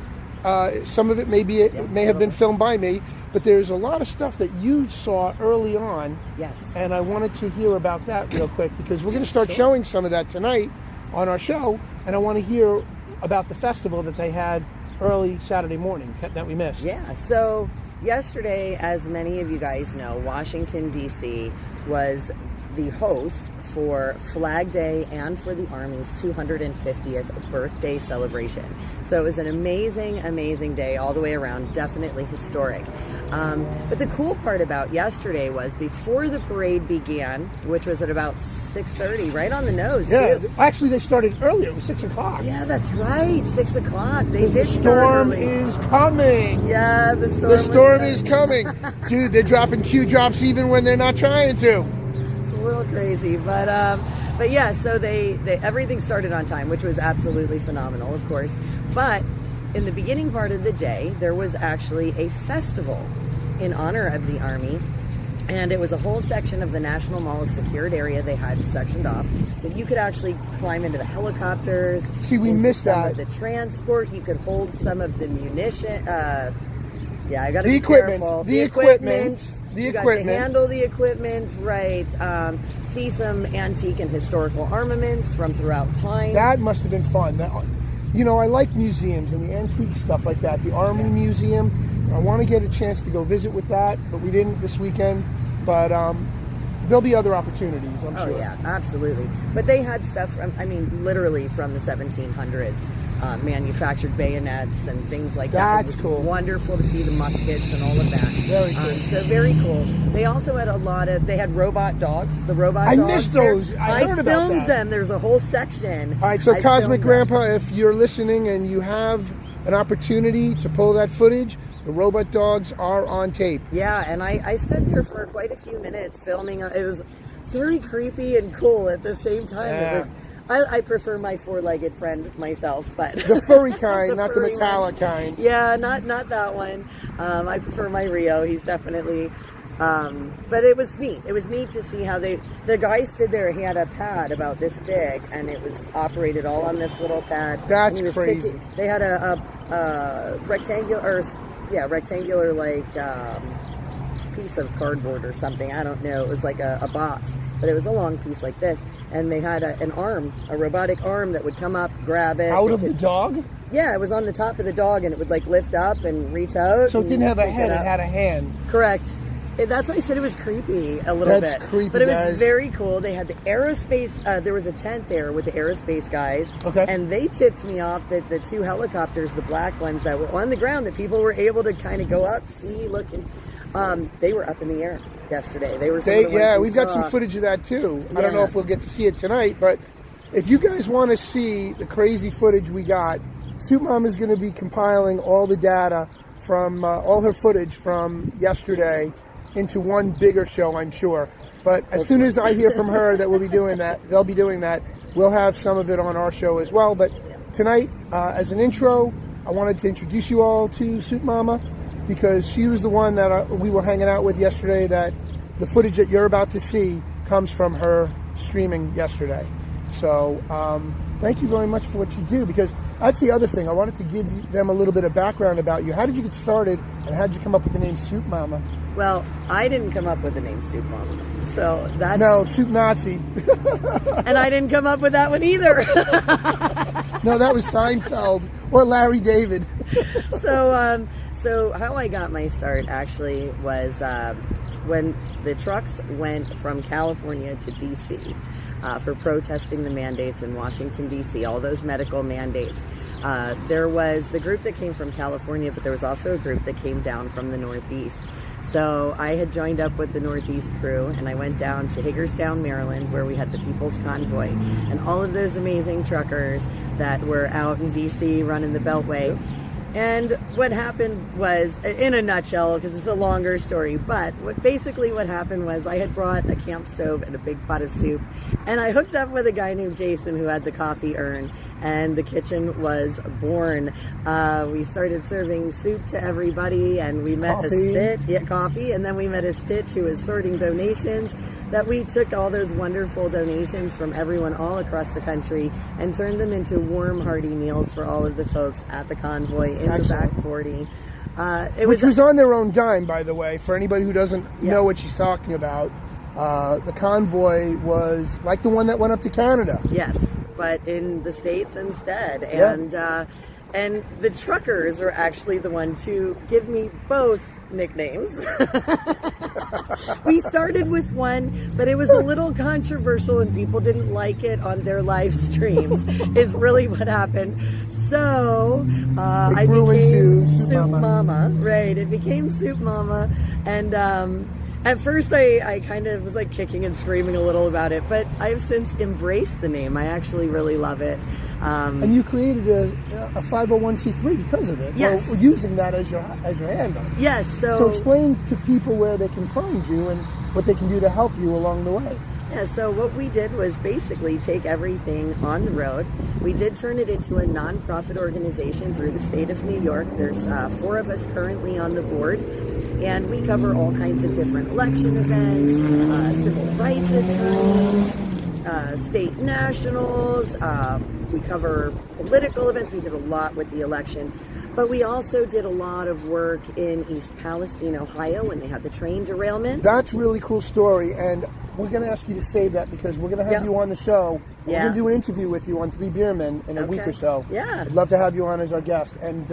some of it may have been filmed by me, but there's a lot of stuff that you saw early on. Yes. And I wanted to hear about that real quick because we're going to start showing some of that tonight on our show, and I want to hear about the festival that they had early Saturday morning that we missed. Yeah, so yesterday, as many of you guys know, Washington, D.C. was the host for Flag Day and for the Army's 250th birthday celebration. So it was an amazing, amazing day all the way around, definitely historic. But the cool part about yesterday was before the parade began, which was at about 6:30, right on the nose. Yeah, too. actually they started earlier. It was 6 o'clock. Yeah, that's right, 6 o'clock. They did The storm start early. is coming. Yeah, the storm. The storm was is coming. Dude, they're dropping Q drops even when they're not trying to. It's a little crazy, but yeah. So they everything started on time, which was absolutely phenomenal, of course. But in the beginning part of the day, there was actually a festival in honor of the Army. And it was a whole section of the National Mall, a secured area they had sectioned off, that you could actually climb into the helicopters. See, we into missed some that. of the transport. You could hold some of the munition. Yeah, I got to The be equipment. careful. The equipment. The You got equipment. to handle the equipment, right? See some antique and historical armaments from throughout time. That must have been fun. You know, I like museums and the antique stuff like that. The Army Museum. I want to get a chance to go visit with that, but we didn't this weekend. But there'll be other opportunities, I'm sure. Oh, yeah, absolutely. But they had stuff from, I mean, literally from the 1700s, manufactured bayonets and things like that. That's It was cool. Wonderful to see the muskets and all of that. Very cool. So very cool. They also had they had robot dogs. The robot I dogs. missed those. I heard about filmed that. them. There's a whole section. All right, so I Cosmic filmed them. Grandpa, if you're listening and you have an opportunity to pull that footage, the robot dogs are on tape. Yeah, and I stood there for quite a few minutes filming. It was very creepy and cool at the same time. Yeah. It was. I prefer my four-legged friend myself, but The furry kind, not the furry metallic one. kind. Yeah, not that one. I prefer my Rio. He's definitely. But it was neat. It was neat to see how the guy stood there. He had a pad about this big, and it was operated all on this little pad. That's And he was crazy. They had a rectangular like piece of cardboard or something. I don't know. It was like a box, but it was a long piece like this. And they had an arm, a robotic arm that would come up, grab it. Out of the dog? Yeah, it was on the top of the dog, and it would like lift up and reach out. So it didn't and have a pick head, it up. had a hand. Correct. That's why I said it was creepy a little That's bit. creepy, but it was guys. very cool. They had the aerospace. There was a tent there with the aerospace guys. Okay. And they tipped me off that the two helicopters, the black ones that were on the ground, that people were able to kind of go up, see, look, and they were up in the air yesterday. They were. Some of the ones we we've got saw. some footage of that too. I don't know Yeah. if we'll get to see it tonight, but if you guys want to see the crazy footage we got, Soup Mom is going to be compiling all the data from all her footage from yesterday into one bigger show, I'm sure. But as soon as I hear from her that we'll be doing that, they'll be doing that, we'll have some of it on our show as well. But tonight, as an intro, I wanted to introduce you all to Soup Mama because she was the one that we were hanging out with yesterday, that the footage that you're about to see comes from her streaming yesterday. So thank you very much for what you do, because that's the other thing. I wanted to give them a little bit of background about you. How did you get started, and how did you come up with the name Soup Mama? Well, I didn't come up with the name Soup Mama, so that's No, Soup Nazi. and I didn't come up with that one either. No, that was Seinfeld or Larry David. So how I got my start actually was when the trucks went from California to D.C. For protesting the mandates in Washington, D.C., all those medical mandates. There was the group that came from California, but there was also a group that came down from the Northeast. So I had joined up with the Northeast crew, and I went down to Hagerstown, Maryland, where we had the People's Convoy, and all of those amazing truckers that were out in D.C. running the Beltway. And what happened was, in a nutshell, because it's a longer story, but what happened was I had brought a camp stove and a big pot of soup, and I hooked up with a guy named Jason who had the coffee urn, and the kitchen was born. We started serving soup to everybody, and we met coffee, and then we met a Stitch who was sorting donations. That we took all those wonderful donations from everyone all across the country and turned them into warm, hearty meals for all of the folks at the convoy in the back 40. Which was on their own dime, by the way, for anybody who doesn't know what she's talking about. The convoy was like the one that went up to Canada. Yes, but in the States instead. And the truckers were actually the one to give me both nicknames. We started with one, but it was a little controversial and people didn't like it on their live streams is really what happened. So I became Soup Mama. Right, it became Soup Mama. And at first I kind of was like kicking and screaming a little about it, but I've since embraced the name. I actually really love it. And you created a 501c3 because of it. Yes. Or using that as your handle. Yes. So explain to people where they can find you and what they can do to help you along the way. Yeah, so what we did was basically take everything on the road. We did turn it into a nonprofit organization through the state of New York. There's 4 of us currently on the board, and we cover all kinds of different election events, civil rights attorneys, state nationals. We cover political events. We did a lot with the election. But we also did a lot of work in East Palestine, Ohio, when they had the train derailment. That's a really cool story, and we're going to ask you to save that because we're going to have you on the show. We're going to do an interview with you on Three Beermen in a week or so. Yeah. I'd love to have you on as our guest. And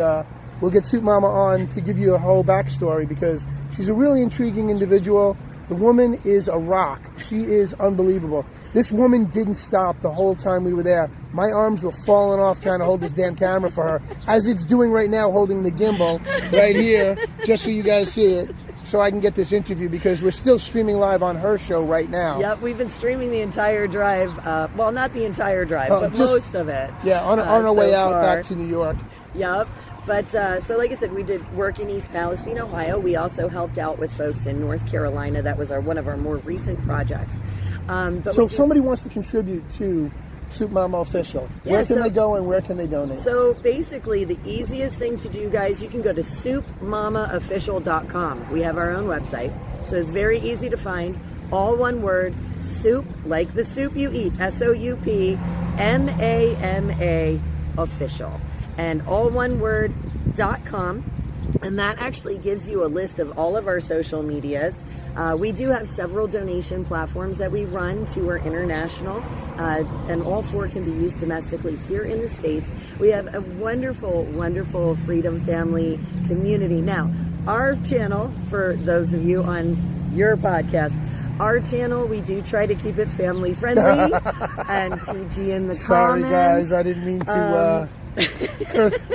we'll get Soup Mama on to give you a whole backstory because she's a really intriguing individual. The woman is a rock. She is unbelievable. This woman didn't stop the whole time we were there. My arms were falling off trying to hold this damn camera for her, as it's doing right now, holding the gimbal right here, just so you guys see it, so I can get this interview because we're still streaming live on her show right now. Yep, we've been streaming the entire drive. Well, not the entire drive, but most of it. Yeah, on our way out back to New York. Yep. But so like I said, we did work in East Palestine, Ohio. We also helped out with folks in North Carolina. That was one of our more recent projects. So if somebody wants to contribute to Soup Mama Official, where can they go and where can they donate? So basically the easiest thing to do, guys, you can go to soupmamaofficial.com. We have our own website. So it's very easy to find. All one word, soup, like the soup you eat, SOUPMAMA official. And all one word, .com. And that actually gives you a list of all of our social medias. We do have several donation platforms that we run to our international, and all 4 can be used domestically here in the States. We have a wonderful, wonderful Freedom Family community. Now, our channel, for those of you on your podcast, our channel, we do try to keep it family friendly and PG in the comments. Sorry guys, I didn't mean to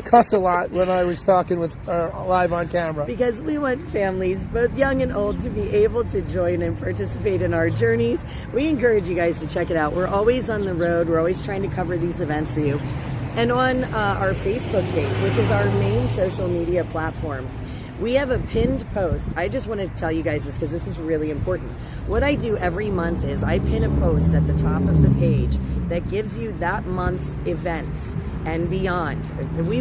cuss a lot when I was talking with live on camera. Because we want families, both young and old, to be able to join and participate in our journeys. We encourage you guys to check it out. We're always on the road. We're always trying to cover these events for you. And on our Facebook page, which is our main social media platform, we have a pinned post. I just want to tell you guys this because this is really important. What I do every month is I pin a post at the top of the page that gives you that month's events and beyond.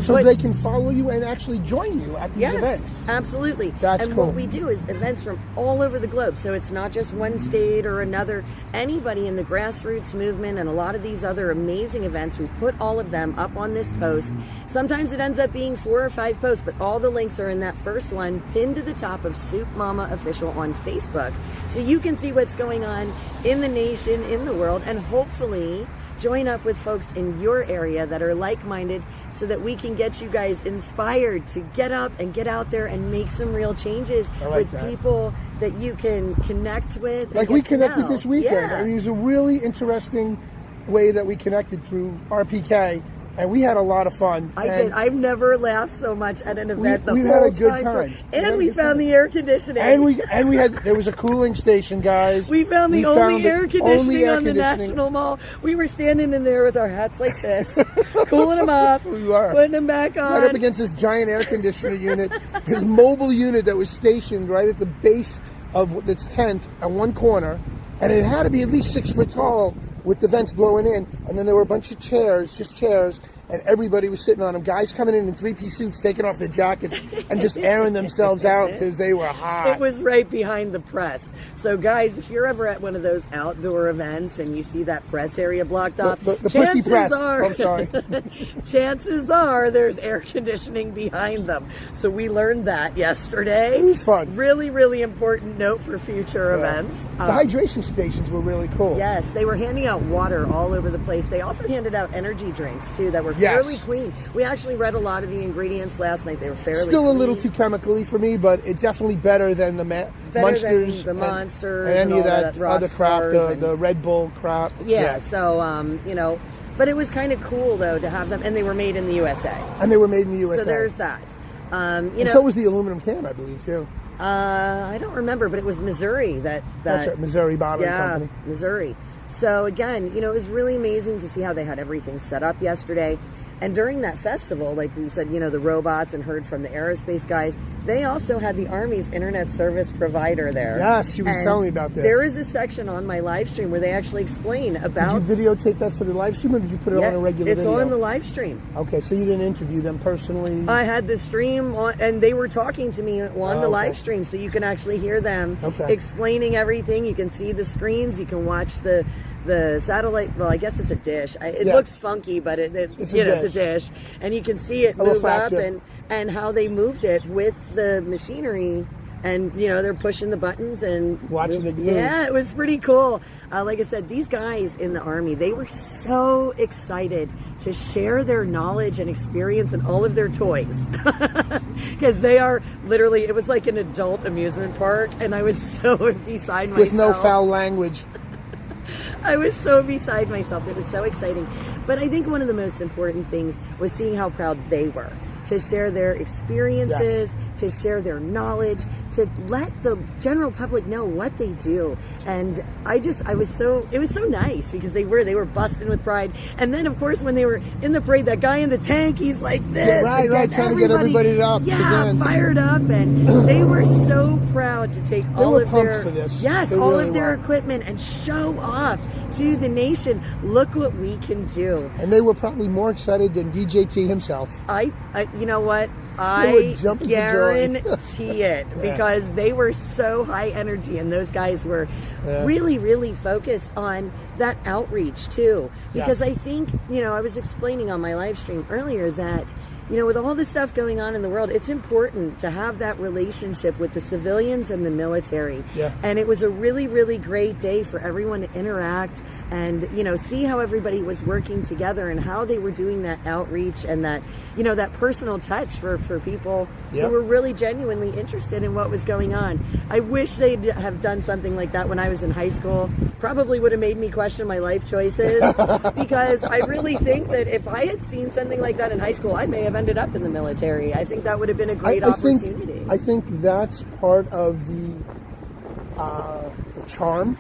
So they can follow you and actually join you at these events. Yes, absolutely. That's cool. And what we do is events from all over the globe. So it's not just one state or another. Anybody in the grassroots movement and a lot of these other amazing events, we put all of them up on this post. Sometimes it ends up being 4 or 5 posts, but all the links are in that first one pinned to the top of Soup Mama Official on Facebook. So you can see what's going on in the nation, in the world, and hopefully join up with folks in your area that are like-minded so that we can get you guys inspired to get up and get out there and make some real changes with people that you can connect with. Like we connected this weekend. Yeah. I mean, it was a really interesting way that we connected through RPK. and we had a lot of fun. I did. I've never laughed so much at an event we the had whole a good time. And we found the air conditioning. And we had, there was a cooling station, guys. We found the only air conditioning on the National Mall. We were standing in there with our hats like this, cooling them off, We were. putting them back on. Right up against this giant air conditioner unit, his mobile unit that was stationed right at the base of its tent on one corner, and it had to be at least 6 foot tall with the vents blowing in, and then there were a bunch of chairs, just chairs, and everybody was sitting on them. Guys coming in 3-piece suits, taking off their jackets and just airing themselves out because they were hot. It was right behind the press. So guys, if you're ever at one of those outdoor events and you see that press area blocked off, the pussy press. I'm sorry. Chances are there's air conditioning behind them. So we learned that yesterday. It was fun. Really, really important note for future events. The hydration stations were really cool. Yes, they were handing out water all over the place. They also handed out energy drinks too that were fairly clean. We actually read a lot of the ingredients last night. They were fairly Still clean. a little too chemically for me, but it definitely better than the Monsters, than the Monsters and any and of all that that other crap, and the Red Bull crap. Yeah, so you know, but it was kind of cool though to have them, and they were made in the USA. And they were made in the USA. So there's that. You know, so was the aluminum can, I believe, too. I don't remember, but it was Missouri that's right, Missouri Bottling Company. Missouri. So again, you know, it was really amazing to see how they had everything set up yesterday. And during that festival, like we said, you know, the robots and heard from the aerospace guys, they also had the Army's internet service provider there. Yes, she was telling me about this. There is a section on my live stream where they actually explain about... Did you videotape that for the live stream, or did you put it on a regular video? It's on the live stream. Okay, so you didn't interview them personally? I had the stream on, and they were talking to me on the live stream, so you can actually hear them explaining everything. You can see the screens. You can watch the satellite. Well, I guess it's a dish. It looks funky, but it's a dish, and you can see it move up and how they moved it with the machinery. And, you know, they're pushing the buttons and... watching it move. Yeah, it was pretty cool. Like I said, these guys in the Army, they were so excited to share their knowledge and experience and all of their toys. Because they are literally... It was like an adult amusement park, and I was so beside myself. With no foul language. I was so beside myself. It was so exciting. But I think one of the most important things was seeing how proud they were to share their experiences, to share their knowledge, to let the general public know what they do. And it was so nice because they were busting with pride. And then, of course, when they were in the parade, that guy in the tank, he's like this. Yeah, right, trying to get everybody up to dance. Fired up. And they were so proud to take all of their... for this. Yes, all of their equipment and show off to the nation. Look what we can do. And they were probably more excited than DJT himself. You know what? I guarantee it because they were so high energy, and those guys were really, really focused on that outreach too. Because I think, you know, I was explaining on my live stream earlier that, you know, with all the stuff going on in the world, it's important to have that relationship with the civilians and the military. Yeah. And it was a really, really great day for everyone to interact and, you know, see how everybody was working together and how they were doing that outreach and that, you know, that personal touch for people who were really genuinely interested in what was going on. I wish they'd have done something like that when I was in high school. Probably would have made me question my life choices because I really think that if I had seen something like that in high school, I may have ended up in the military. I think that would have been a great opportunity. I think that's part of the charm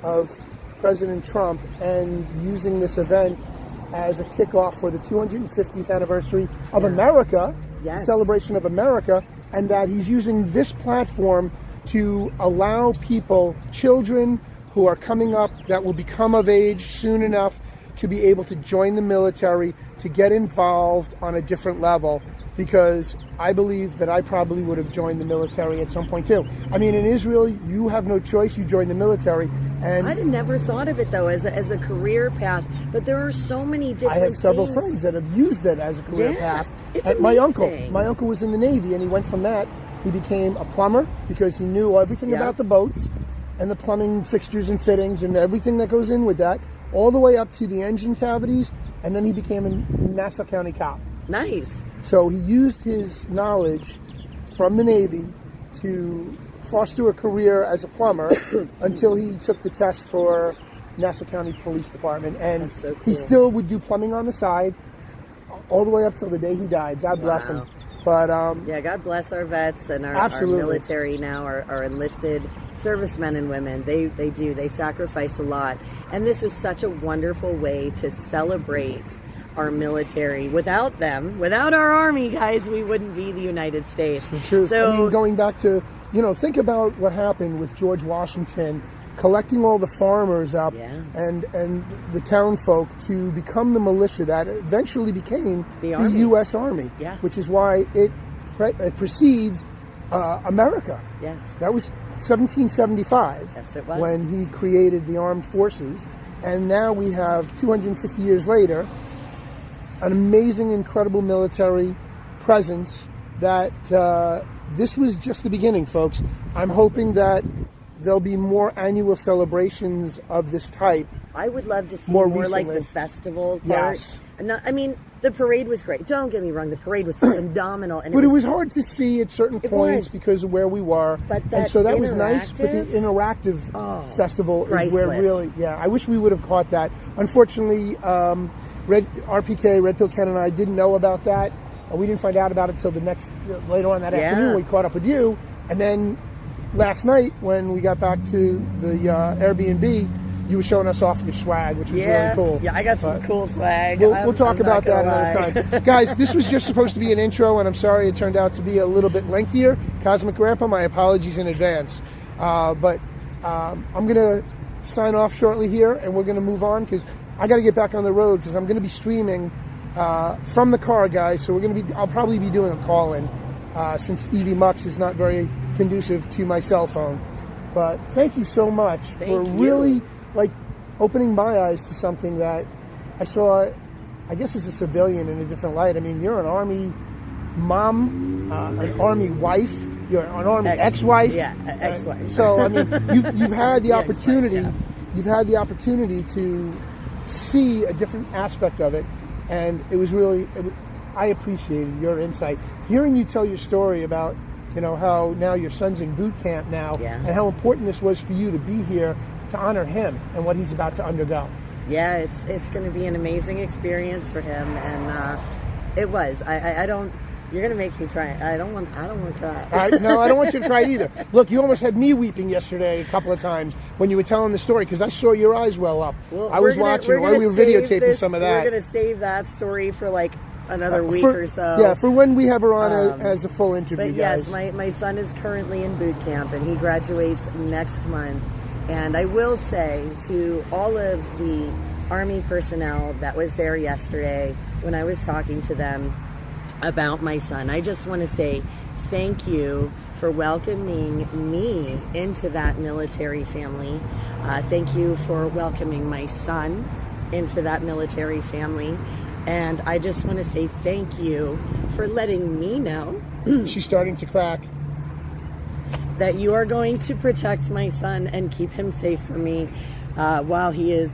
of President Trump and using this event as a kickoff for the 250th anniversary of America, celebration of America, and that he's using this platform to allow people, children who are coming up that will become of age soon enough to be able to join the military, to get involved on a different level, because I believe that I probably would have joined the military at some point too. I mean, in Israel, you have no choice, you join the military. And I'd never thought of it though as a career path, but there are so many different I have several things. Friends that have used it as a career path. It's my uncle was in the Navy, and he went from that, he became a plumber because he knew everything about the boats and the plumbing fixtures and fittings and everything that goes in with that, all the way up to the engine cavities, and then he became a Nassau County cop. Nice. So he used his knowledge from the Navy to foster a career as a plumber until he took the test for Nassau County Police Department. And so cool. He still would do plumbing on the side, all the way up till the day he died. God bless him. But yeah, God bless our vets and our military now, our enlisted servicemen and women. They sacrifice a lot. And this was such a wonderful way to celebrate our military. Without them, without our Army, guys, we wouldn't be the United States. It's the truth. So, I mean, going back to, think about what happened with George Washington collecting all the farmers up and the town folk to become the militia that eventually became the U.S. Army, which is why it precedes America. Yes. That was 1775 yes, it was. When he created the armed forces. And now we have, 250 years later, an amazing, incredible military presence that this was just the beginning, folks. I'm hoping that there'll be more annual celebrations of this type. I would love to see more like the festival part. Yes. I mean, the parade was great. Don't get me wrong, the parade was phenomenal. But it was hard to see at certain points because of where we were. And so that was nice, but the interactive festival is where really, I wish we would have caught that. Unfortunately, Red Pill Ken and I didn't know about that. We didn't find out about it until later on that afternoon. We caught up with you. And then last night, when we got back to the Airbnb, you were showing us off your swag, which was really cool. Yeah, I got some cool swag. We'll talk about that another time. Guys, this was just supposed to be an intro, and I'm sorry it turned out to be a little bit lengthier. Cosmic Grandpa, my apologies in advance. But I'm going to sign off shortly here, and we're going to move on, because I got to get back on the road, because I'm going to be streaming from the car, guys. So I'll probably be doing a call-in, since Evie Mux is not very conducive to my cell phone. But thank you so much for really opening my eyes to something that I saw, I guess, as a civilian in a different light. I mean, you're an Army mom, an Army wife, you're an Army ex-wife. Yeah, ex-wife. So I mean, you've had the opportunity. You've had the opportunity to see a different aspect of it, and it was really. I appreciated your insight. Hearing you tell your story about, how now your son's in boot camp now, and how important this was for you to be here to honor him and what he's about to undergo. Yeah, it's going to be an amazing experience for him, and it was. I don't. You're going to make me try it. I don't want to try. No, I don't want you to try it either. Look, you almost had me weeping yesterday a couple of times when you were telling the story, because I saw your eyes well up. Well, I was watching while we were videotaping some of that. We're going to save that story for another week or so. Yeah, for when we have her on as a full interview, but guys. Yes, my son is currently in boot camp, and he graduates next month. And I will say to all of the Army personnel that was there yesterday, when I was talking to them about my son, I just want to say thank you for welcoming me into that military family. Thank you for welcoming my son into that military family. And I just want to say thank you for letting me know. She's starting to crack. That you are going to protect my son and keep him safe for me while he is,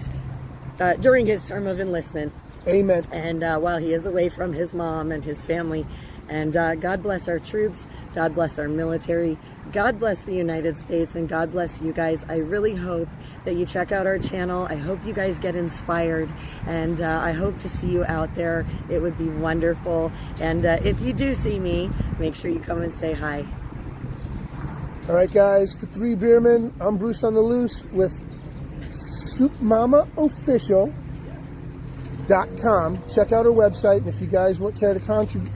during his term of enlistment. Amen. And while he is away from his mom and his family. And God bless our troops. God bless our military. God bless the United States. And God bless you guys. I really hope that you check out our channel. I hope you guys get inspired. And I hope to see you out there. It would be wonderful. And if you do see me, make sure you come and say hi. All right, guys, for 3 Beermen, I'm Bruce on the Loose with SoupMamaOfficial.com. Check out our website, and if you guys care to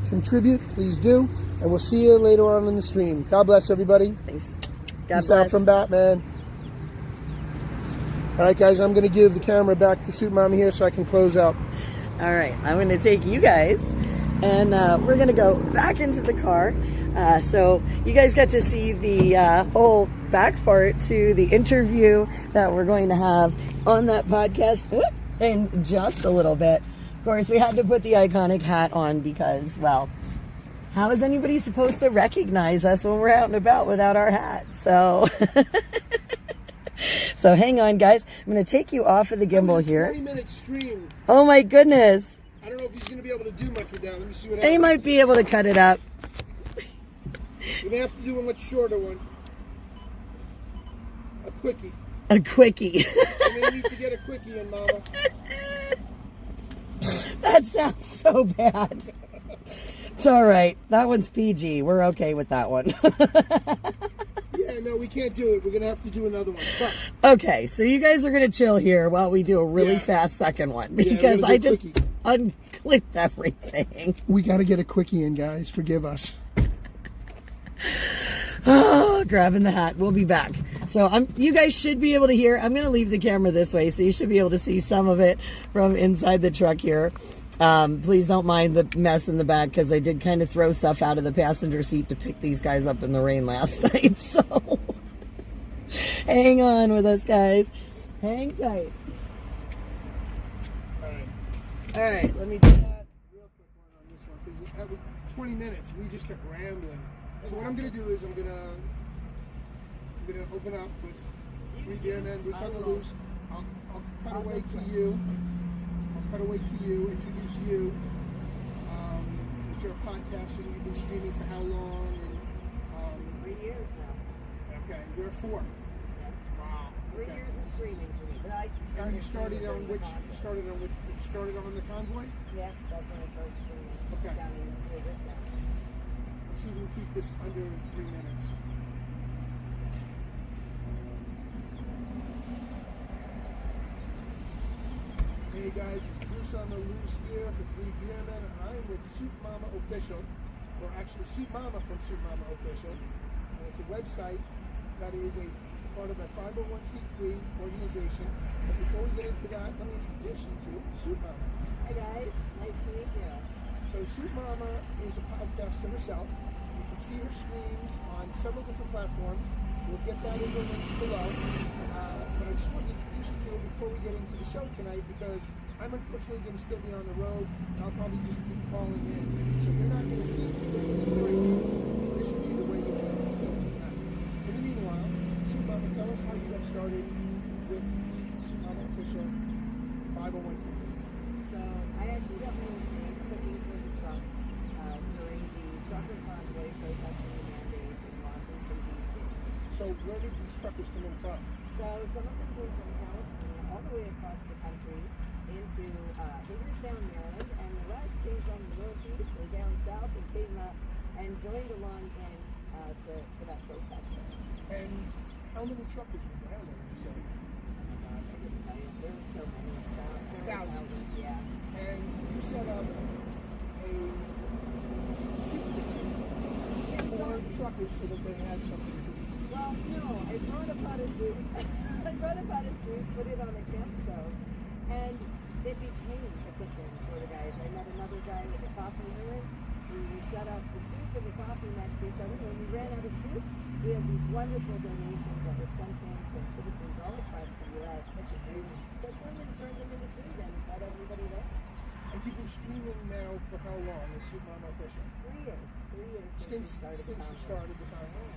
contribute, please do. And we'll see you later on in the stream. God bless everybody. Thanks. Peace out from Batman. All right, guys, I'm going to give the camera back to Soup Mama here so I can close out. All right, I'm going to take you guys, and we're going to go back into the car. So you guys got to see the whole back part to the interview that we're going to have on that podcast in just a little bit. Of course, we had to put the iconic hat on because, well, how is anybody supposed to recognize us when we're out and about without our hat? So, so hang on, guys. I'm going to take you off of the gimbal here. 20-minute stream. Oh my goodness. I don't know if he's going to be able to do much with that. Let me see what happens. They might be able to cut it up. You may have to do a much shorter one. A quickie. A quickie. You may need to get a quickie in, Mama. That sounds so bad. It's all right. That one's PG. We're okay with that one. Yeah, no, we can't do it. We're going to have to do another one. But, okay, so you guys are going to chill here while we do a really fast second one because I just unclipped everything. we got to get a quickie in, guys. Forgive us. Oh, grabbing the hat. We'll be back. So you guys should be able to hear. I'm going to leave the camera this way so you should be able to see some of it from inside the truck here. Please don't mind the mess in the back because I did kind of throw stuff out of the passenger seat to pick these guys up in the rain last night. So hang on with us, guys. Hang tight. All right, let me do that. Real quick one on this one because that was 20 minutes. We just kept rambling. So what I'm going to do is I'm going to open up with 3 Deer Men, Bruce on the Loose. I'll cut away to you. Introduce you. That you're a podcaster. You've been streaming for how long? And, 3 years now. Okay, we're 4. Yeah. Wow. 3 years of streaming for me. But And you started on which? You started on the Convoy? Yeah, that's when I started streaming. Okay. Down in Vegas. Let's see if we can keep this under 3 minutes. Hey guys, it's Bruce on the Loose here for 3 Deer Men. I'm with Soup Mama Official, or actually Soup Mama from Soup Mama Official. And it's a website that is a part of a 501c3 organization. But before we get into that, let me introduce you to Soup Mama. Hi guys, nice to meet you. So Soup Mama is a podcaster herself. You can see her streams on several different platforms. We'll get that in the links below. But I just wanted to introduce you to her before we get into the show tonight because I'm unfortunately going to still be on the road. And I'll probably just keep calling in. So you're not going to see me the way this will be the way you're going to see me tonight. In the meanwhile, Soup Mama, tell us how you got started with Soup Mama Official 501c3. So I actually got my name cooking for the trucks during the trucker convoy protesting the mandates in Washington, D.C. So where did these truckers come in from? So some of them came from California all the way across the country into Hagerstown, Maryland, and the rest came from the Northeast or down south and came up and joined along in for that protest. And how many truckers were down there, would you say? Oh my God, I couldn't tell you. There were so many. Thousands. Yeah. And you set up a soup kitchen for truckers so that they had something to eat. Well, no, I brought a pot of soup. Put it on a camp stove, and it became a kitchen for the guys. I met another guy with a coffee urn. We set up the soup and the coffee next to each other. When we ran out of soup, we had these wonderful donations that were sent in from citizens all across the U.S. That's amazing. So we turned them into food and fed everybody there. And you've been streaming now for how long with Soup Mama Official? 3 years. 3 years Since you started the convoy.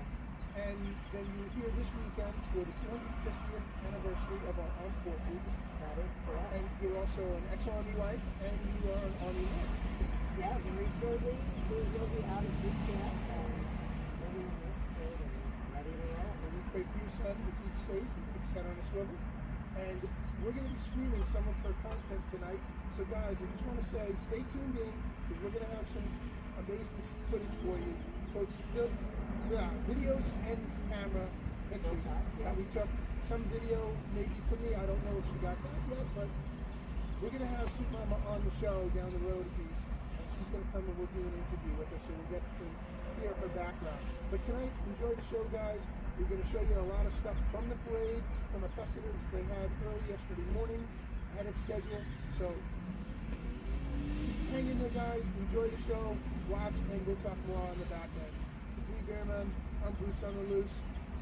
And then you're here this weekend for the 250th anniversary of our armed forces. That is correct. And you're also an ex-Army wife, and you are an Army man. Yeah, very shortly we'll be out of boot camp and living in this state and ready to roll. And we pray for your son to keep safe and keep his head on a swivel. And we're going to be streaming some of her content tonight. So guys, I just want to say, stay tuned in, because we're going to have some amazing footage for you. Both videos and camera pictures that we took. Some video maybe for me, I don't know if she got that yet, but we're going to have Soup Mama on the show down the road a piece, and she's going to come and we'll do an interview with her so we'll get to hear her background. But tonight, enjoy the show, guys. We're going to show you a lot of stuff from the parade, from a festival they had early yesterday morning, ahead of schedule. So hang in there, guys. Enjoy the show. Watch, and we'll talk more on the back end. The 3 Bear Men, I'm Bruce on the Loose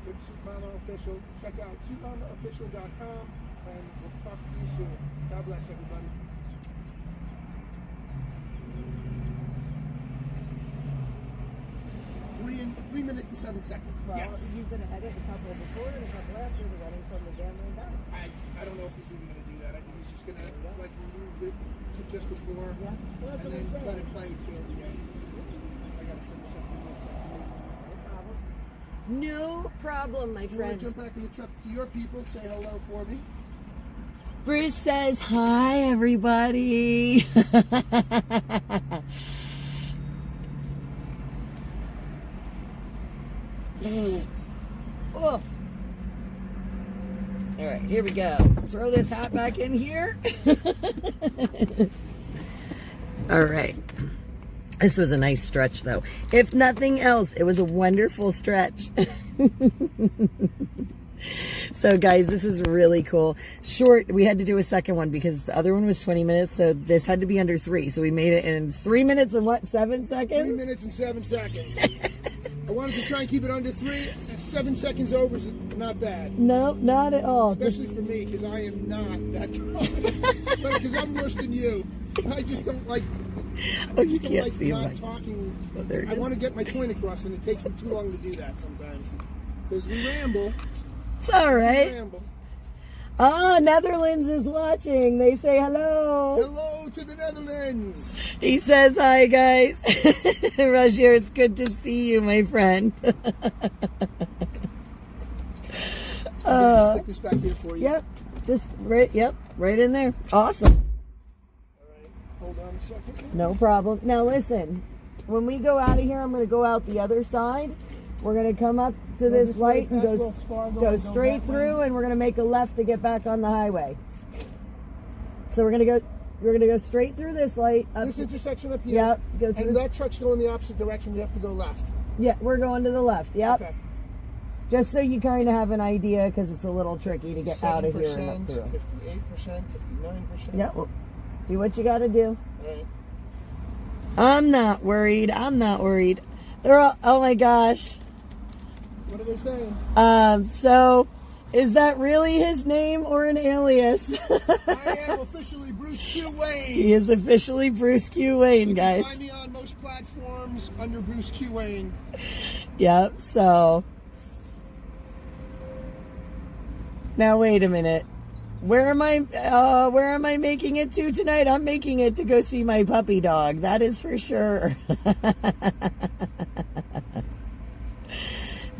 with Soup Mama Official. Check out soupmamaofficial.com, and we'll talk to you soon. God bless everybody. 3 minutes and 7 seconds. Well, Yes. you've been ahead of a couple before and a couple after the wedding from the gambling down. I don't know if he's even going to do that. I think he's just going to like remove it to just before, Yeah. Well, that's and what then I'm let saying. it play till the end. I got to send this up to you. No problem, my You want friend. to jump back in the truck to your people? Say hello for me. Bruce says, hi, everybody. Oh. All right, here we go. Throw this hat back in here. All right. This was a nice stretch, though. If nothing else, it was a wonderful stretch. So, guys, this is really cool. Short, we had to do a second one because the other one was 20 minutes, so this had to be under 3. So we made it in 3 minutes and what, 7 seconds? 3 minutes and 7 seconds. I wanted to try and keep it under 3. 7 seconds over is not bad. No, not at all. Especially for me, because I am not that good. Because I'm worse than you. I just don't like... I just don't like not talking. Oh, I want to get my point across, and it takes me too long to do that sometimes. Because we ramble. It's all right. We ramble. Oh, Netherlands is watching. They say hello. Hello to the Netherlands. He says hi, guys. Roger, it's good to see you, my friend. Stick this back here for you. Yep. Just right in there. Awesome. Hold on a second. No problem. Now listen, when we go out of here, I'm going to go out the other side. We're going to come up to this light and go straight through, and we're going to make a left to get back on the highway. So we're going to go straight through this light. This intersection up here. Yep. Go through. And that truck's going the opposite direction. You have to go left. Yeah, we're going to the left. Yep. Okay. Just so you kind of have an idea, because it's a little tricky to get out of here and up through. 58%, 59%. Yep. Do what you got to do. All right. I'm not worried. I'm not worried. They're all, oh my gosh. What are they saying? So is that really his name or an alias? I am officially Bruce Q. Wayne. He is officially Bruce Q. Wayne, You guys. can find me on most platforms under Bruce Q. Wayne. Yep, so. Now wait a minute. Where am I making it to tonight? I'm making it to go see my puppy dog. That is for sure.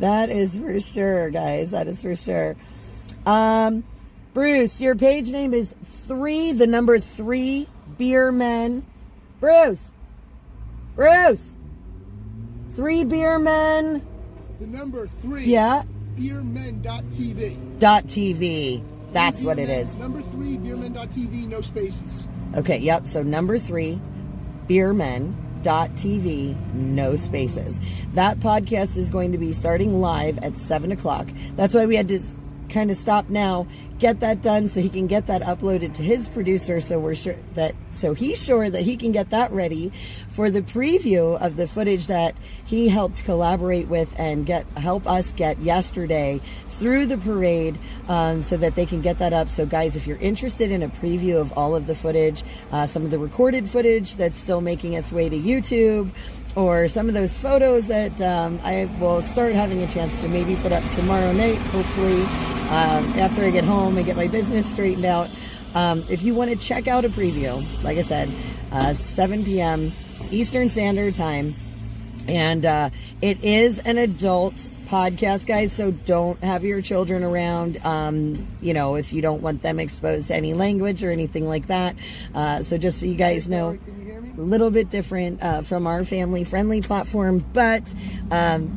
That is for sure, guys. That is for sure. Bruce, your page name is 3 Beer Men. Bruce. 3 Beer Men. The number 3. Yeah. Beermen.tv. .tv. That's what it is. Number 3, beermen.tv, no spaces. Okay, yep. So number 3, beermen.tv, no spaces. That podcast is going to be starting live at 7 o'clock. That's why we had to kind of stop now, get that done so he can get that uploaded to his producer, so he's sure that he can get that ready for the preview of the footage that he helped collaborate with and help us get yesterday through the parade, so that they can get that up. So guys, if you're interested in a preview of all of the footage, some of the recorded footage that's still making its way to YouTube, or some of those photos that I will start having a chance to maybe put up tomorrow night, hopefully, after I get home and get my business straightened out. If you want to check out a preview, like I said, 7 p.m. Eastern Standard Time, and it is an adult podcast, guys, so don't have your children around, if you don't want them exposed to any language or anything like that. So just so you guys know, a little bit different from our family-friendly platform, but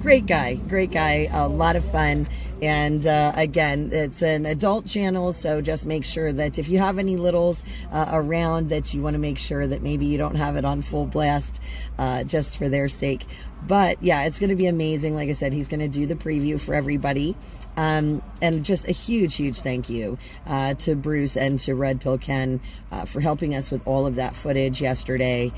great guy, a lot of fun. And again, it's an adult channel, so just make sure that if you have any littles around, that you want to make sure that maybe you don't have it on full blast, just for their sake. But yeah, it's going to be amazing. Like I said, he's going to do the preview for everybody. And just a huge thank you to Bruce and to Red Pill Ken for helping us with all of that footage yesterday.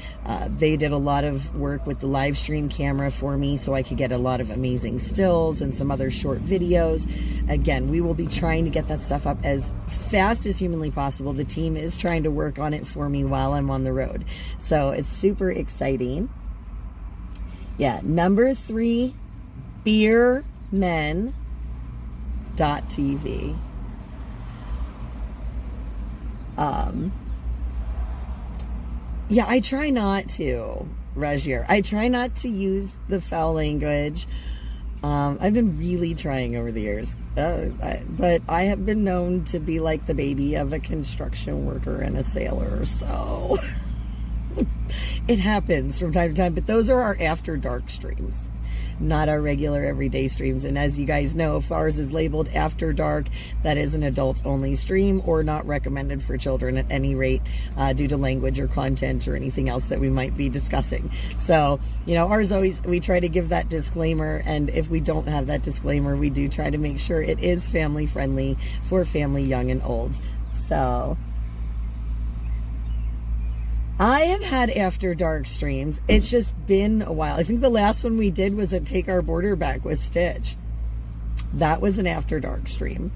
They did a lot of work with the live stream camera for me, so I could get a lot of amazing stills and some other short videos. Again, we will be trying to get that stuff up as fast as humanly possible. The team is trying to work on it for me while I'm on the road, so it's super exciting. Yeah, number 3, beermen.tv. Yeah, I try not to, Roger. I try not to use the foul language. I've been really trying over the years, but I have been known to be like the baby of a construction worker and a sailor, so it happens from time to time. But those are our after dark streams, not our regular everyday streams. And as you guys know, if ours is labeled after dark, that is an adult only stream or not recommended for children at any rate, due to language or content or anything else that we might be discussing. So, you know, ours always, we try to give that disclaimer, and if we don't have that disclaimer, we do try to make sure it is family friendly for family young and old. So I have had after dark streams. It's just been a while. I think the last one we did was at Take Our Border Back with Stitch. That was an after dark stream.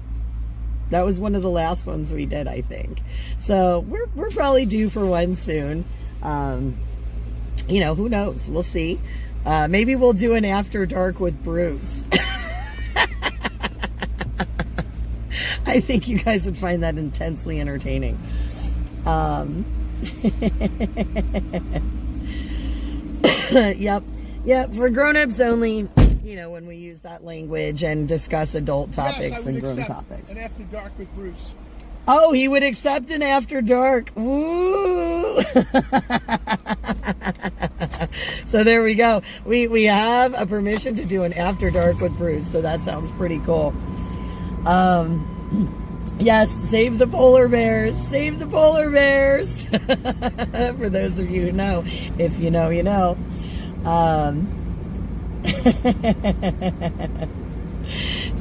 That was one of the last ones we did, I think. So we're probably due for one soon. You know, who knows? We'll see. Maybe we'll do an after dark with Bruce. I think you guys would find that intensely entertaining. Yep, for grown-ups only, you know, when we use that language and discuss adult topics and grown topics. An after dark with Bruce. Oh, he would accept an after dark. Ooh. So there we go. We have a permission to do an after dark with Bruce, so that sounds pretty cool. Yes, save the polar bears. Save the polar bears. For those of you who know. If you know, you know.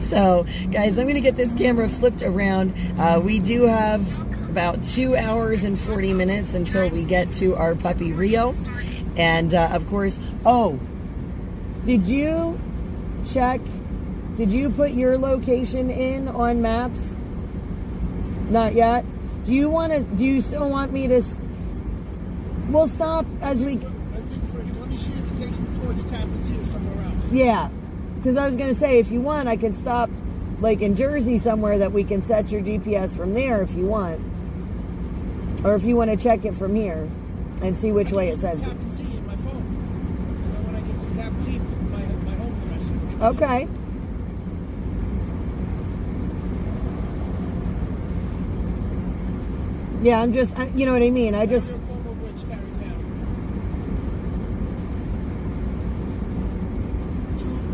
So, guys, I'm going to get this camera flipped around. We do have about 2 hours and 40 minutes until we get to our puppy Rio. And, of course, oh, did you check, did you put your location in on maps? Not yet? Do you still want me to, we'll stop as we, I think let me see if it takes me towards Tappan Zee or somewhere else. yeah, because I was going to say, if you want, I could stop, like, in Jersey somewhere that we can set your GPS from there if you want. Or if you want to check it from here and see which way it says. Tappan Zee in my phone. And then when I get to Tappan Zee, put my home address. Okay. Yeah, I'm just, you know what I mean? I just... Cuomo Bridge, Tarrytown.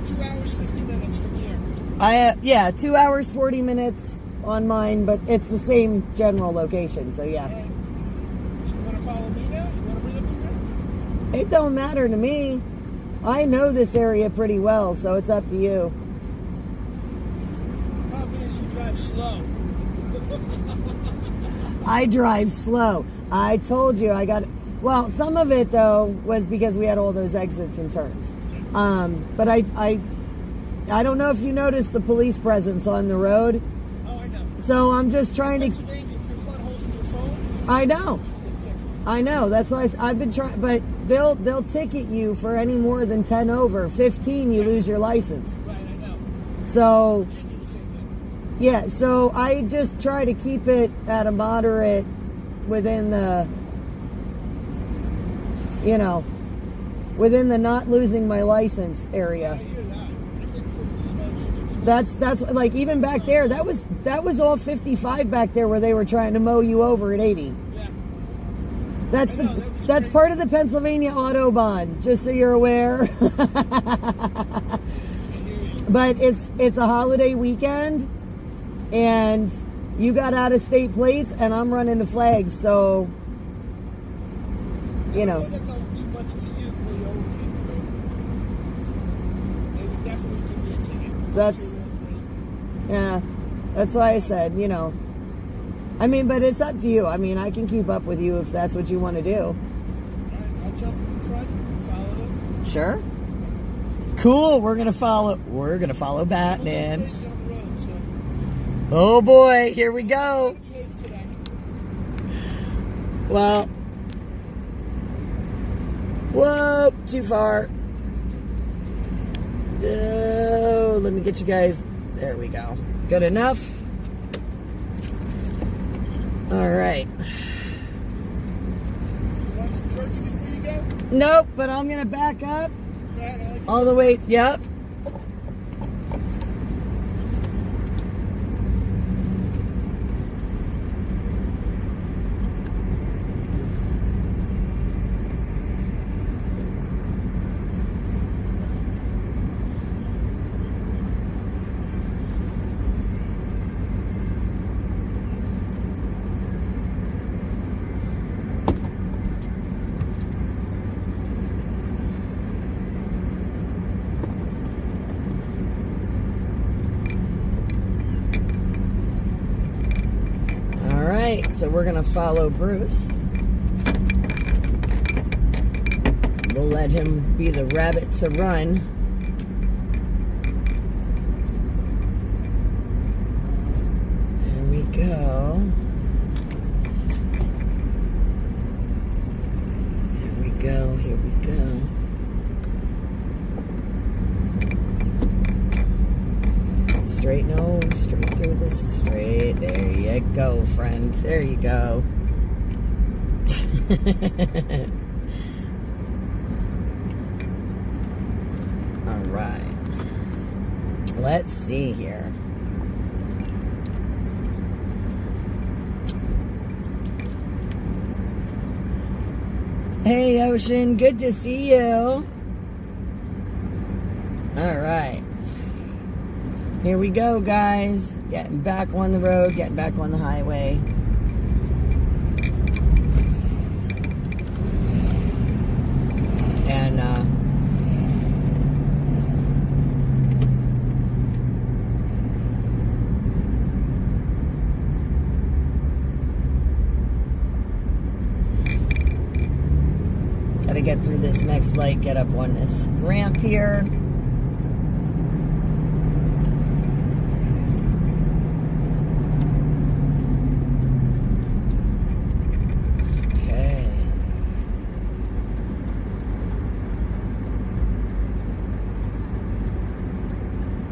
2 hours, 50 minutes from here. Yeah, 2 hours, 40 minutes on mine, but it's the same general location, so yeah. Okay. So you want to follow me now? You want to bring up to here? It don't matter to me. I know this area pretty well, so it's up to you. Problem is you drive slow. I drive slow. I told you I got... Well, some of it, though, was because we had all those exits and turns. But I don't know if you noticed the police presence on the road. Oh, I know. So I'm just trying to... Pennsylvania, if you're caught holding your phone, I know. That's why I've been trying... But they'll ticket you for any more than 10 over. 15, you lose your license. right, I know. So... Virginia, the same thing. Yeah, so I just try to keep it at a moderate within the, you know, within the not losing my license area. I hear that. I think for these That's like even back there, that was all 55 back there where they were trying to mow you over at 80. Yeah. That's I know, that was that's crazy. part of the Pennsylvania Autobahn, just so you're aware. But it's a holiday weekend. And you got out-of-state plates, and I'm running the flags, so, you know. I know that don't do much to you, pull you over. They would definitely give me a ticket. That's, yeah, that's why I said, you know. I mean, but it's up to you. I mean, I can keep up with you if that's what you want to do. All right, I'll jump in front and follow them. Sure. Cool. We're gonna follow Batman. Crazy on the road, so. Oh boy, here we go. Cave today. Well, whoa, too far. Oh, let me get you guys. There we go. Good enough. All right. You want some turkey before you go? Nope, but I'm gonna back up Right, all the way. Yep. so we're gonna follow Bruce. We'll let him be the rabbit to run. There we go. Here we go, here we go. Straight, no, straight through this, straight. There you go, friend. There you go. All right. Let's see here. Hey, Ocean, good to see you. All right. Here we go, guys. Getting back on the road, getting back on the highway. And, gotta get through this next light, get up on this ramp here.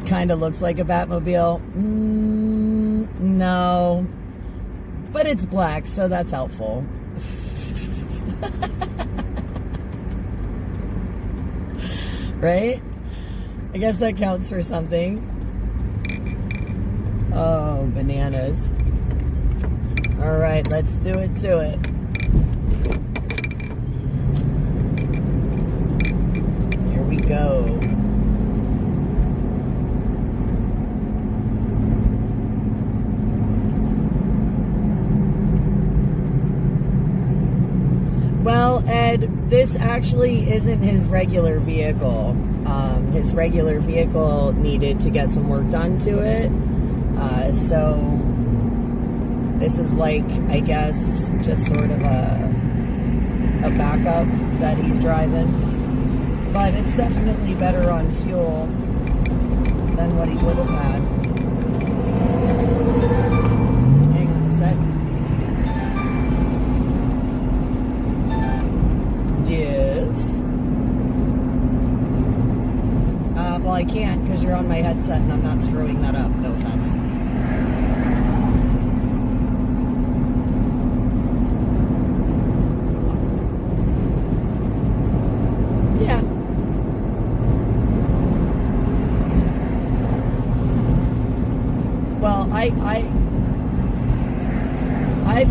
Kind of looks like a Batmobile. No. But it's black, so that's helpful. Right? I guess that counts for something. Oh, bananas. All right, let's do it to it. Here we go. Well, Ed, this actually isn't his regular vehicle. His regular vehicle needed to get some work done to it. So this is like, I guess, just sort of a backup that he's driving. But it's definitely better on fuel than what he would have had. Hang on a sec. Yes. Well, I can't because you're on my headset and I'm not screwing that up. No offense. Yeah. Well, I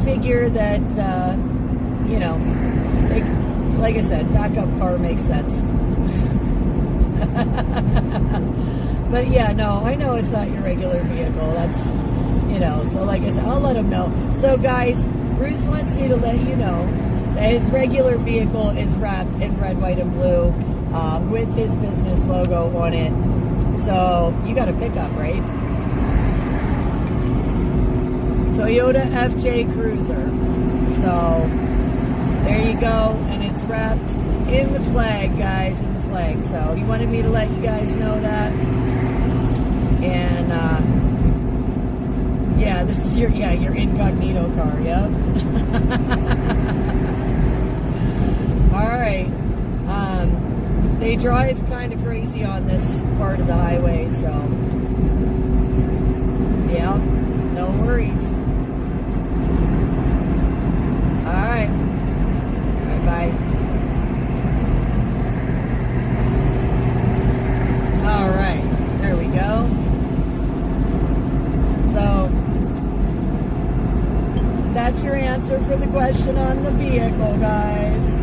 figure that, you know, like I said, backup car makes sense. But yeah, no, I know it's not your regular vehicle. That's, you know, so like I said, I'll let him know. So guys, Bruce wants me to let you know that his regular vehicle is wrapped in red, white, and blue with his business logo on it. So you got a pickup, right? Toyota FJ Cruiser. So there you go, and it's wrapped in the flag, guys, in the flag. So he wanted me to let you guys know that. And yeah, this is your incognito car. Yep. All right. They drive kind of crazy on this part of the highway, so yeah, no worries. All right. Bye. All right, there we go. So that's your answer for the question on the vehicle, guys.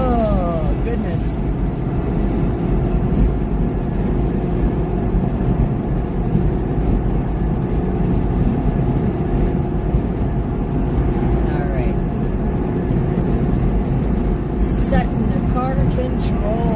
Oh, goodness. All right. Setting the car controls.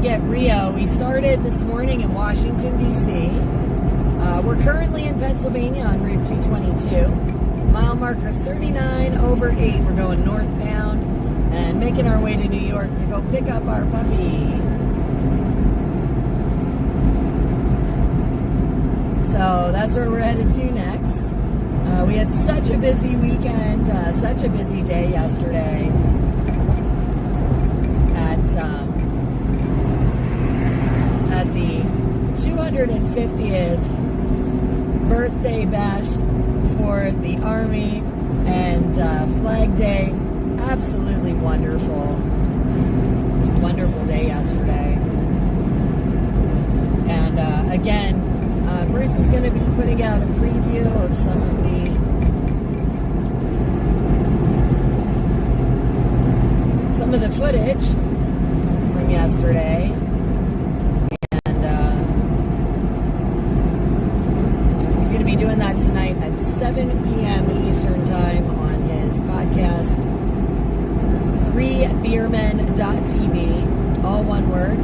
get Rio. We started this morning in Washington, D.C. We're currently in Pennsylvania on Route 222. Mile marker 39/8. We're going northbound and making our way to New York to go pick up our puppy. So that's where we're headed to next. We had such a busy weekend, such a busy day yesterday at the 250th birthday bash for the Army and Flag Day. Absolutely wonderful. Wonderful day yesterday. And again, Bruce is going to be putting out a preview of some of the footage from yesterday. And he's going to be doing that tonight at 7 p.m. Eastern Time on his podcast, 3beermen.tv, all one word.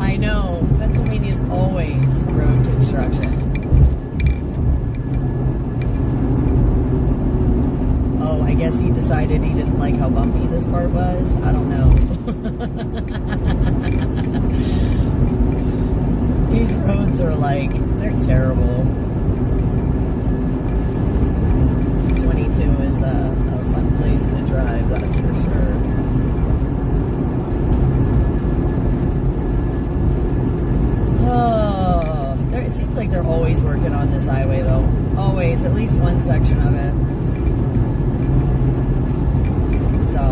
I know. Pennsylvania's always road construction. Oh, I guess he decided he didn't like how bumpy this part was. I don't know. These roads are like, they're terrible. 222 is a fun place to drive, that's for sure. Oh, it seems like they're always working on this highway, though. Always, at least one section of it. So,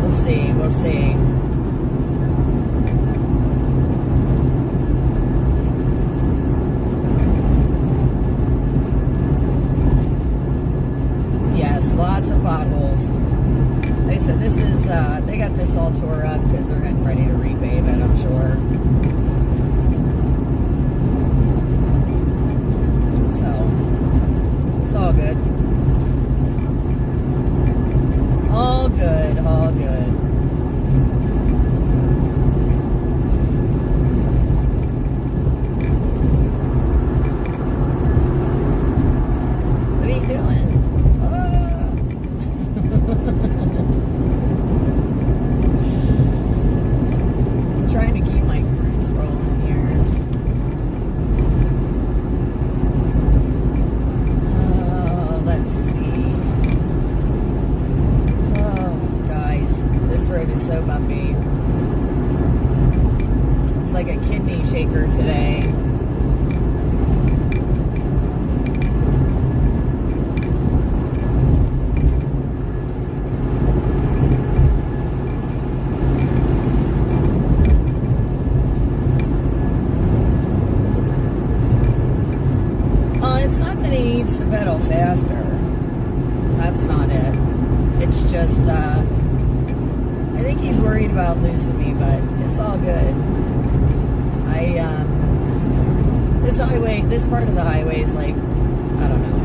we'll see, we'll see. Lots of potholes. They said this is, they got this all tore up because they're getting ready to repave it, I'm sure. So, it's all good. All good, all good. What are you doing? Trying to keep my cruise rolling here. Let's see. Oh, guys, this road is so bumpy. It's like a kidney shaker today. He needs to pedal faster. That's not it. It's just, I think he's worried about losing me, but it's all good. This part of the highway is like, I don't know.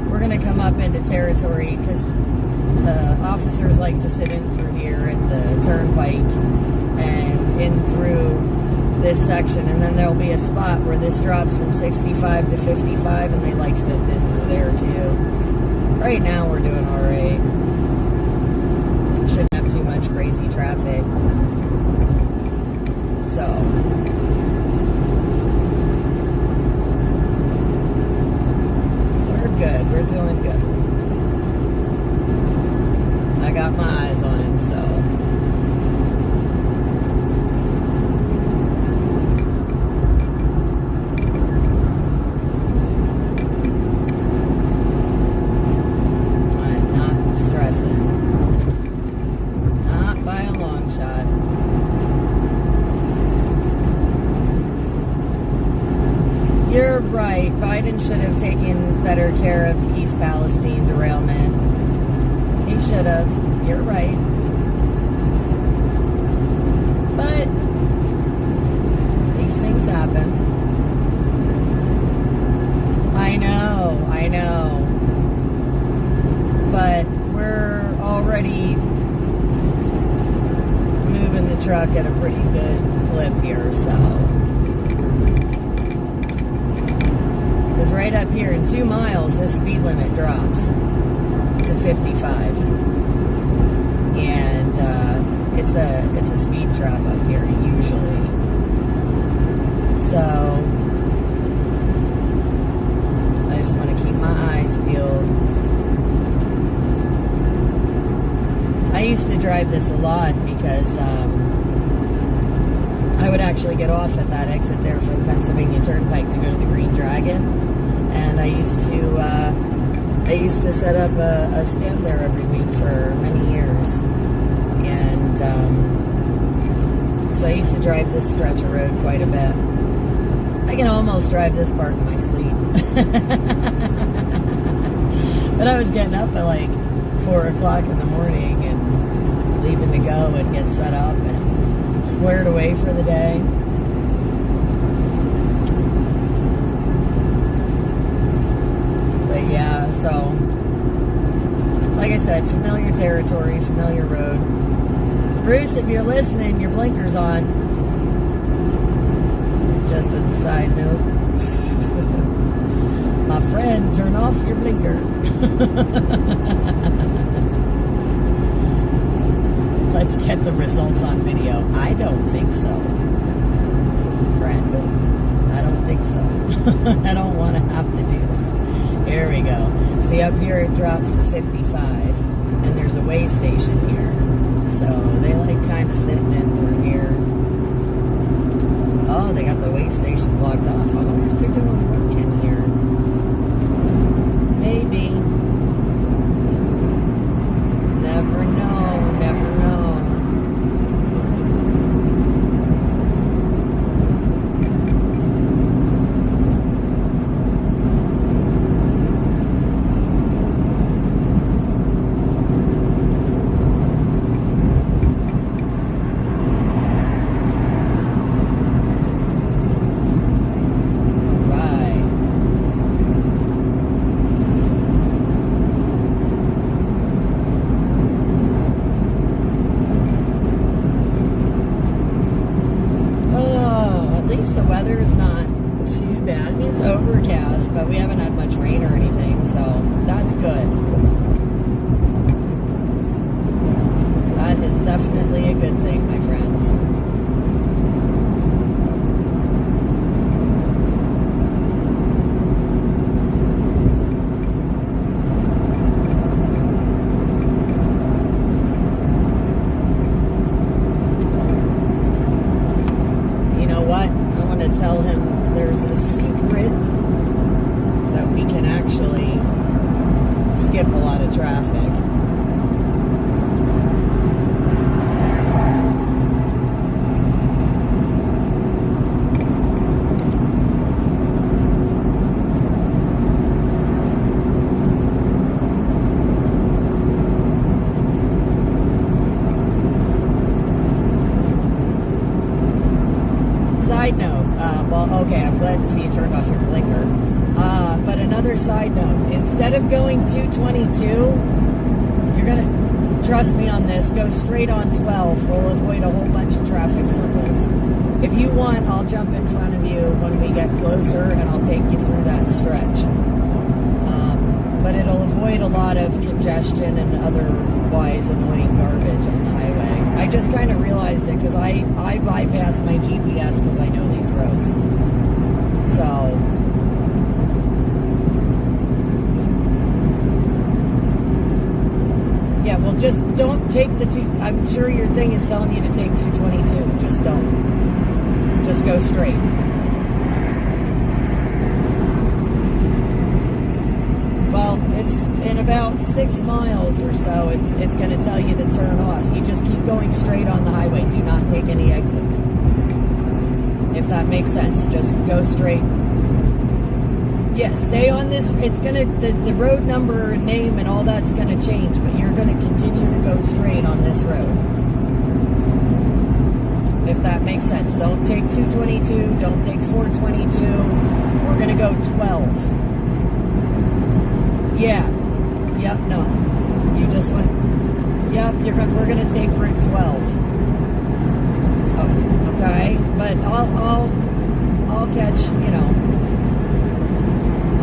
We're gonna come up into territory because the officers like to sit in through here at the turnpike and in through this section, and then there'll be a spot where this drops from 65 to 55, and they like sitting in through there too. Right now we're doing all right. Shouldn't have too much crazy traffic. So we're good. We're doing good. I got my eyes on him, so. I'm not stressing. Not by a long shot. You're right. Biden should have taken better care of East Palestine derailment. He should have. You're right. But these things happen. I know. But we're already moving the truck at a pretty good clip here, so. Because right up here in 2 miles, this speed limit drops to 55. And it's a speed trap up here usually. So I just want to keep my eyes peeled. I used to drive this a lot because I would actually get off at that exit there for the Pennsylvania Turnpike to go to the Green Dragon, and I used to set up a stand there every week for many years, and so I used to drive this stretch of road quite a bit. I can almost drive this part in my sleep. But I was getting up at like 4 o'clock in the morning and leaving to go and get set up and squared away for the day. But yeah, so like I said, familiar territory, familiar road. Bruce, if you're listening, your blinker's on. Just as a side note. My friend, turn off your blinker. Let's get the results on video. I don't think so. Friend, I don't think so. I don't want to have to do that. Here we go. See, up here it drops to 55, and there's a way station here. So they like kind of sitting in through here. Oh, they got the way station blocked off. I wonder if they're doing work in here. Maybe. Never know. Never know. The weather's not too bad. I mean, it's overcast, but we haven't had much rain or anything, so that's good. That is definitely a good thing, my friends. You know what? Tell him there's a secret that we can actually skip a lot of traffic. Side note, well, okay, I'm glad to see you turned off your blinker. But another side note, instead of going 222, you're going to, trust me on this, go straight on 12. We'll avoid a whole bunch of traffic circles. If you want, I'll jump in front of you when we get closer, and I'll take you through that stretch. But it'll avoid a lot of congestion and otherwise annoying garbage on the highway. I just kind of realized it because I bypass my GPS because I know these roads. So, yeah, well, just don't take the I'm sure your thing is telling you to take 222. Just don't. Just go straight. Well, it's in about 6 miles or so, it's going to tell you to turn off. You just keep going straight on the highway. Do not take any exits. If that makes sense, just go straight. Yeah, stay on this. It's going to, the road number and name and all that's going to change, but you're going to continue to go straight on this road. If that makes sense. Don't take 222. Don't take 422. We're going to go 12. Yeah. Yep, no. You just went. Yep, we're going to take Route 12. Oh, okay. But I'll catch,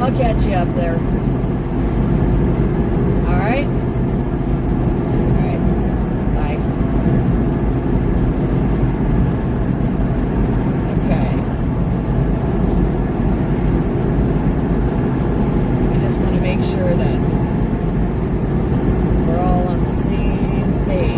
I'll catch you up there. All right? All right. Bye. Okay. I just want to make sure that we're all on the same page.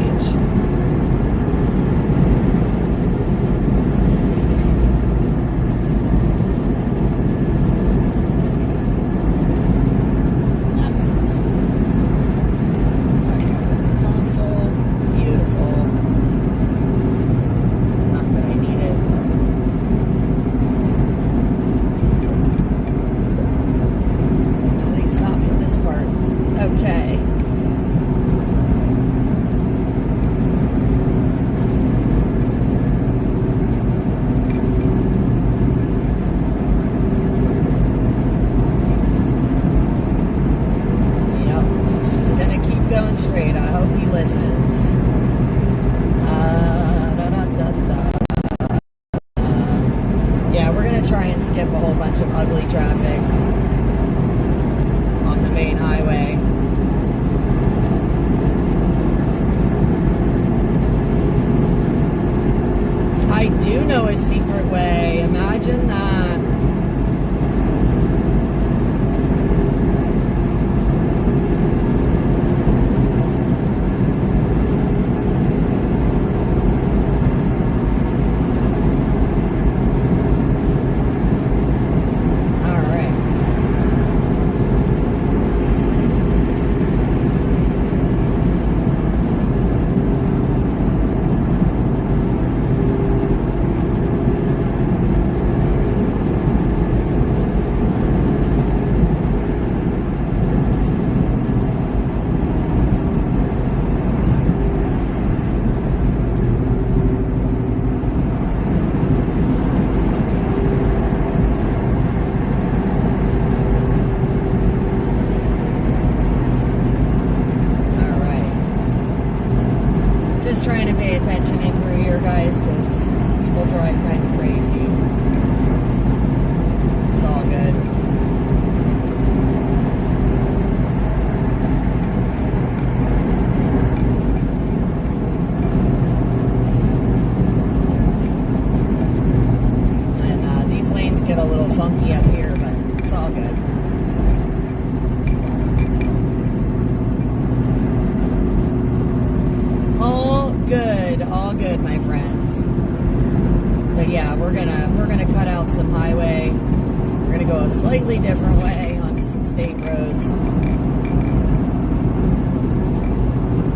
Slightly different way on some state roads.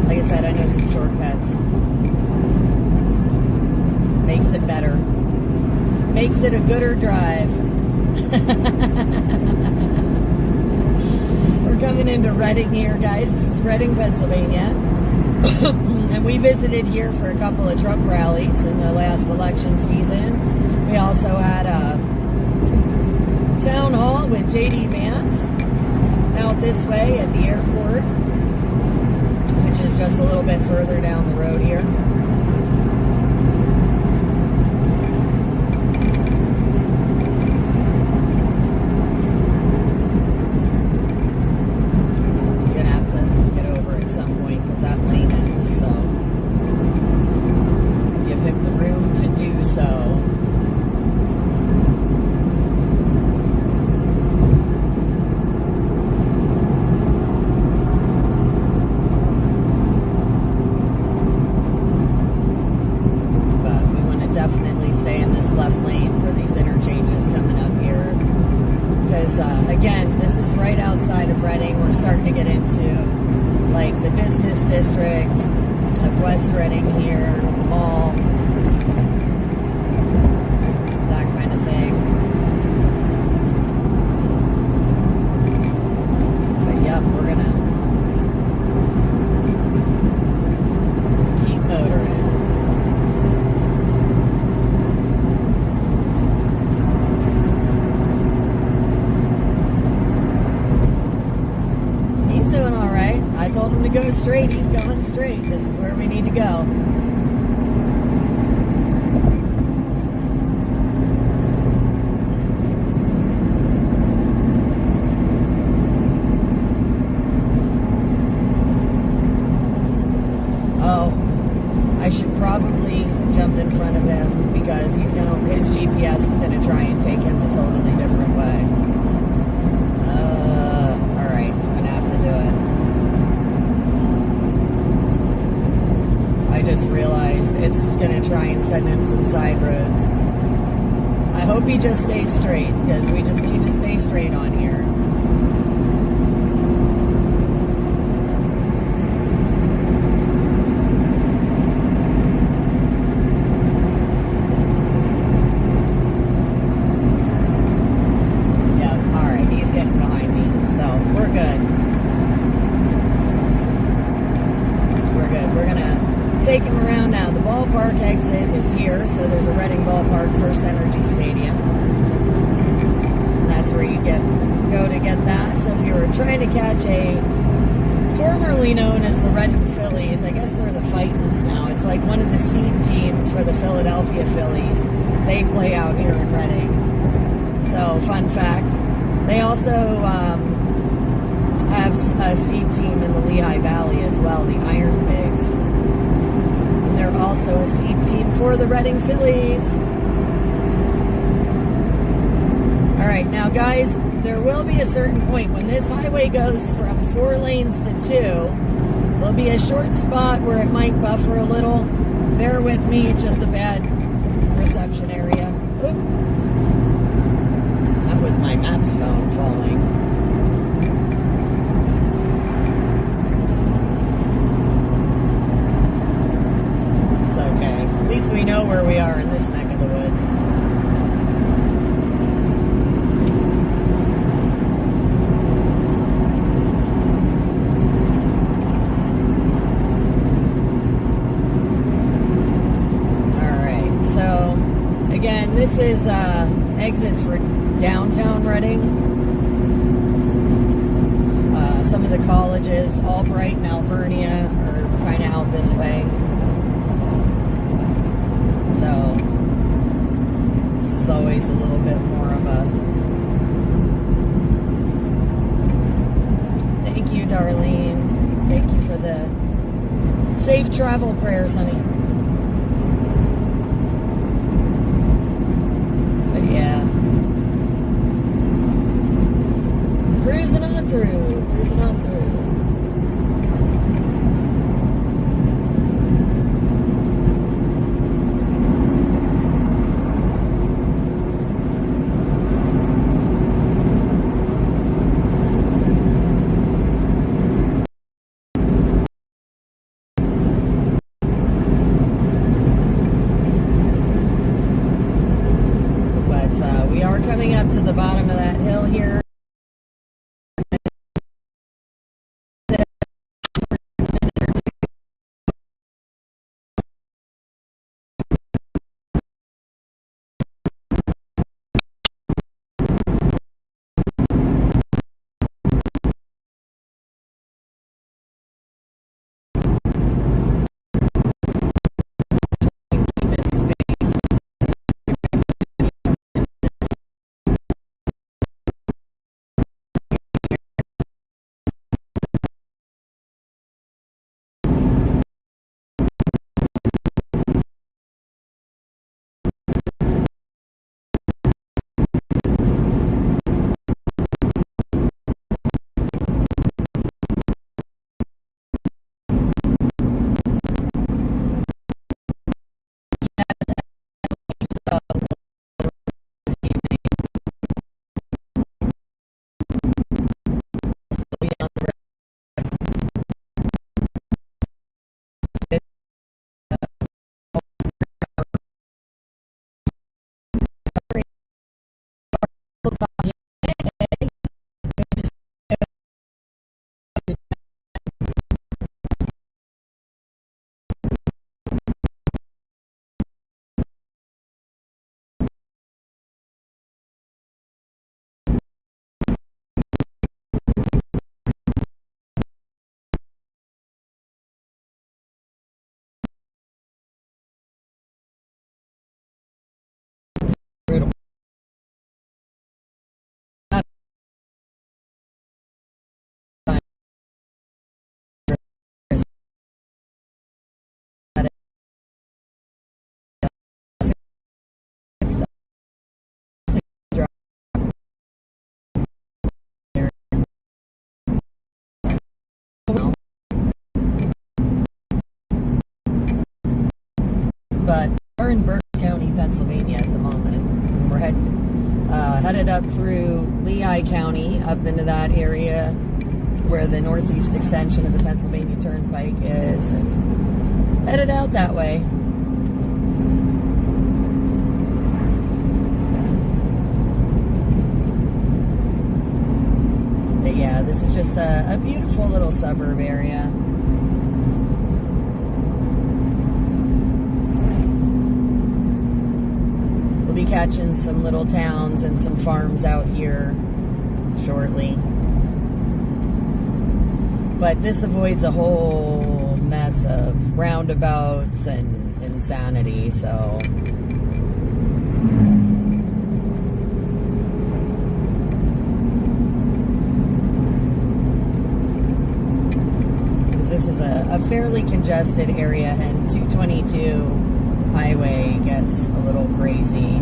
Like I said, I know some shortcuts. Makes it better. Makes it a gooder drive. We're coming into Reading here, guys. This is Reading, Pennsylvania. And we visited here for a couple of Trump rallies in the last election season. We also had a town hall with J.D. Vance out this way at the airport, which is just a little bit further down the road here. side of Reading. We're starting to get into like the business district of West Reading here, the mall, that kind of thing. But yep, we're gonna keep motoring. He's doing all right. I told him to go straight. He's going straight. This is where we need to go. Oh, I should probably jump in front of him because his GPS is gonna try and take him a totally different way. All right, I'm gonna have to do it. I just realized it's gonna try and send him some side roads. I hope he just stays straight because we just need to stay straight on here. Take him around now. The ballpark exit is here, so there's a Reading Ballpark First Energy Stadium. That's where you go to get that. So if you were trying to catch a formerly known as the Reading Phillies, I guess they're the Fightins now. It's like one of the seed teams for the Philadelphia Phillies. They play out here in Reading. So fun fact, they also have a seed team in the Lehigh Valley as well, the Iron Pigs. They're also a seed team for the Reading Phillies. All right, now guys, there will be a certain point when this highway goes from 4 lanes to 2. There'll be a short spot where it might buffer a little. Bear with me, it's just a bad reception area. Oop. That was my Maps phone falling. At least we know where we are in this neck of the woods. Alright, so again, this is exits for downtown Reading. Some of the colleges, Albright and Alvernia, are kind of out this way. So, this is always a little bit more of a... Thank you, Darlene. Thank you for the safe travel prayers, honey. But yeah. Cruising on through. Cruising on through. We are coming up to the bottom of that hill here. but we're in Berks County, Pennsylvania at the moment. We're headed up through Lehigh County, up into that area where the northeast extension of the Pennsylvania Turnpike is, and headed out that way. But yeah, this is just a beautiful little suburb area. We'll be catching some little towns and some farms out here shortly. But this avoids a whole mess of roundabouts and insanity, so... This is a fairly congested area, and 222 highway gets a little crazy.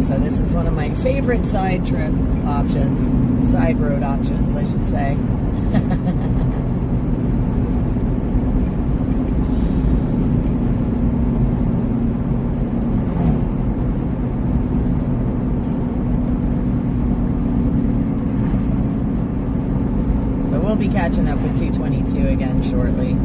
So this is one of my favorite side road options, I should say. We'll be catching up with 222 again shortly.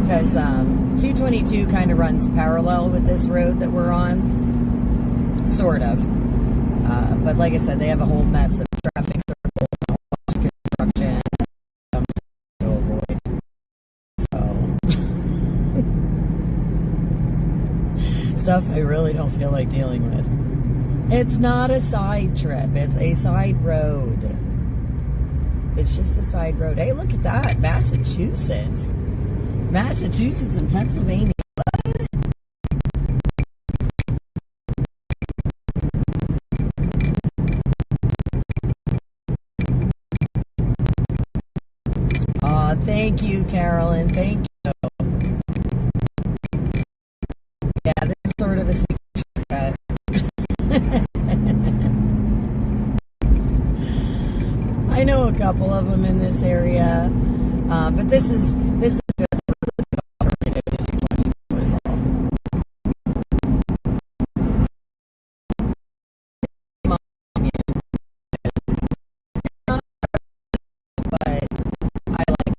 Because 222 kind of runs parallel with this road that we're on. Sort of. But like I said, they have a whole mess of traffic circles and a lot of construction to avoid. So... stuff I really don't feel like dealing with. It's not a side trip. It's a side road. It's just a side road. Hey, look at that. Massachusetts. Massachusetts and Pennsylvania. What? Aw, thank you, Carolyn. Thank you. Yeah, this is sort of a secret shortcut. I know a couple of them in this area, but this is just a really good alternative to 222 is all. But I like it.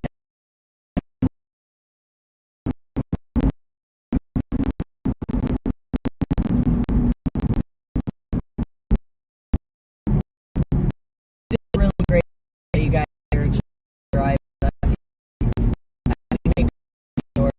Really great that you guys are drive with us. Make sure.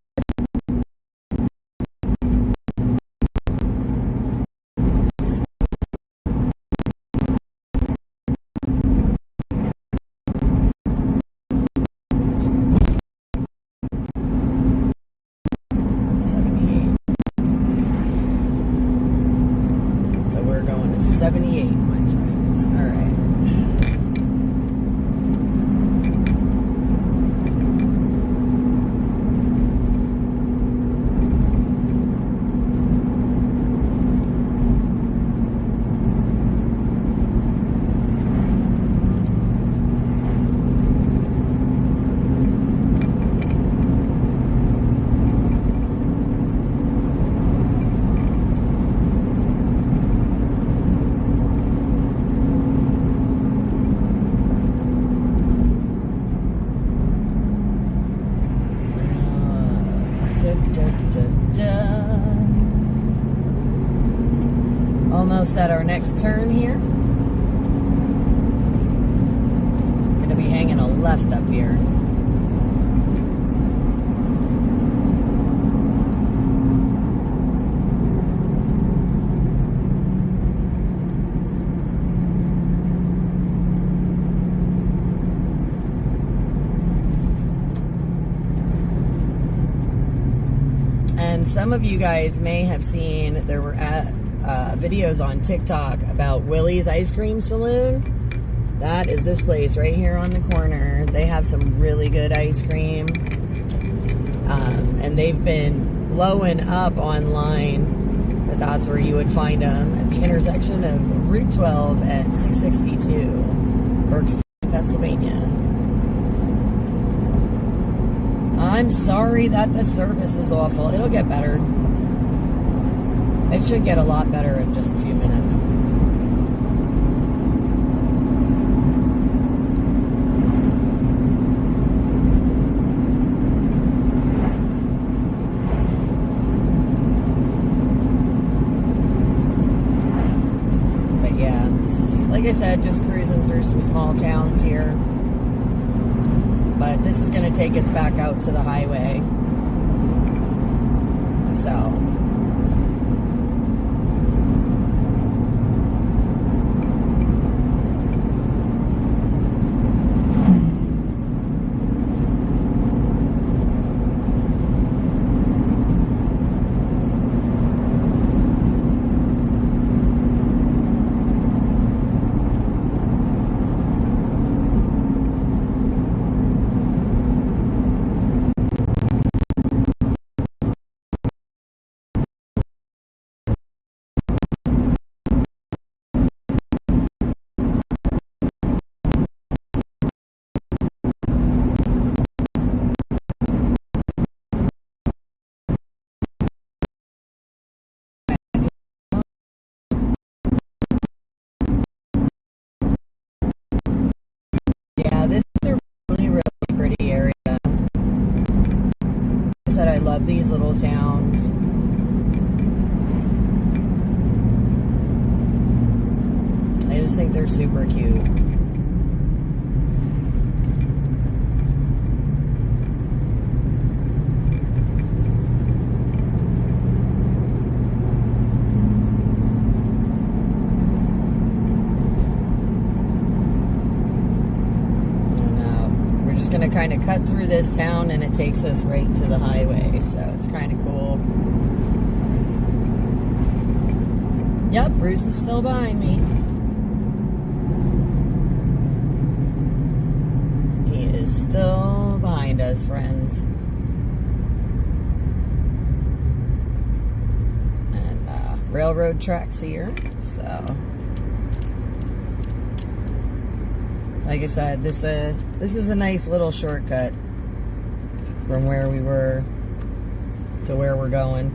So we're going to 78, my friends. All right. Almost at our next turn here. Gonna be hanging a left up here. And some of you guys may have seen, there were videos on TikTok about Willie's Ice Cream Saloon. That is this place right here on the corner. They have some really good ice cream. And they've been blowing up online, but that's where you would find them, at the intersection of Route 12 and 662, Berks, Pennsylvania. I'm sorry that the service is awful. It'll get better. It should get a lot better in just a few minutes. Like I said, just cruising through some small towns here. But this is going to take us back out to the highway. So. Yeah, this is a really, really pretty area. Like I said, I love these little towns. I just think they're super cute. Going to kind of cut through this town and it takes us right to the highway, so it's kind of cool. Yep, Bruce is still behind me. He is still behind us, friends. And railroad tracks here, so like I said, this is a nice little shortcut from where we were to where we're going.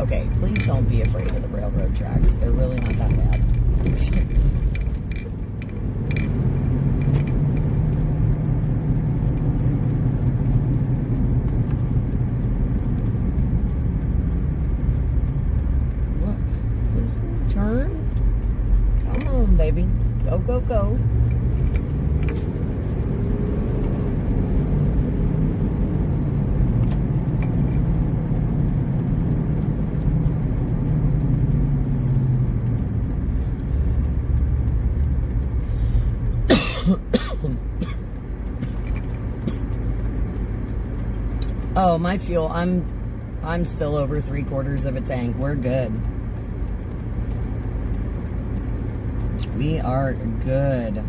Okay, please don't be afraid of the railroad tracks. They're really not that bad. Baby, go, go, go. Oh, my fuel, I'm still over 3/4 of a tank. We're good. We are good.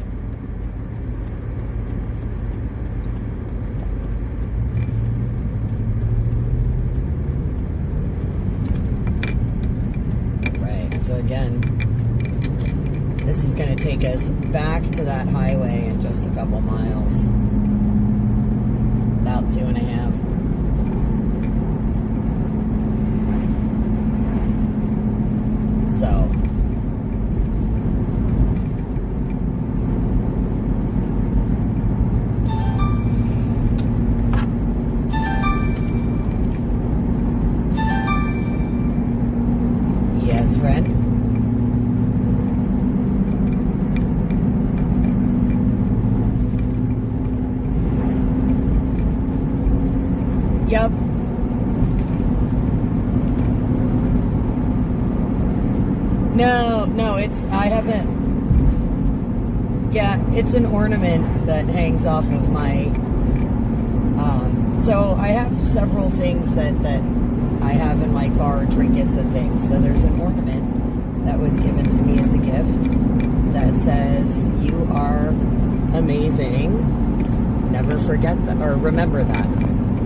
Right, so again, this is going to take us back to that highway in just a couple miles. About 2.5. So. Yep. No, it's, I haven't. Yeah, it's an ornament that hangs off of my... so I have several things that I have in my car, trinkets and things. So there's an ornament that was given to me as a gift that says, "You are amazing. Never forget that," or remember that.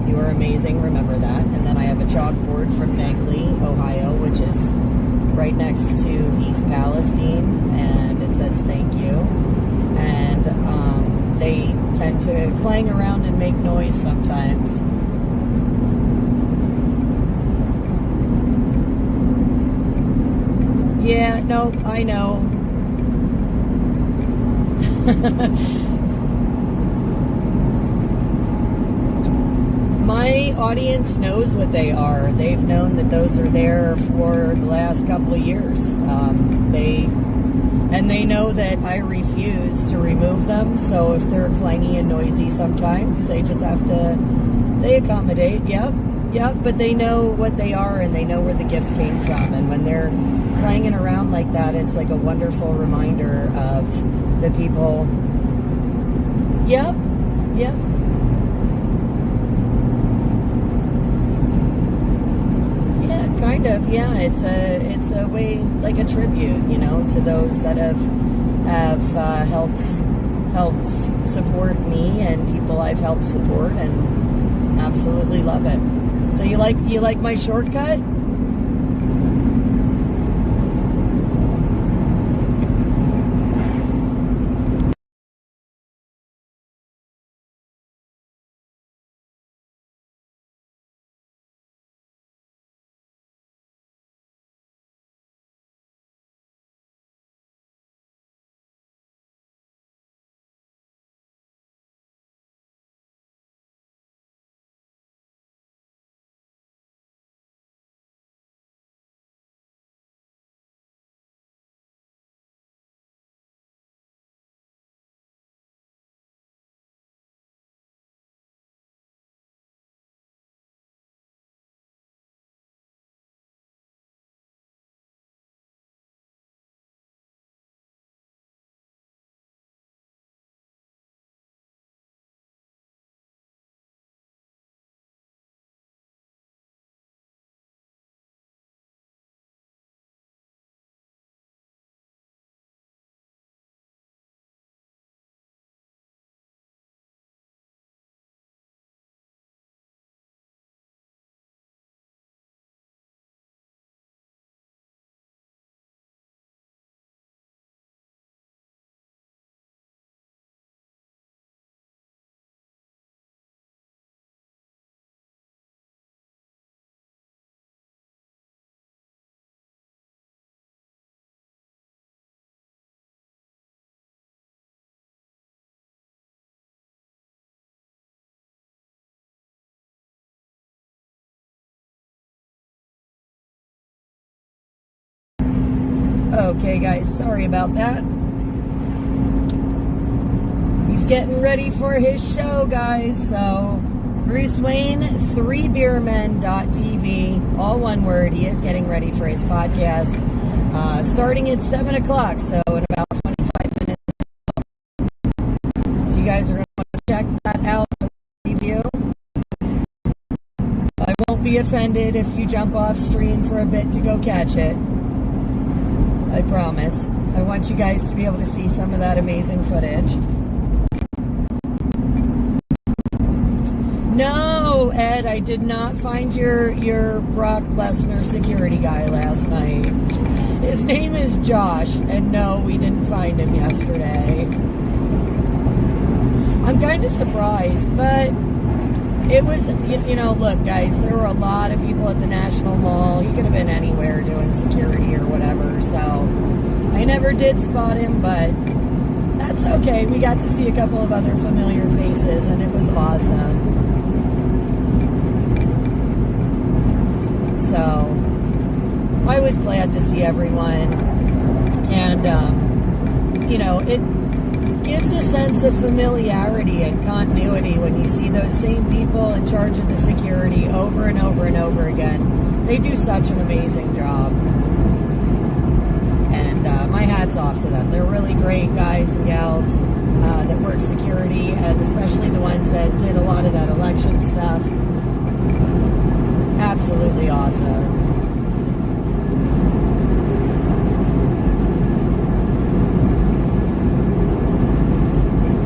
"You are amazing, remember that." And then I have a chalkboard from Negley, Ohio, which is right next to East Palestine, and it says "Thank you." And they tend to clang around and make noise sometimes. Yeah, no, I know. My audience knows what they are. They've known that those are there for the last couple of years. They know that I refuse to remove them. So if they're clangy and noisy sometimes, they just have to, they accommodate. Yep. But they know what they are and they know where the gifts came from. And when they're clanging around like that, it's like a wonderful reminder of the people. Yep. Kind of, yeah. It's a way, like a tribute, to those that have helped support me and people I've helped support, and absolutely love it. So you like my shortcut? Okay, guys, sorry about that. He's getting ready for his show, guys. So, Bruce Wayne, 3beermen.tv, all one word. He is getting ready for his podcast, starting at 7 o'clock, so in about 25 minutes. So you guys are going to want to check that out, the review. I won't be offended if you jump off stream for a bit to go catch it. I promise. I want you guys to be able to see some of that amazing footage. No, Ed, I did not find your Brock Lesnar security guy last night. His name is Josh, and no, we didn't find him yesterday. I'm kind of surprised, but it was, look, guys, there were a lot of people at the National Mall. He could have been anywhere doing security or whatever, so I never did spot him, but that's okay. We got to see a couple of other familiar faces, and it was awesome. So I was glad to see everyone, and, it gives a sense of familiarity and continuity when you see those same people in charge of the security over and over and over again. They do such an amazing job. And my hat's off to them. They're really great guys and gals that work security, and especially the ones that did a lot of that election stuff. Absolutely awesome.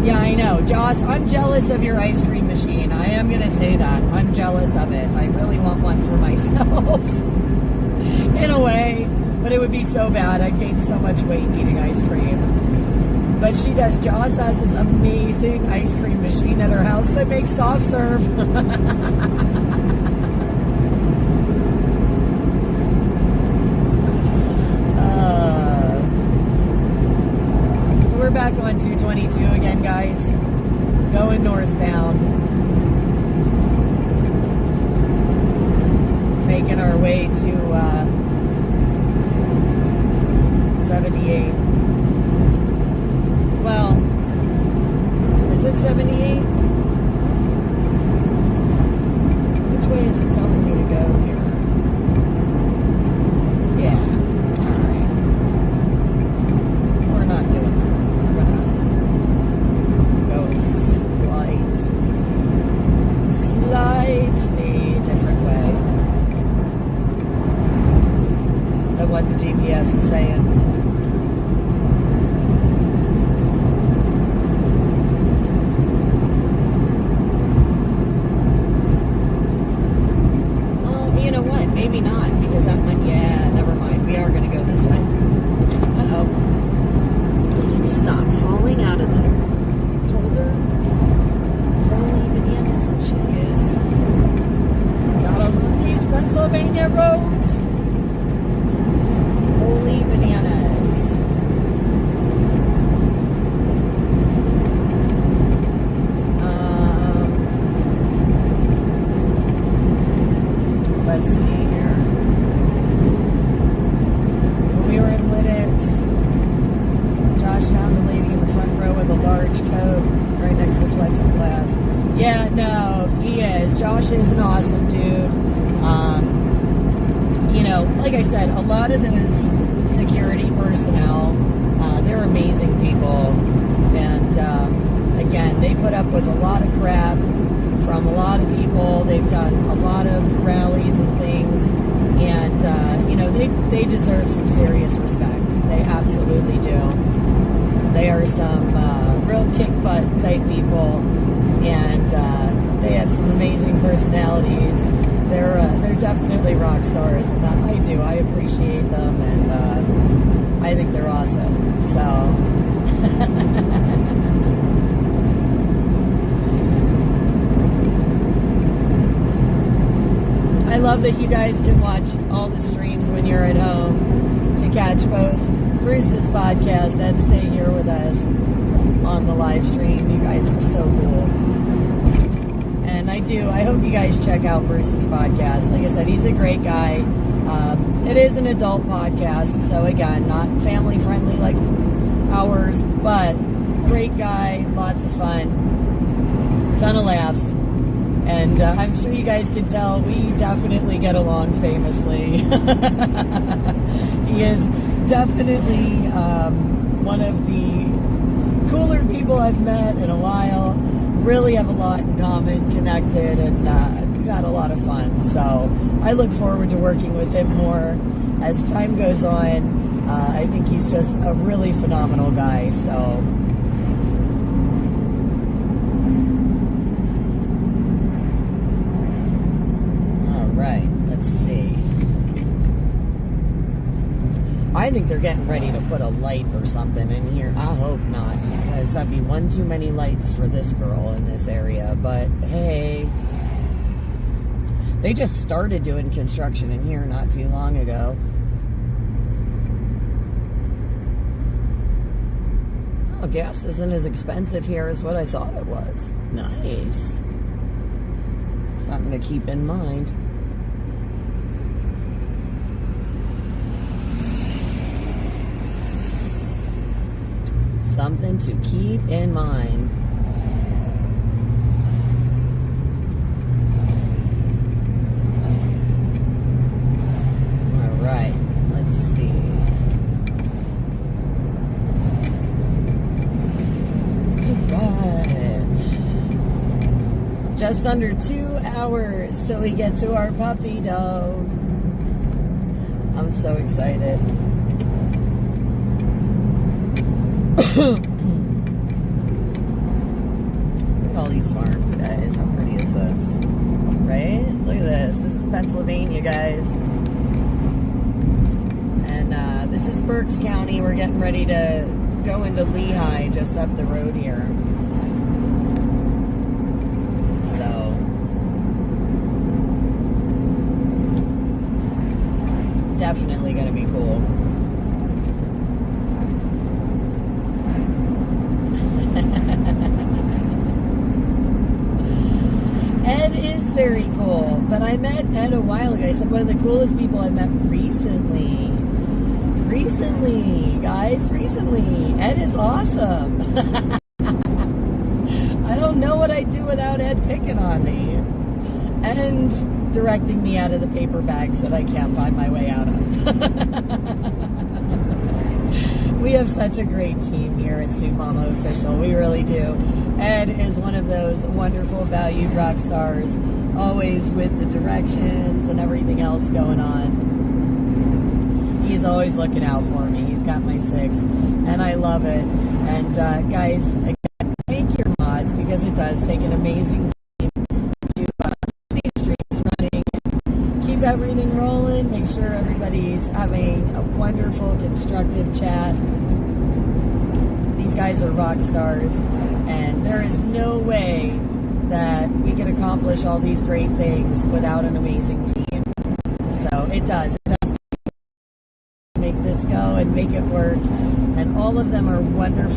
Yeah, I know. Joss, I'm jealous of your ice cream machine. I am going to say that. I'm jealous of it. I really want one for myself. In a way. But it would be so bad. I'd gain so much weight eating ice cream. But she does. Joss has this amazing ice cream machine at her house that makes soft serve. We're back on 222 again, guys. Going northbound. Making our way to 78. Well, is it 78? Which way is it telling me to go here? Yeah. Alright. We're not doing that. Slightly different way than what the GPS is saying. Well, you know what? Maybe not, because that might, yeah, never mind. We are going to go this way. Uh-oh. Stop falling out of there. Holder. She is. Gotta love these Pennsylvania roads. Holy bananas. Let's see here. When we were in Lidditz, Josh found the lady in the front row with a large coat right next to the plexiglass. Yeah, no, he is. Josh is an awesome dude. You know, like I said, a lot of those security personnel, they're amazing people. And, again, they put up with a lot of crap from a lot of people. They've done a lot of rallies and things. And, you know, they deserve some serious respect. They absolutely do. They are some real kick-butt type people. And they have some amazing personalities. They're definitely rock stars, and I appreciate them, and I think they're awesome. So, I love that you guys can watch all the streams when you're at home to catch both Bruce's podcast and stay here with us on the live stream. You guys are so cool. And I hope you guys check out Bruce's podcast. Like I said, he's a great guy. It is an adult podcast, so again, not family friendly like ours, but great guy, lots of fun, ton of laughs. And I'm sure you guys can tell we definitely get along famously. He is definitely one of the cooler people I've met in a while. Really have a lot in common, connected, and got a lot of fun. So I look forward to working with him more as time goes on. I think he's just a really phenomenal guy. So I think they're getting ready to put a light or something in here. I hope not, because that'd be one too many lights for this girl in this area. But hey, they just started doing construction in here not too long ago. Oh, gas isn't as expensive here as what I thought it was. Nice. Something to keep in mind. Something to keep in mind. All right, let's see. Just under 2 hours till we get to our puppy dog. I'm so excited. Look at all these farms, guys. How pretty is this? Right? Look at this. This is Pennsylvania, guys. And this is Berks County. We're getting ready to go into Lehigh, just up the road here. So, definitely going to be cool. Ed is very cool, but I met Ed a while ago. I said one of the coolest people I met recently. Recently, guys, recently. Ed is awesome. I don't know what I'd do without Ed picking on me and directing me out of the paper bags that I can't find my way out of. We have such a great team here at Sue Mama Official. We really do. Ed is one of those wonderful, valued rock stars, always with the directions and everything else going on. He's always looking out for me. He's got my six, and I love it. And guys, again, thank your mods, because it does take an amazing team to keep these streams running and keep everything rolling. Make sure everybody's having a wonderful, constructive chat. These guys are rock stars, and there is no way that we can accomplish all these great things without an amazing team. So it does make this go and make it work, and all of them are wonderful.